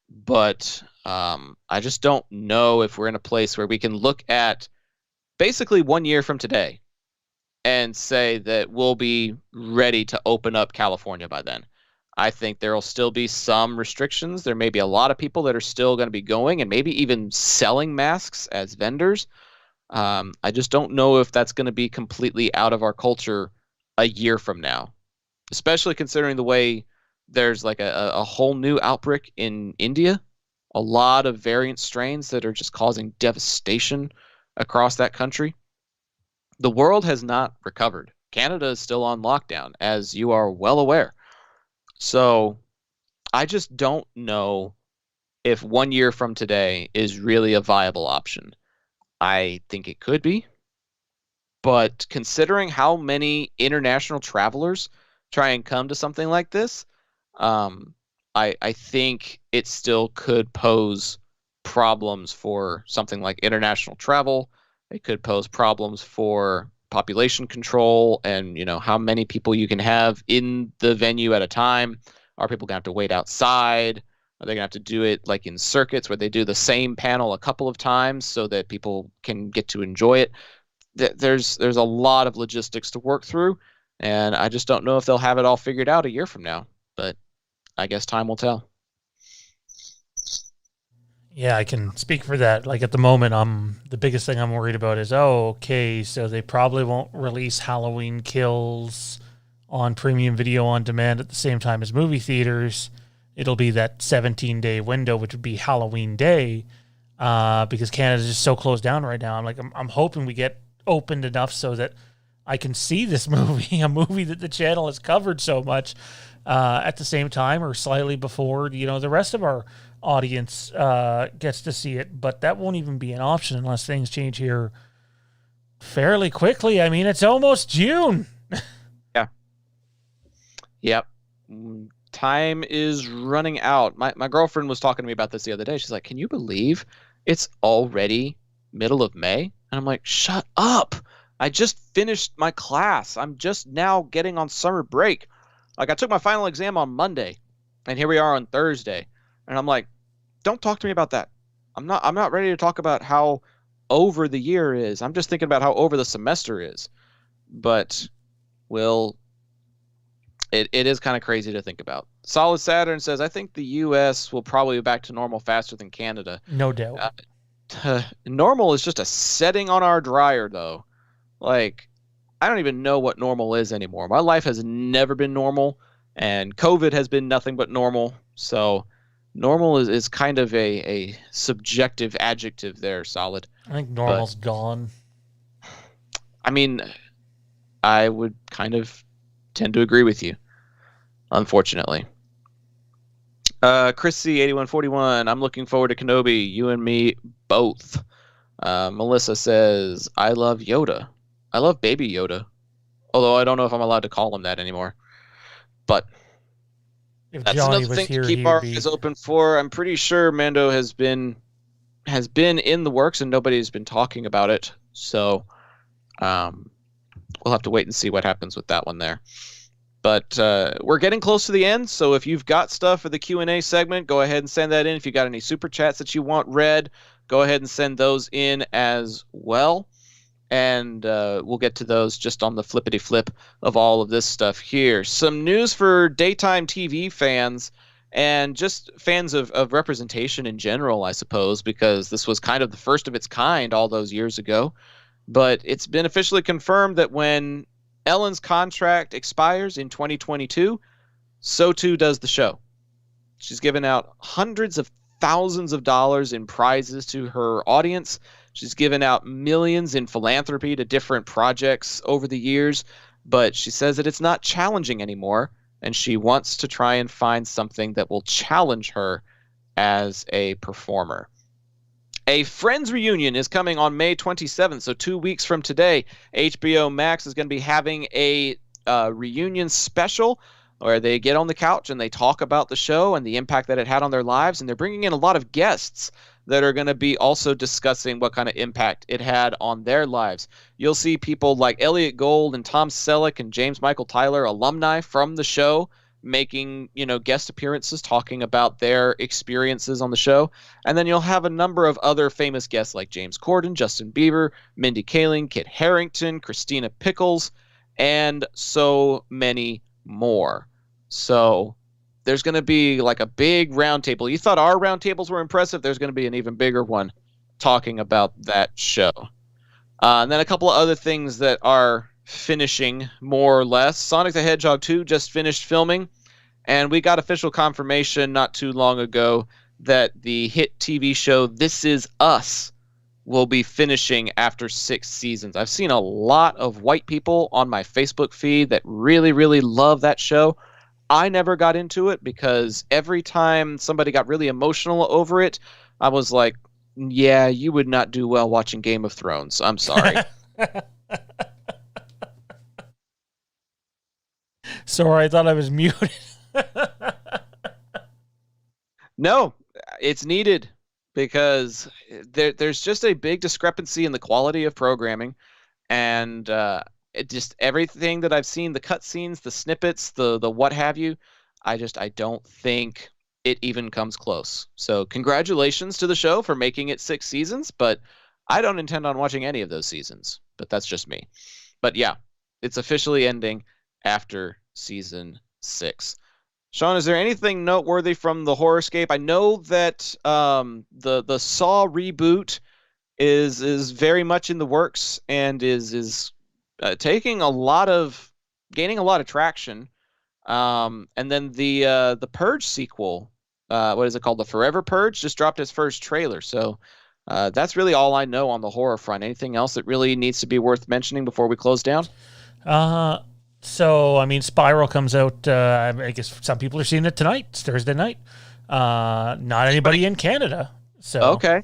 But I just don't know if we're in a place where we can look at basically 1 year from today and say that we'll be ready to open up California by then. I think there will still be some restrictions. There may be a lot of people that are still going to be going and maybe even selling masks as vendors. I just don't know if that's going to be completely out of our culture a year from now, especially considering the way there's like a whole new outbreak in India, a lot of variant strains that are just causing devastation across that country. The world has not recovered. Canada is still on lockdown, as you are well aware. So I just don't know if 1 year from today is really a viable option. I think it could be. But considering how many international travelers try and come to something like this, I think it still could pose problems for something like international travel. It could pose problems for population control and, how many people you can have in the venue at a time. Are people going to have to wait outside? Are they going to have to do it like in circuits where they do the same panel a couple of times so that people can get to enjoy it? There's a lot of logistics to work through, and I just don't know if they'll have it all figured out a year from now. But I guess time will tell. Yeah, I can speak for that. Like at the moment, the biggest thing I'm worried about is, okay, so they probably won't release Halloween Kills on premium video on demand at the same time as movie theaters. It'll be that 17-day window, which would be Halloween Day, because Canada's just so closed down right now. I'm hoping we get opened enough so that I can see this movie, a movie that the channel has covered so much, at the same time or slightly before, the rest of our audience gets to see it. But that won't even be an option unless things change here fairly quickly. I mean, it's almost June. Yeah. Yep. Time is running out. My girlfriend was talking to me about this the other day. She's like, can you believe it's already middle of May? And I'm like, shut up. I just finished my class. I'm just now getting on summer break. Like, I took my final exam on Monday, and here we are on Thursday. And I'm like, don't talk to me about that. I'm not ready to talk about how over the year is. I'm just thinking about how over the semester is. But, well, it is kind of crazy to think about. Solid Saturn says, I think the U.S. will probably be back to normal faster than Canada. No doubt. Normal is just a setting on our dryer, though. Like, I don't even know what normal is anymore. My life has never been normal, and COVID has been nothing but normal. So normal is kind of a subjective adjective there, Solid. I think normal's gone. I mean, I would kind of tend to agree with you, unfortunately. Chris C 8141, I'm looking forward to Kenobi. You and me both. Melissa says, I love Yoda. I love Baby Yoda. Although I don't know if I'm allowed to call him that anymore. But If that's Johnny another was thing here, to keep he'd our be... eyes open for. I'm pretty sure Mando has been in the works and nobody's been talking about it. So we'll have to wait and see what happens with that one there. But we're getting close to the end, so if you've got stuff for the Q&A segment, go ahead and send that in. If you got any super chats that you want read, go ahead and send those in as well. And we'll get to those just on the flippity flip of all of this stuff here. Some news for daytime TV fans and just fans of representation in general, I suppose, because this was kind of the first of its kind all those years ago. But it's been officially confirmed that when Ellen's contract expires in 2022, so too does the show. She's given out hundreds of thousands of dollars in prizes to her audience. She's given out millions in philanthropy to different projects over the years. but she says that it's not challenging anymore, and she wants to try and find something that will challenge her as a performer. A Friends reunion is coming on May 27th, so 2 weeks from today. HBO Max is going to be having a reunion special where they get on the couch and they talk about the show and the impact that it had on their lives, and they're bringing in a lot of guests that are going to be also discussing what kind of impact it had on their lives. You'll see people like Elliot Gould and Tom Selleck and James Michael Tyler, alumni from the show, making, guest appearances talking about their experiences on the show. And then you'll have a number of other famous guests like James Corden, Justin Bieber, Mindy Kaling, Kit Harington, Christina Pickles, and so many more. So there's going to be like a big round table. You thought our round tables were impressive. There's going to be an even bigger one talking about that show. And then a couple of other things that are finishing more or less. Sonic the Hedgehog 2 just finished filming, and we got official confirmation not too long ago that the hit TV show This Is Us will be finishing after 6 seasons. I've seen a lot of white people on my Facebook feed that really, really love that show. I never got into it because every time somebody got really emotional over it, I was like, yeah, you would not do well watching Game of Thrones. I'm sorry. Sorry, I thought I was muted. No, it's needed because there's just a big discrepancy in the quality of programming, and it just everything that I've seen, the cutscenes, the snippets, the what have you, I don't think it even comes close. So congratulations to the show for making it 6 seasons, but I don't intend on watching any of those seasons. But that's just me. But yeah, it's officially ending after season 6. Sean, is there anything noteworthy from the Horrorscape? I know that the Saw reboot is very much in the works and is gaining a lot of traction. And then the Purge sequel, what is it called? The Forever Purge just dropped its first trailer. So that's really all I know on the horror front. Anything else that really needs to be worth mentioning before we close down? So, I mean, Spiral comes out, I guess some people are seeing it tonight. It's Thursday night. Not anybody in Canada. So, okay.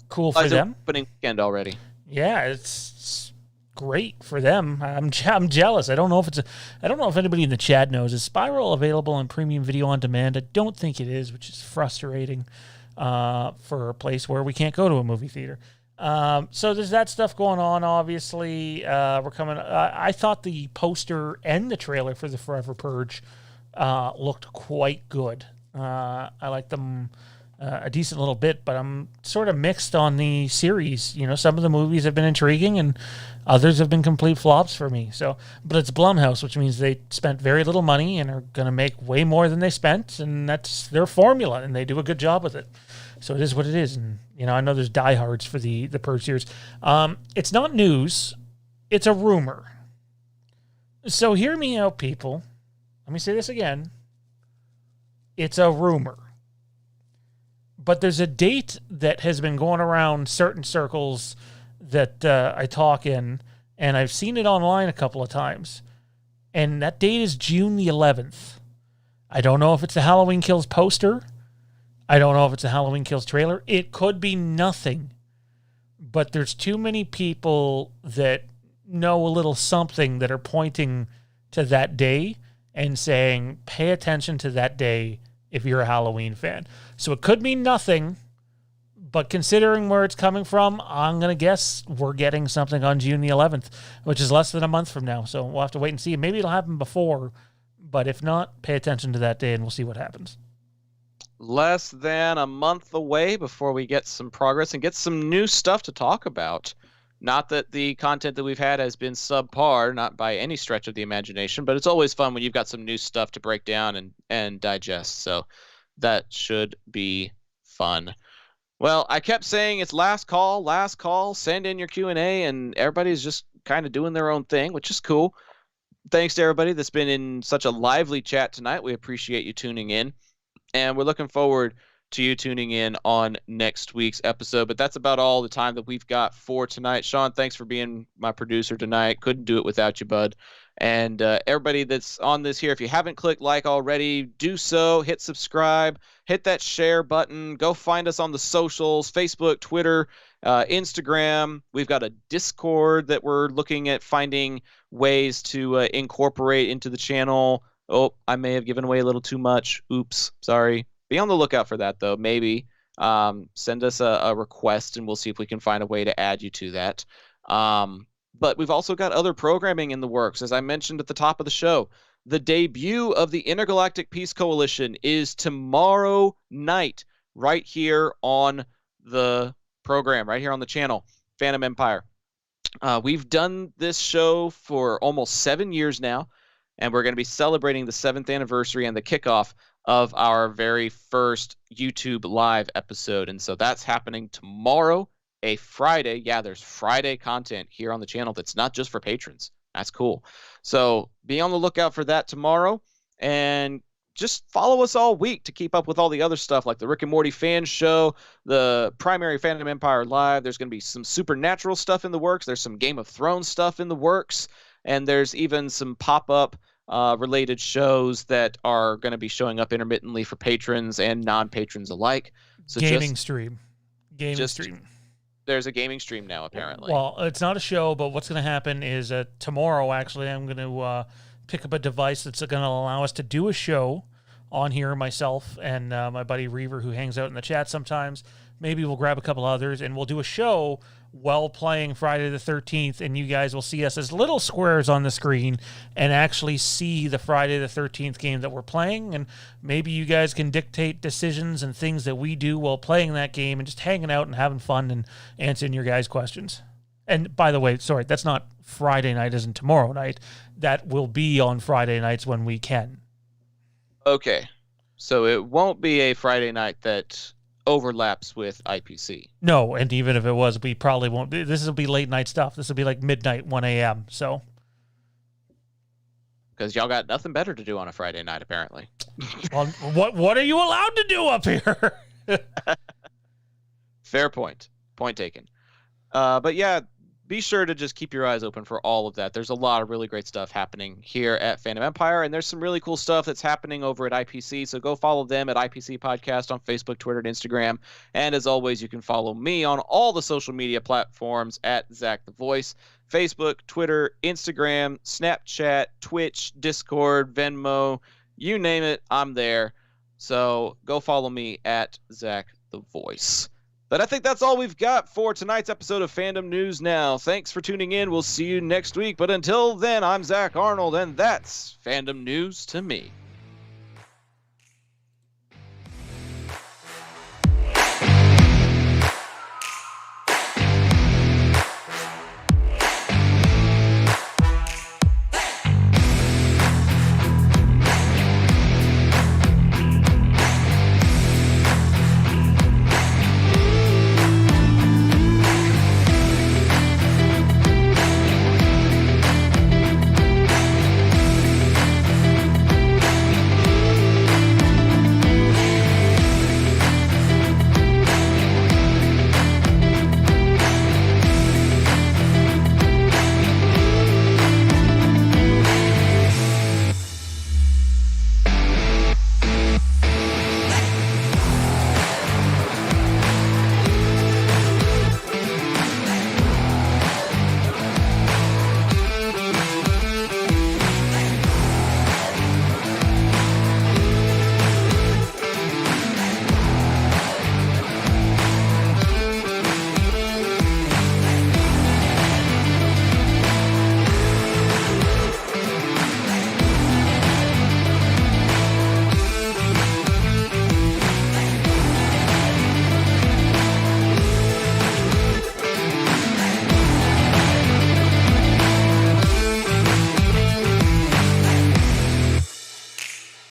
Cool for them. Opening weekend already. Yeah, it's great for them. I'm jealous. I don't know if anybody in the chat knows. Is Spiral available on premium video on demand? I don't think it is, which is frustrating for a place where we can't go to a movie theater. So there's that stuff going on, obviously. We're coming. I thought the poster and the trailer for the Forever Purge looked quite good. I like them a decent little bit, but I'm sort of mixed on the series. Some of the movies have been intriguing and others have been complete flops for me. So, but it's Blumhouse, which means they spent very little money and are going to make way more than they spent, and that's their formula, and they do a good job with it. So it is what it is. And, I know there's diehards for the Purge series. It's not news. It's a rumor. So hear me out, people. Let me say this again. It's a rumor. But there's a date that has been going around certain circles that I talk in, and I've seen it online a couple of times. And that date is June the 11th. I don't know if it's the Halloween Kills poster. I don't know if it's a Halloween Kills trailer. It could be nothing. But there's too many people that know a little something that are pointing to that day and saying, pay attention to that day if you're a Halloween fan. So it could mean nothing, but considering where it's coming from, I'm going to guess we're getting something on June the 11th, which is less than a month from now. So we'll have to wait and see. Maybe it'll happen before, but if not, pay attention to that day and we'll see what happens. Less than a month away before we get some progress and get some new stuff to talk about. Not that the content that we've had has been subpar, not by any stretch of the imagination, but it's always fun when you've got some new stuff to break down and digest. So that should be fun. Well, I kept saying it's last call, send in your Q&A, and everybody's just kind of doing their own thing, which is cool. Thanks to everybody that's been in such a lively chat tonight. We appreciate you tuning in. And we're looking forward to you tuning in on next week's episode. But that's about all the time that we've got for tonight. Sean, thanks for being my producer tonight. Couldn't do it without you, bud. And everybody that's on this here, if you haven't clicked like already, do so. Hit subscribe. Hit that share button. Go find us on the socials, Facebook, Twitter, Instagram. We've got a Discord that we're looking at finding ways to incorporate into the channel. Oh, I may have given away a little too much. Oops, sorry. Be on the lookout for that, though. Maybe send us a request, and we'll see if we can find a way to add you to that. But we've also got other programming in the works. As I mentioned at the top of the show, the debut of the Intergalactic Peace Coalition is tomorrow night, right here on the program, right here on the channel, Fandom Empire. We've done this show for almost 7 years now, and we're going to be celebrating the 7th anniversary and the kickoff of our very first YouTube live episode. And so that's happening tomorrow, a Friday. Yeah, there's Friday content here on the channel that's not just for patrons. That's cool. So be on the lookout for that tomorrow, and just follow us all week to keep up with all the other stuff like the Rick and Morty fan show, the primary Fandom Empire Live. There's going to be some supernatural stuff in the works. There's some Game of Thrones stuff in the works, and there's even some pop-up related shows that are going to be showing up intermittently for patrons and non-patrons alike. So Gaming stream. There's a gaming stream now, apparently. Well, it's not a show, but what's going to happen is tomorrow, actually, I'm going to pick up a device that's going to allow us to do a show on here, myself and my buddy Reaver, who hangs out in the chat sometimes. Maybe we'll grab a couple others, and we'll do a show while playing Friday the 13th, and you guys will see us as little squares on the screen and actually see the Friday the 13th game that we're playing, and maybe you guys can dictate decisions and things that we do while playing that game and just hanging out and having fun and answering your guys' questions. And by the way, sorry, that's not Friday night, isn't tomorrow night. That will be on Friday nights when we can. Okay, so it won't be a Friday night that overlaps with IPC. No, and even if it was, we probably won't. This will be late night stuff. This will be like midnight, 1 a.m. So, because y'all got nothing better to do on a Friday night, apparently. Well, what are you allowed to do up here? Fair point. Point taken. But yeah, be sure to just keep your eyes open for all of that. There's a lot of really great stuff happening here at Fandom Empire, and there's some really cool stuff that's happening over at IPC, so go follow them at IPC Podcast on Facebook, Twitter, and Instagram. And as always, you can follow me on all the social media platforms at Zach the Voice: Facebook, Twitter, Instagram, Snapchat, Twitch, Discord, Venmo, you name it, I'm there. So go follow me at Zach the Voice. But I think that's all we've got for tonight's episode of Fandom News Now. Thanks for tuning in. We'll see you next week. But until then, I'm Zach Arnold, and that's Fandom News to me.